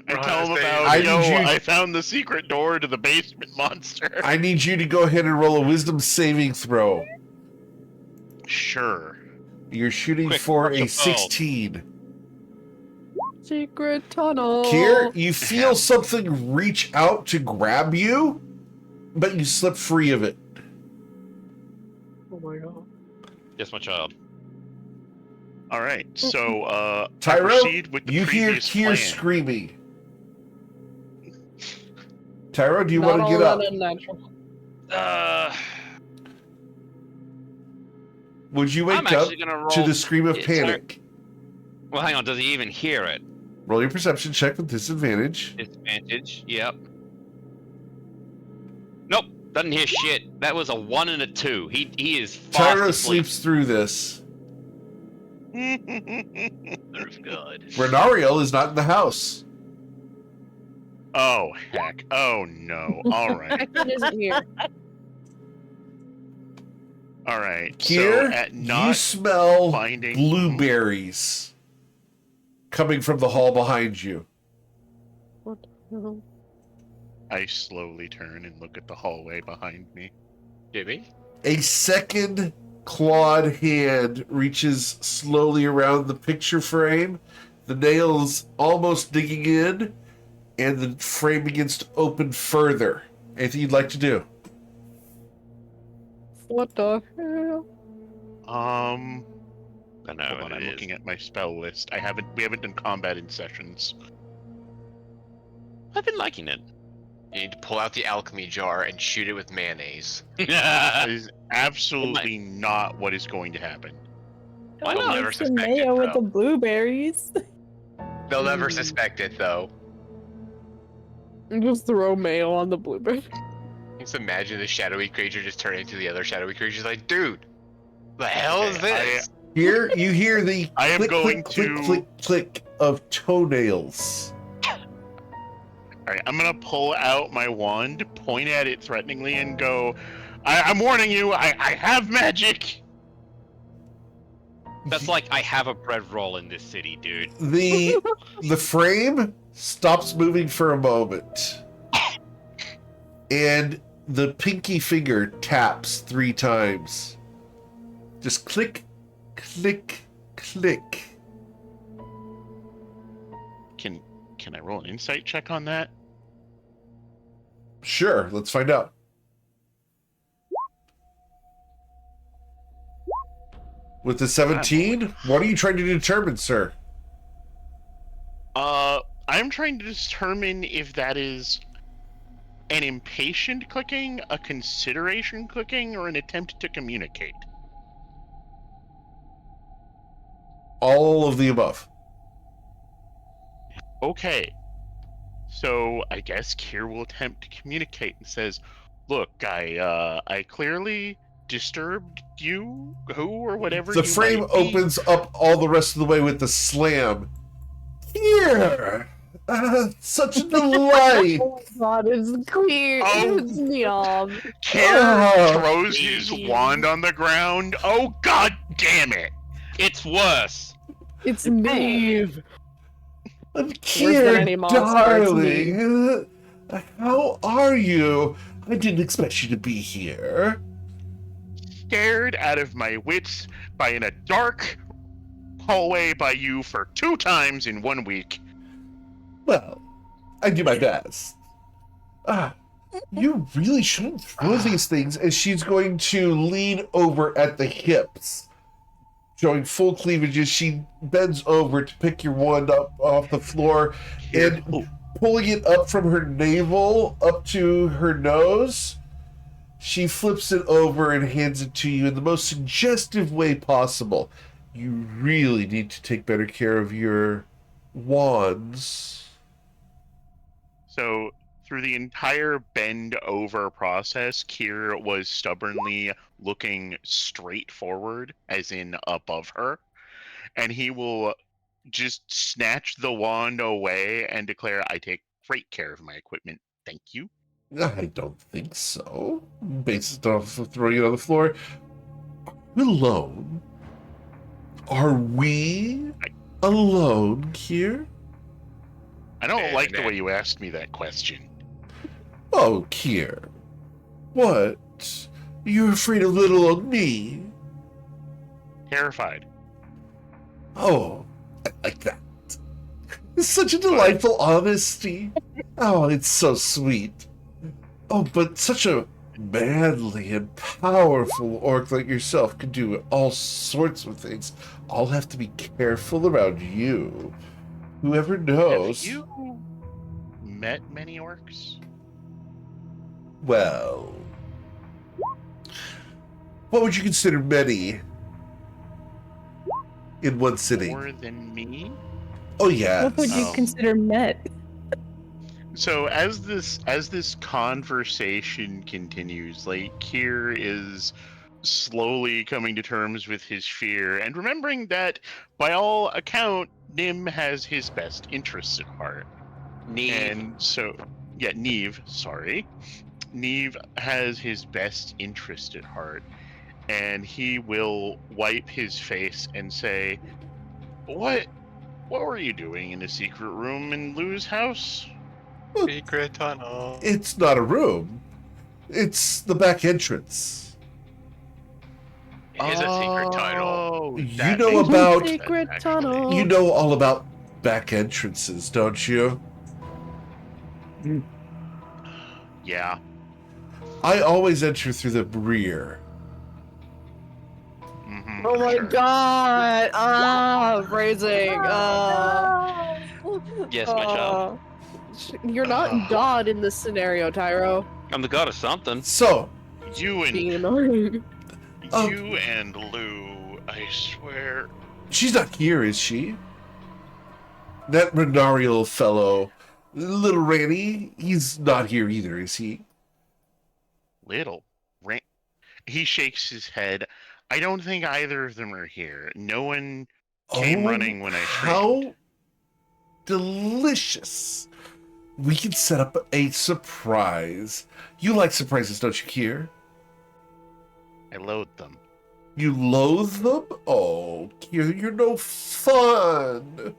I tell him Run, about, I need you- I found the secret door to the basement monster. I need you to go ahead and roll a wisdom saving throw. Sure. You're shooting Quick, for watch a your bow. 16. Secret tunnel. Kier, you feel something reach out to grab you, but you slip free of it. Oh my god. Yes, my child. All right. So, I Tyro, proceed with the you hear previous Kier plan. screaming. Tyro, do you Not want to all get up? that unnatural. Would you I'm wake up actually gonna roll to the scream of it's panic? Well, hang on. Does he even hear it? Roll your perception check with disadvantage. Disadvantage. Yep. Nope. Doesn't hear shit. That was a 1 and a 2. He is fast Tyro asleep. sleeps through this. There's good. Renariel is not in the house. Oh, heck. Oh, no. All right. Hector isn't here. All right. Kier, so, at you not smell finding... blueberries coming from the hall behind you. What the hell? I slowly turn and look at the hallway behind me. Jimmy? A second clawed hand reaches slowly around the picture frame, the nails almost digging in, and the frame begins to open further. Anything you'd like to do? What the hell? I know Hold on, what I'm it is. looking at my spell list. We haven't done combat in sessions. I've been liking it. You need to pull out the alchemy jar and shoot it with mayonnaise. That is absolutely not what is going to happen. Why They'll not? never Mix the suspect mayo it, with the though. blueberries. They'll never suspect it, though. Just throw mayo on the blueberry. Just imagine the shadowy creature just turning into the other shadowy creature. Like, dude, the hell is Okay, this? Here, you hear the I am click, going click, click, to- click, click of toenails. All right, I'm gonna pull out my wand, point at it threateningly, and go, I'm warning you, I have magic! That's like I have a bread roll in this city, dude. The frame stops moving for a moment, and the pinky finger taps 3 times. Just click, click, click. Can I roll an insight check on that? Sure, let's find out. With the 17, what are you trying to determine, sir? I'm trying to determine if that is an impatient clicking, a consideration clicking, or an attempt to communicate. All of the above. Okay. So I guess Kier will attempt to communicate and says, "Look, I clearly disturbed you, who or whatever." The you frame might be." opens up all the rest of the way with the slam. Here! Such a delight! Oh my god, it's clear. Oh. It's neon. Kier Oh, throws his baby. wand on the ground. Oh god damn it! It's worse. It's Neve. I'm than here, any monster, it's me. darling. How are you? I didn't expect you to be here. Scared out of my wits by in a dark hallway by you for 2 times in 1 week. Well, I do my best. You really shouldn't throw these things. And she's going to lean over at the hips. showing full cleavages. She bends over to pick your wand up off the floor and pulling it up from her navel up to her nose. She flips it over and hands it to you in the most suggestive way possible. You really need to take better care of your wands. So, through the entire bend over process, Kier was stubbornly looking straight forward, as in above her, and he will just snatch the wand away and declare, I take great care of my equipment. Thank you. I don't think so. Based off of throwing it on the floor. Alone? Are we alone here? I don't like the way you asked me that question. Oh, Kier. What? You're afraid of little old me? Terrified. Oh, I like that. It's such a delightful honesty. Oh, it's so sweet. Oh, but such a manly and powerful orc like yourself could do all sorts of things. I'll have to be careful around you. Whoever knows. Have you met many orcs? Well, what would you consider many in one sitting? More than me? Oh, yes. What would you consider met? So as this conversation continues, like Kier is slowly coming to terms with his fear and remembering that by all account Nim has his best interests at heart. And so Neve, sorry. Neve has his best interest at heart, and he will wipe his face and say, What were you doing in a secret room in Lou's house? Secret tunnel. It's not a room. It's the back entrance. It is a secret tunnel. Oh, You that know makes about- sense, Secret actually. tunnel. You know all about back entrances, don't you? Yeah. I always enter through the rear. Mhm, Oh my sure. god! Phrasing. Yes, my child. You're not God in this scenario, Tyro. I'm the god of something. So, You and Being annoying. Oh. you and Lou, I swear. she's not here, is she? That Renarial fellow, little Ranny, he's not here either, is he? Little. He shakes his head. I don't think either of them are here. No one came running when I How trained. delicious. We can set up a surprise. You like surprises, don't you, Kier? I loathe them. You loathe them? Oh, Kier, you're no fun.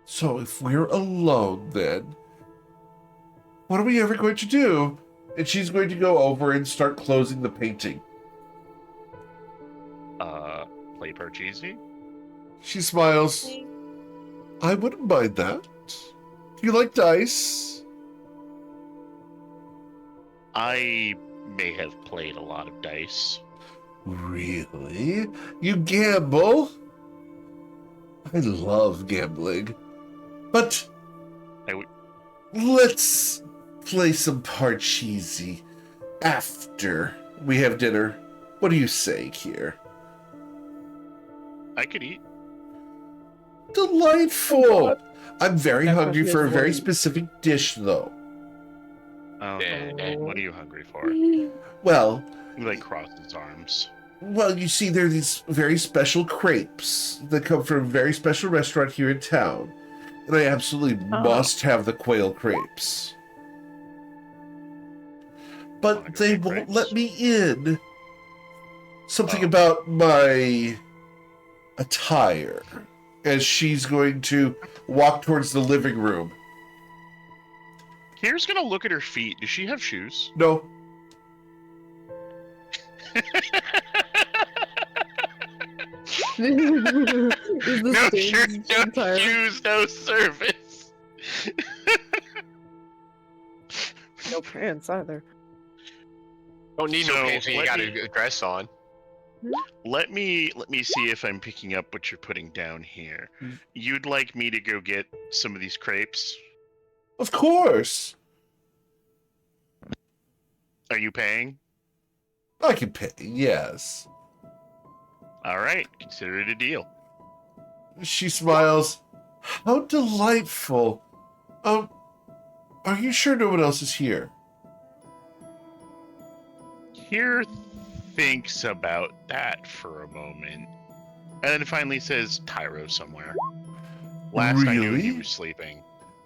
So if we're alone then, what are we ever going to do? And she's going to go over and start closing the painting. Play Parcheesi? She smiles. I wouldn't mind that. Do you like dice? I may have played a lot of dice. Really? You gamble? I love gambling. But let's play some Parcheesi after we have dinner. What do you say, Kier? I could eat. Delightful! I'm very That hungry question for a is very what- specific dish, though. Oh, what are you hungry for? Well, He like crosses his arms. you see, there are these very special crepes that come from a very special restaurant here in town. And I absolutely must have the quail crepes. But they won't let me in. Something about my attire. As she's going to walk towards the living room. Kier's gonna look at her feet. Does she have shoes? No. Is this No James shirt, no Tyro? shoes, no service. No pants either. Don't need So, no pants when you let got me- a dress on. let me see if I'm picking up what you're putting down here. You'd like me to go get some of these crepes? Of course. Are you paying? I can pay, yes. All right, consider it a deal. She smiles. How delightful. Are you sure no one else is here? Here thinks about that for a moment, and then finally says Tyro somewhere. Last I knew he Really? was sleeping.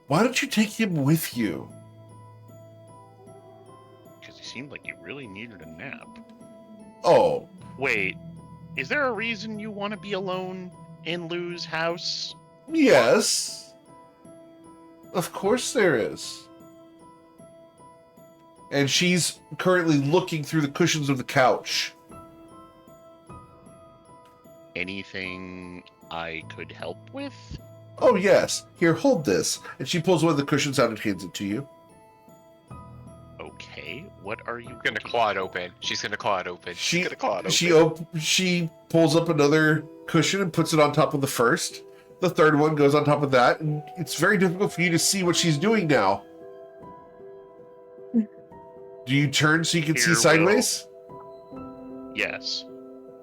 Why don't you take him with you? Because he seemed like he really needed a nap. Oh, Wait, is there a reason you want to be alone in Lou's house? yes. Of course there is. And she's currently looking through the cushions of the couch. Anything I could help with? Oh, yes. Here, hold this. And she pulls one of the cushions out and hands it to you. Okay, what are you Gonna claw it open. She's gonna claw it open. She- She's gonna claw it open. She pulls up another cushion and puts it on top of the first. The third one goes on top of that, and it's very difficult for you to see what she's doing now. Do you turn so you can see Here, sideways? Yes.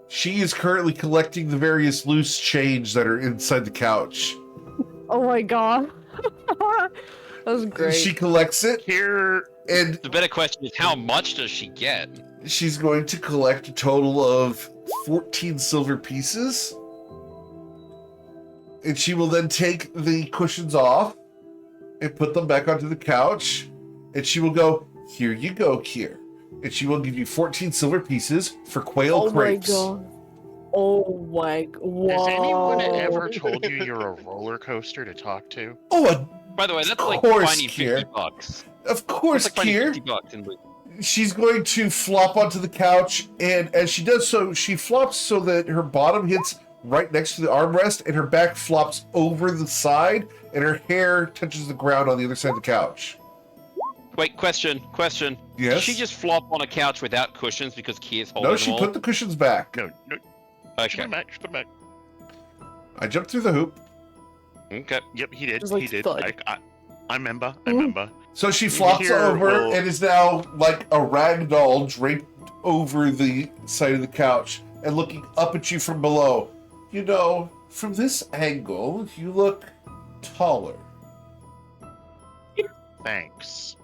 She is currently collecting the various loose change that are inside the couch. Oh my god. That was great. She collects it, Here, and The better question is, how much does she get? she's going to collect a total of 14 silver pieces. And she will then take the cushions off and put them back onto the couch. And she will go, here you go, Kier. And she will give you 14 silver pieces for quail crepes. Oh my god. has anyone ever told you you're a roller coaster to talk to? Oh, By the way, that's Of like course, finding 50 Kier. bucks. of course, That's like finding Kier. 50 bucks in Loot. She's going to flop onto the couch. And as she does so, she flops so that her bottom hits right next to the armrest and her back flops over the side and her hair touches the ground on the other side of the couch. Wait, question. Yes? Did she just flop on a couch without cushions because Kier's holding No, she them all? put the cushions back. No, just put Okay. them back, just put them back. I jumped through the hoop. Okay. Yep, he did. Just like He did. thud. I remember. I remember. So she flops Here over will- and is now like a rag doll draped over the side of the couch and looking up at you from below. You know, from this angle, you look taller. Thanks.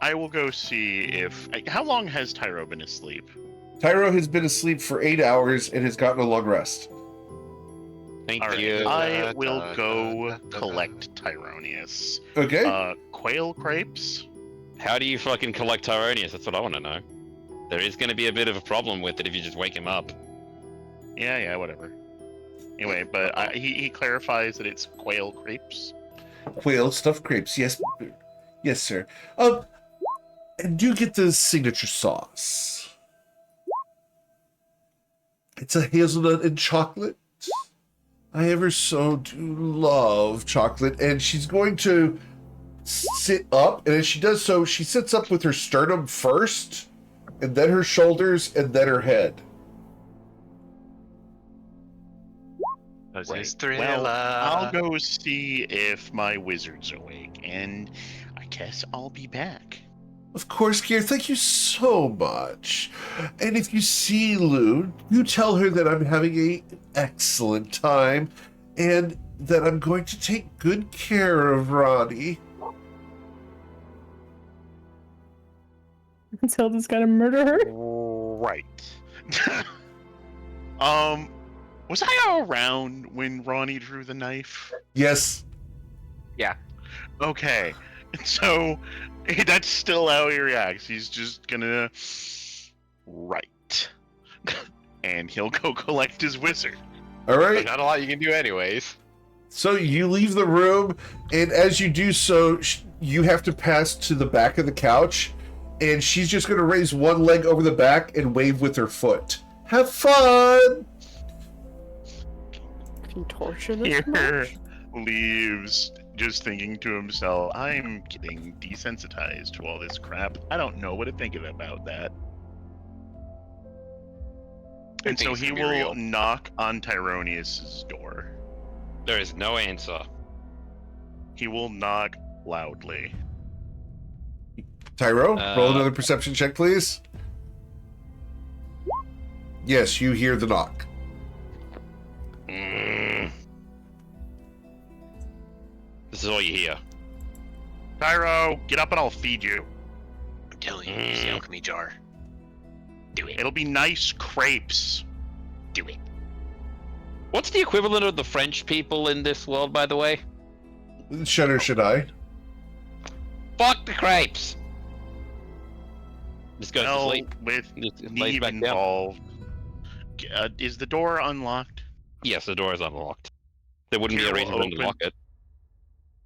I will go see if. How long has Tyro been asleep? Tyro has been asleep for 8 hours and has gotten a long rest. Thank All right, you. I will go collect Tyronius. Okay? Quail crepes? How do you fucking collect Tyronius? That's what I want to know. There is going to be a bit of a problem with it if you just wake him up. Yeah, whatever. Anyway, but he clarifies that it's quail crepes. Quail stuffed crepes. Yes. Yes, sir. And do get the signature sauce. It's a hazelnut and chocolate. I ever so do love chocolate. And she's going to sit up. And as she does so, she sits up with her sternum first, and then her shoulders, and then her head. Right. Well, I'll go see if my wizard's awake, and I guess I'll be back. Of course, Kier, thank you so much. And if you see Lou, you tell her that I'm having an excellent time and that I'm going to take good care of Ronnie. Tilda's gotta murder her. Right. Was I around when Ronnie drew the knife? Yes. Okay. So that's still how he reacts. He's just gonna right. And he'll go collect his wizard. All There's right. not a lot you can do anyways. So you leave the room, and as you do so, you have to pass to the back of the couch, and she's just going to raise one leg over the back and wave with her foot. Have fun! Can torture this Here much? leaves just thinking to himself, I'm getting desensitized to all this crap. I don't know what to think about that. And so think it's he gonna be will real. knock on Tyronius's door. There is no answer. He will knock loudly. Tyro, roll Uh, another perception check, please. Yes, you hear the knock. Mm. This is all you hear. Tyro, get up and I'll feed you. I'm telling you, use the alchemy jar. Do it. It'll be nice crepes. Do it. What's the equivalent of the French people in this world, by the way? Shudder should I? Fuck the crepes! Just goes to Well, sleep. with Just lays Neve back down. involved. Is the door unlocked? Yes, the door is unlocked. There wouldn't be a Here reason we'll for him to lock it.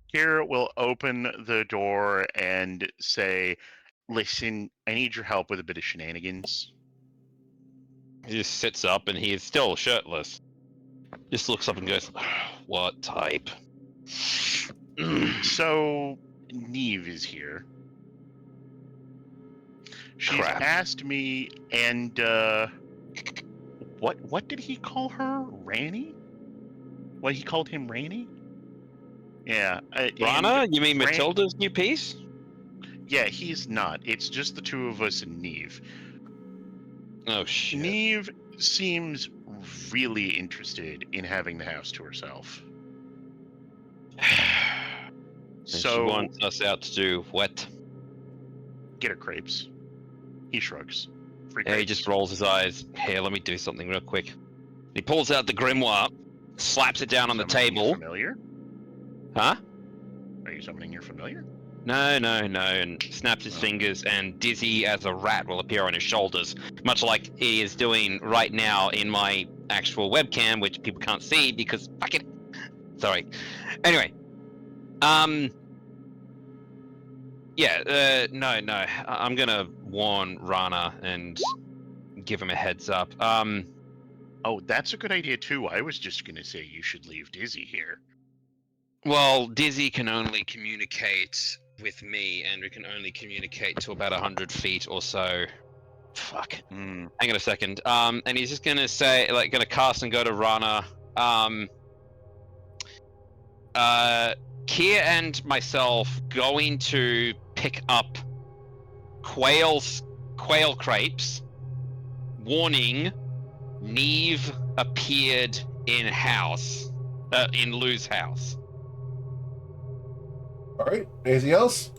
Here we'll open the door and say, listen, I need your help with a bit of shenanigans. He just sits up and he is still shirtless. Just looks up and goes, what type? So, Neve is here. She's Crap. asked me, and what did he call her? Ranny? What, he called him Ranny? Yeah. Rana? and You mean Ran- Matilda's new piece? Yeah, he's not. It's just the two of us and Neve. Oh shit. Neve seems really interested in having the house to herself. And she So, wants us out to do what? get her crepes. He shrugs. Free Yeah, he crepes. just rolls his eyes. Here, let me do something real quick. He pulls out the grimoire, slaps it down on the Summoning your table. Familiar? Huh? Are you summoning your familiar? No, and snaps his fingers, and Dizzy as a rat will appear on his shoulders, much like he is doing right now in my actual webcam, which people can't see because fuck it. Sorry. Anyway, yeah, no, I'm gonna warn Rana and give him a heads up. Oh, that's a good idea too. I was just gonna say you should leave Dizzy here. Well, Dizzy can only communicate with me, and we can only communicate to about 100 feet or so. Fuck. Hang on a second. And he's just gonna say, like, gonna cast and go to Rana. Kier and myself going to pick up quail crepes. Warning: Neve appeared in Lou's house. All right. Anything else?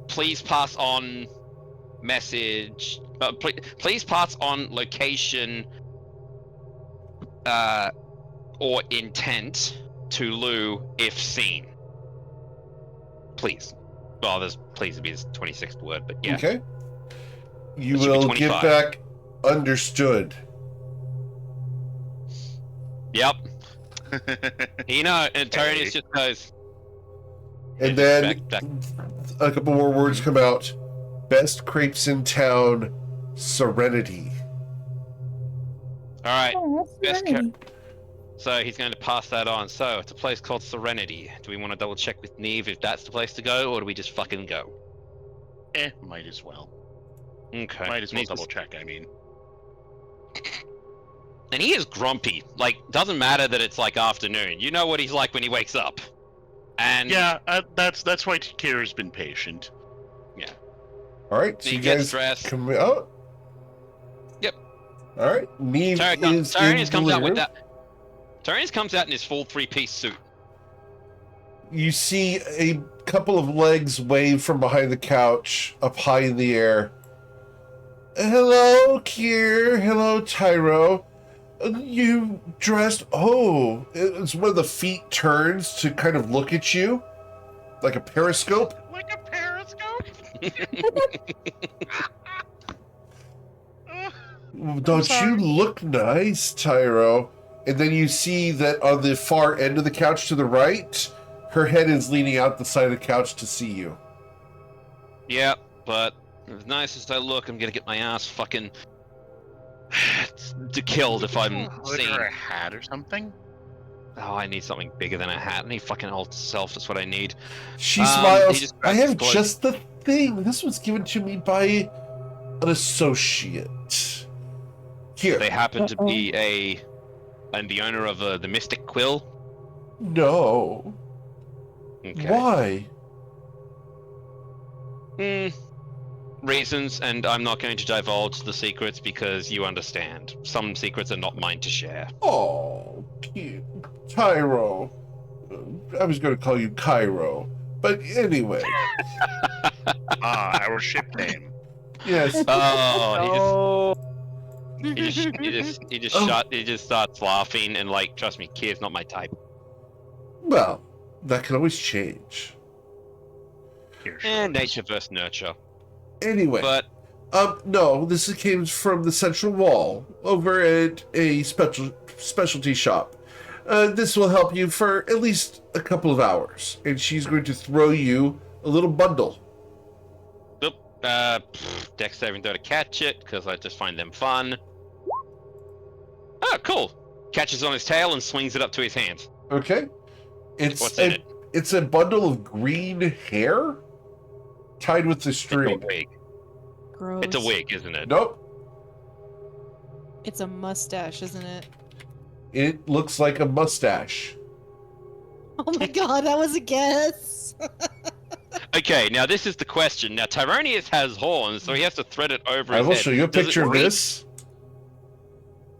Please pass on message. Please pass on location or intent to Lou if seen. Please. Well, there's please would be his 26th word, but yeah. Okay. You That should be will give 25. back understood. Yep. And Tyranius Hey. just goes. And then back. a couple more words come out. Best crepes in town, Serenity. All right. Oh, that's Best right. So he's going to pass that on. So it's a place called Serenity. Do we want to double check with Neve if that's the place to go, or do we just fucking go? Might as well. Okay. Might as well Neve's double check, I mean. And he is grumpy. Like, doesn't matter that it's like afternoon. You know what he's like when he wakes up. And Yeah, that's why Kira's been patient. All right. So he you gets guys dressed. come out. Yep. All right. Neve is in Tyranius the comes out living with room. that. Tyranius comes out in his full three-piece suit. You see a couple of legs wave from behind the couch up high in the air. Hello, Kier. Hello, Tyro. You dressed... Oh, it's one of the feet turns to kind of look at you. Like a periscope. Like a periscope? Don't you sorry. look nice, Tyro? And then you see that on the far end of the couch to the right, her head is leaning out the side of the couch to see you. Yeah, but as nice as I look, I'm gonna get my ass fucking killed if I'm Hood seen. or a hat or something? Oh, I need something bigger than a hat. I need fucking old self. That's what I need. She He smiles. just I grabs his have clothes. just the thing. This was given to me by an associate. Here. They happen to be the owner of the Mystic Quill. No. Okay. Why? Reasons, and I'm not going to divulge the secrets because you understand. Some secrets are not mine to share. Oh, cute. Tyro. I was going to call you Cairo. But anyway. Our ship name. Yes. Oh, he just Oh. he just starts laughing and like, trust me, Kier's not my type. Well, that can always change. Here, And nature versus nurture. Anyway. But No, this came from the central wall over at a specialty shop. This will help you for at least a couple of hours, and she's going to throw you a little bundle. dex saving throw to catch it because I just find them fun. Oh, cool! Catches on his tail and swings it up to his hands. Okay. What's in it? It's a bundle of green hair tied with the It's a string. wig. Gross. It's a wig, isn't it? Nope. It's a mustache, isn't it? It looks like a mustache. Oh my god, that was a guess. Okay, now this is the question. Now Tyronius has horns, so he has to thread it over I his will head. show you a Does it picture of reach- this.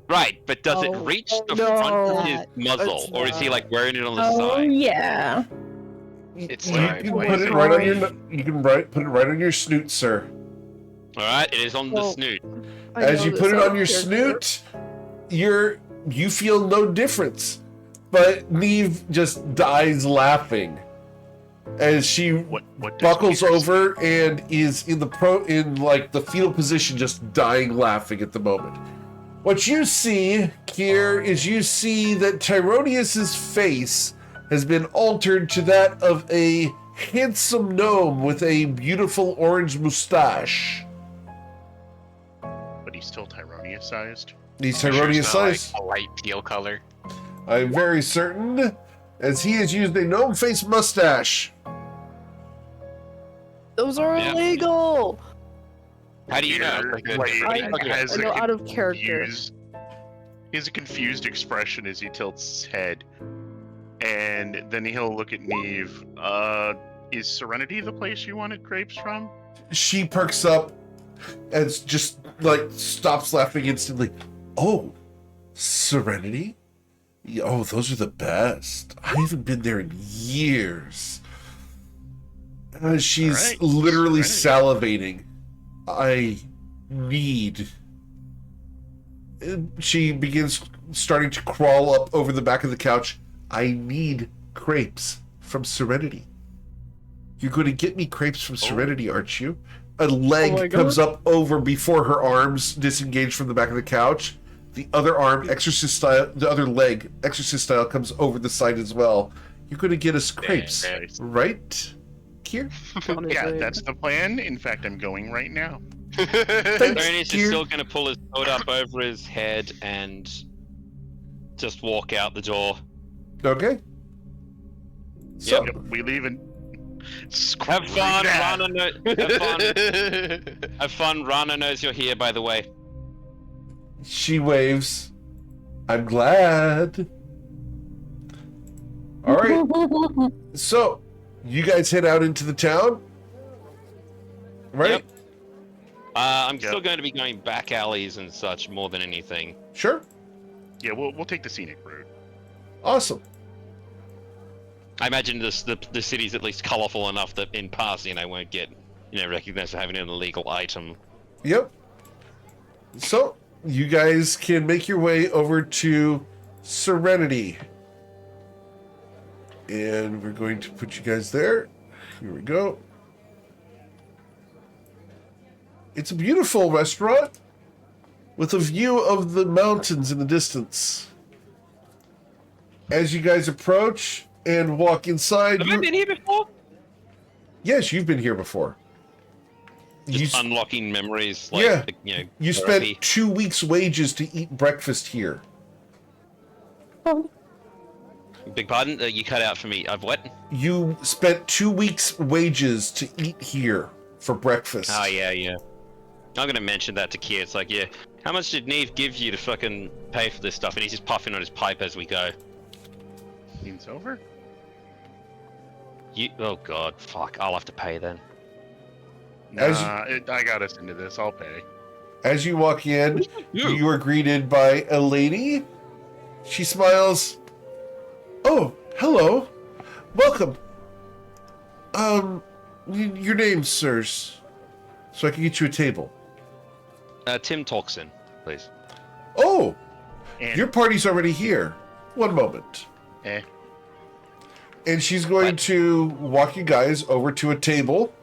Right, but does it Oh, reach the no. front of his muzzle, It's or is he not. like wearing it on the Oh side? yeah. It's You not. can Wait, put is it it right on your. fine? You can put it right on your snoot, sir. All right, it is on the Well, snoot. As you put it on your snoot, you feel no difference. But Neve just dies laughing as she What does buckles Peter over and is in the fetal position, just dying laughing at the moment. What you see, Kier, is you see that Tyronius's face has been altered to that of a handsome gnome with a beautiful orange mustache. But he's still Tyronius sized. He's I'm sure Tyronius it's not, like, size. a light teal color. I'm very certain, as he has used a gnome face mustache. Those are Yeah. illegal. How do you know? Has I a know out of character. He has a confused expression as he tilts his head, and then he'll look at Neve. Is Serenity the place you wanted grapes from? She perks up and just stops laughing instantly. Oh, Serenity? Oh, those are the best. I haven't been there in years. She's All right, literally Serenity. salivating. I need. She begins starting to crawl up over the back of the couch. I need crepes from Serenity. You're going to get me crepes from Serenity, aren't you? A leg my comes up over before her arms disengage from the back of the couch. The other arm, exorcist style, the other leg, exorcist style, comes over the side as well. You're going to get us crepes, Nice. right, Kier? Yeah, that's the plan. In fact, I'm going right now. Thanks, Tyronius is Kier. still going to pull his hood up over his head and just walk out the door. Okay. So, Yep, we leave and Have fun, that. Rana. Have fun. Rana knows you're here, by the way. she waves. I'm glad. All right. So, you guys head out into the town, right? Yep. I'm Yep. still going to be going back alleys and such more than anything. Sure. Yeah, we'll take the scenic route. Awesome. I imagine the city's at least colorful enough that in passing I won't get, recognized for having an illegal item. Yep. So, you guys can make your way over to Serenity. And we're going to put you guys there. Here we go. It's a beautiful restaurant with a view of the mountains in the distance. As you guys approach and walk inside, Have I been here before? yes, you've been here before. Just You, unlocking memories, like, Yeah. you therapy. spent 2 weeks' wages to eat breakfast here. Big pardon? You cut out for me. I've what? You spent 2 weeks' wages to eat here for breakfast. Oh, yeah. I'm gonna mention that to Kier. It's like, yeah, how much did Neve give you to fucking pay for this stuff? And he's just puffing on his pipe as we go. Scene's over. Oh god, fuck! I'll have to pay then. As I got us into this. I'll pay. As you walk in, You. you are greeted by a lady. She smiles. Oh, hello. Welcome. Your name, sirs, so I can get you a table. Tim Talkson, please. Oh, And your party's already here. One moment. eh. And she's going to walk you guys over to a table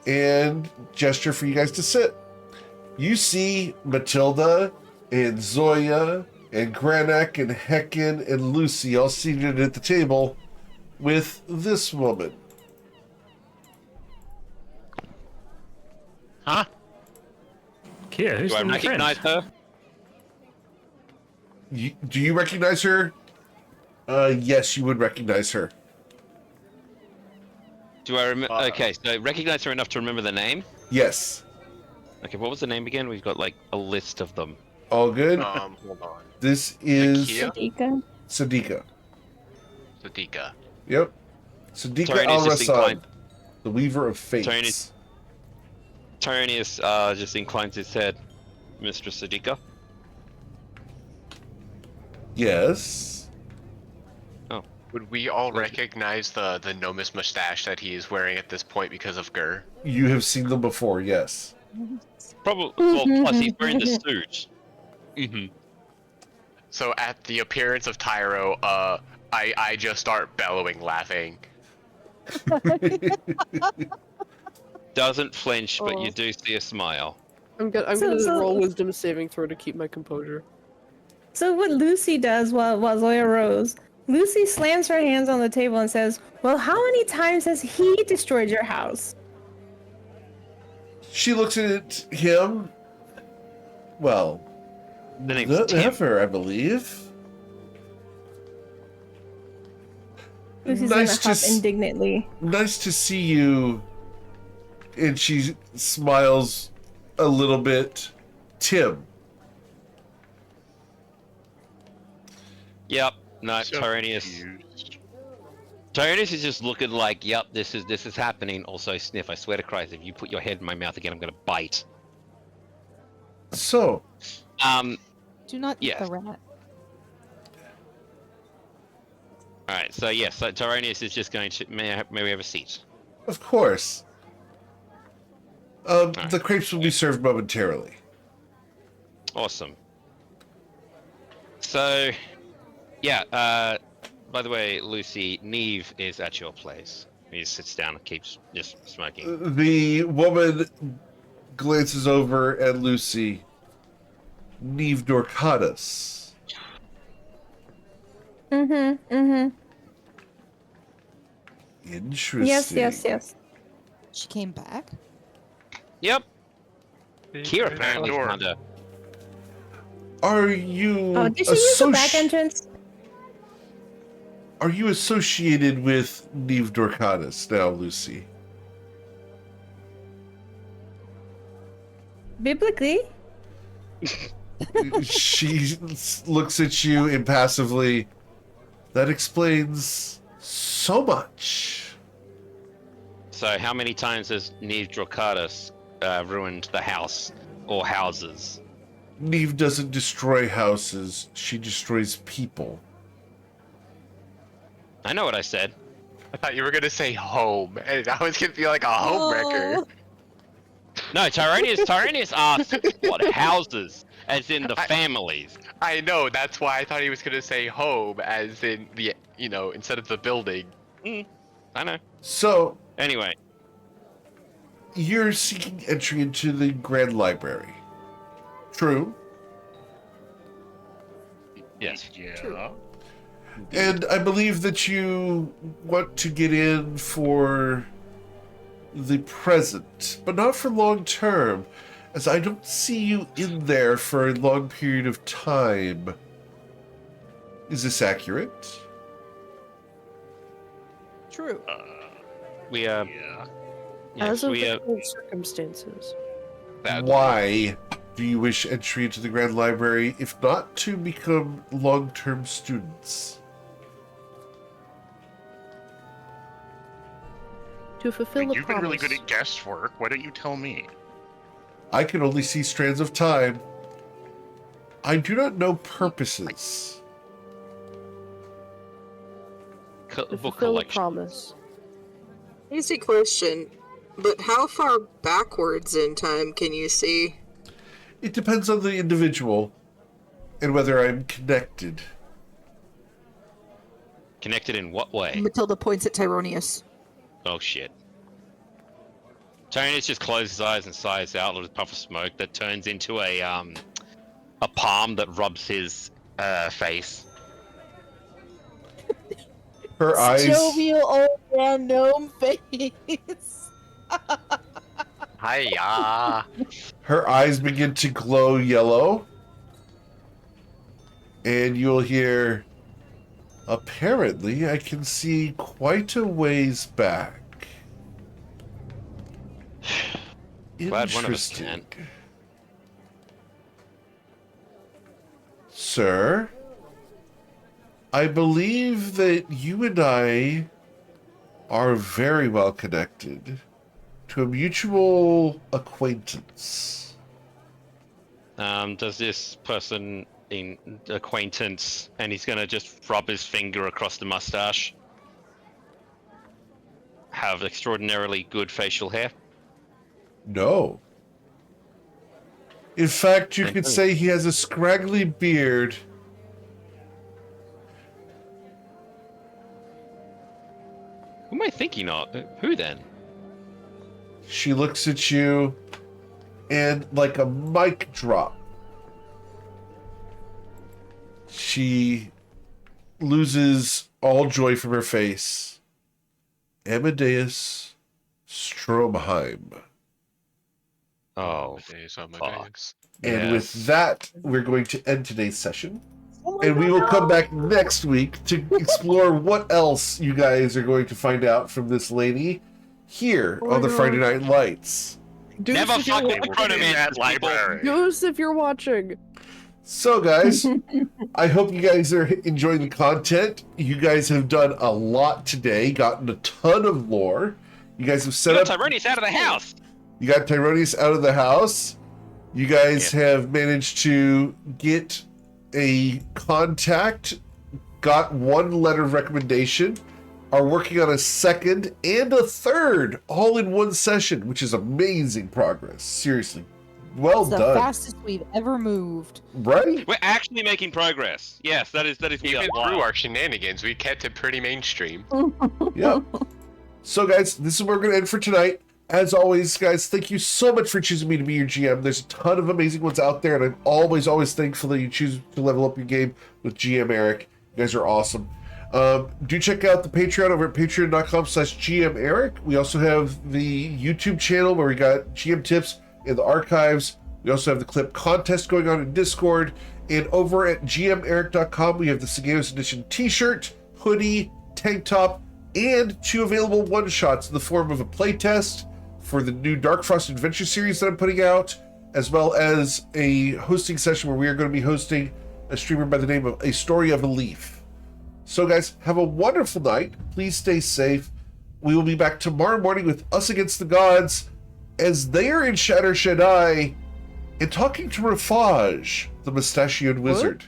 and gesture for you guys to sit. You see Matilda and Zoya and Granek and Hecken and Lucy all seated at the table with this woman. Huh? Kia, who's Do I the recognize friend? her? Do you recognize her? Yes, you would recognize her. Do I remember? Okay, so recognize her enough to remember the name. Yes. Okay, what was the name again? We've got like a list of them. All good? Hold on. This is Nakia? Dika. Sadika. Sadika. Yep. Sadika Tyranius Al just Rasad, inclined. the Weaver of Fates. Tyranius just inclines his head. Mistress Sadika. Yes. Would we all recognize the Nomus mustache that he is wearing at this point because of Gur? You have seen them before, yes. Probably. Well, plus he's wearing the suit. Mm-hmm. So at the appearance of Tyro, I just start bellowing, laughing. Doesn't flinch, but you Oh. do see a smile. I'm gonna roll wisdom saving throw to keep my composure. So what Lucy does while Zoya rows, Lucy slams her hands on the table and says, "Well, how many times has he destroyed your house?" She looks at him. Well, The name's Tim. never, I believe. Lucy's Nice gonna to huff indignantly. Nice to see you. And she smiles a little bit. Tim. Yep. No, So Tyranius. confused. Tyranius is just looking like, yep, this is happening. Also, sniff. I swear to Christ, if you put your head in my mouth again, I'm gonna bite. So, Do not eat Yes. the rat. All right. So yes, so Tyranius is just going to. May we have a seat? of course. The crepes will be served momentarily. Awesome. So, yeah. By the way, Lucy, Neve is at your place. He just sits down and keeps just smoking. The woman glances over at Lucy. Neve Dorcatus. Interesting. Yes. She came back? Yep. Kira Back apparently door. found her. Are you Oh, did she use the back entrance? Are you associated with Neve Dorcatus now, Lucy? Biblically? She looks at you impassively. That explains so much. So, how many times has Neve Drocatus ruined the house or houses? Neve doesn't destroy houses, she destroys people. I know what I said. I thought you were gonna say home, and I was gonna be like a homewrecker. Oh. No, Tyranius asked what houses, as in the families. I know, that's why I thought he was gonna say home, as in the, instead of the building. I know. So, Anyway, you're seeking entry into the Grand Library. True. yes. Yeah. And I believe that you want to get in for the present, but not for long term, as I don't see you in there for a long period of time. Is this accurate? True. We Yeah. yes, As of we the current circumstances. Why do you wish entry into the Grand Library, if not to become long-term students? To fulfill the You've been really promise. good at guesswork. Why don't you tell me? I can only see strands of time. I do not know purposes. To Book fulfill the collection. promise. Easy question, but how far backwards in time can you see? It depends on the individual and whether I'm connected. Connected in what way? Matilda points at Tyronius. Oh shit. Tyronius just closes his eyes and sighs out with a puff of smoke that turns into a palm that rubs his face. Her eyes. Jovial old man gnome face. Hiya. Her eyes begin to glow yellow. And you'll hear, apparently I can see quite a ways back. Glad one of us Interesting. can. Sir, I believe that you and I are very well connected to a mutual acquaintance. Does this person in acquaintance, and he's gonna just rub his finger across the mustache, have extraordinarily good facial hair? No. In fact, you could say he has a scraggly beard. Who am I thinking of? Who then? She looks at you, and like a mic drop, she loses all joy from her face. Amadeus Stromheim. Oh, Amadeus. And yes. with that, we're going to end today's session. And we will come back next week to explore what else you guys are going to find out from this lady here on the Friday Night Lights. Deuce, Never if you're fucking watching- front of me, that people. library. Deuce, if you're watching. So, guys, I hope you guys are enjoying the content. You guys have done a lot today, gotten a ton of lore. You guys have set You up. got Tyronius out of the house. You got Tyronius out of the house. You guys have managed to get a contact, got one letter of recommendation, are working on a second and a third all in one session, which is amazing progress. Seriously. Well It's the done. fastest we've ever moved. Right? We're actually making progress. Yes, that is Even wild. through our shenanigans, we kept it pretty mainstream. Yep. So, guys, this is where we're going to end for tonight. As always, guys, thank you so much for choosing me to be your GM. There's a ton of amazing ones out there, and I'm always thankful that you choose to level up your game with GM Eric. You guys are awesome. Do check out the Patreon over at patreon.com/GM Eric. We also have the YouTube channel where we got GM tips in the archives. We also have the clip contest going on in Discord. And over at gmeric.com, we have the Seganos Edition t-shirt, hoodie, tank top, and 2 available one-shots in the form of a playtest for the new Dark Frost Adventure series that I'm putting out, as well as a hosting session where we are going to be hosting a streamer by the name of A Story of a Leaf. So, guys, have a wonderful night. Please stay safe. We will be back tomorrow morning with Us Against the Gods as they are in Shatter Shaddai and talking to Rafaj, the mustachioed wizard.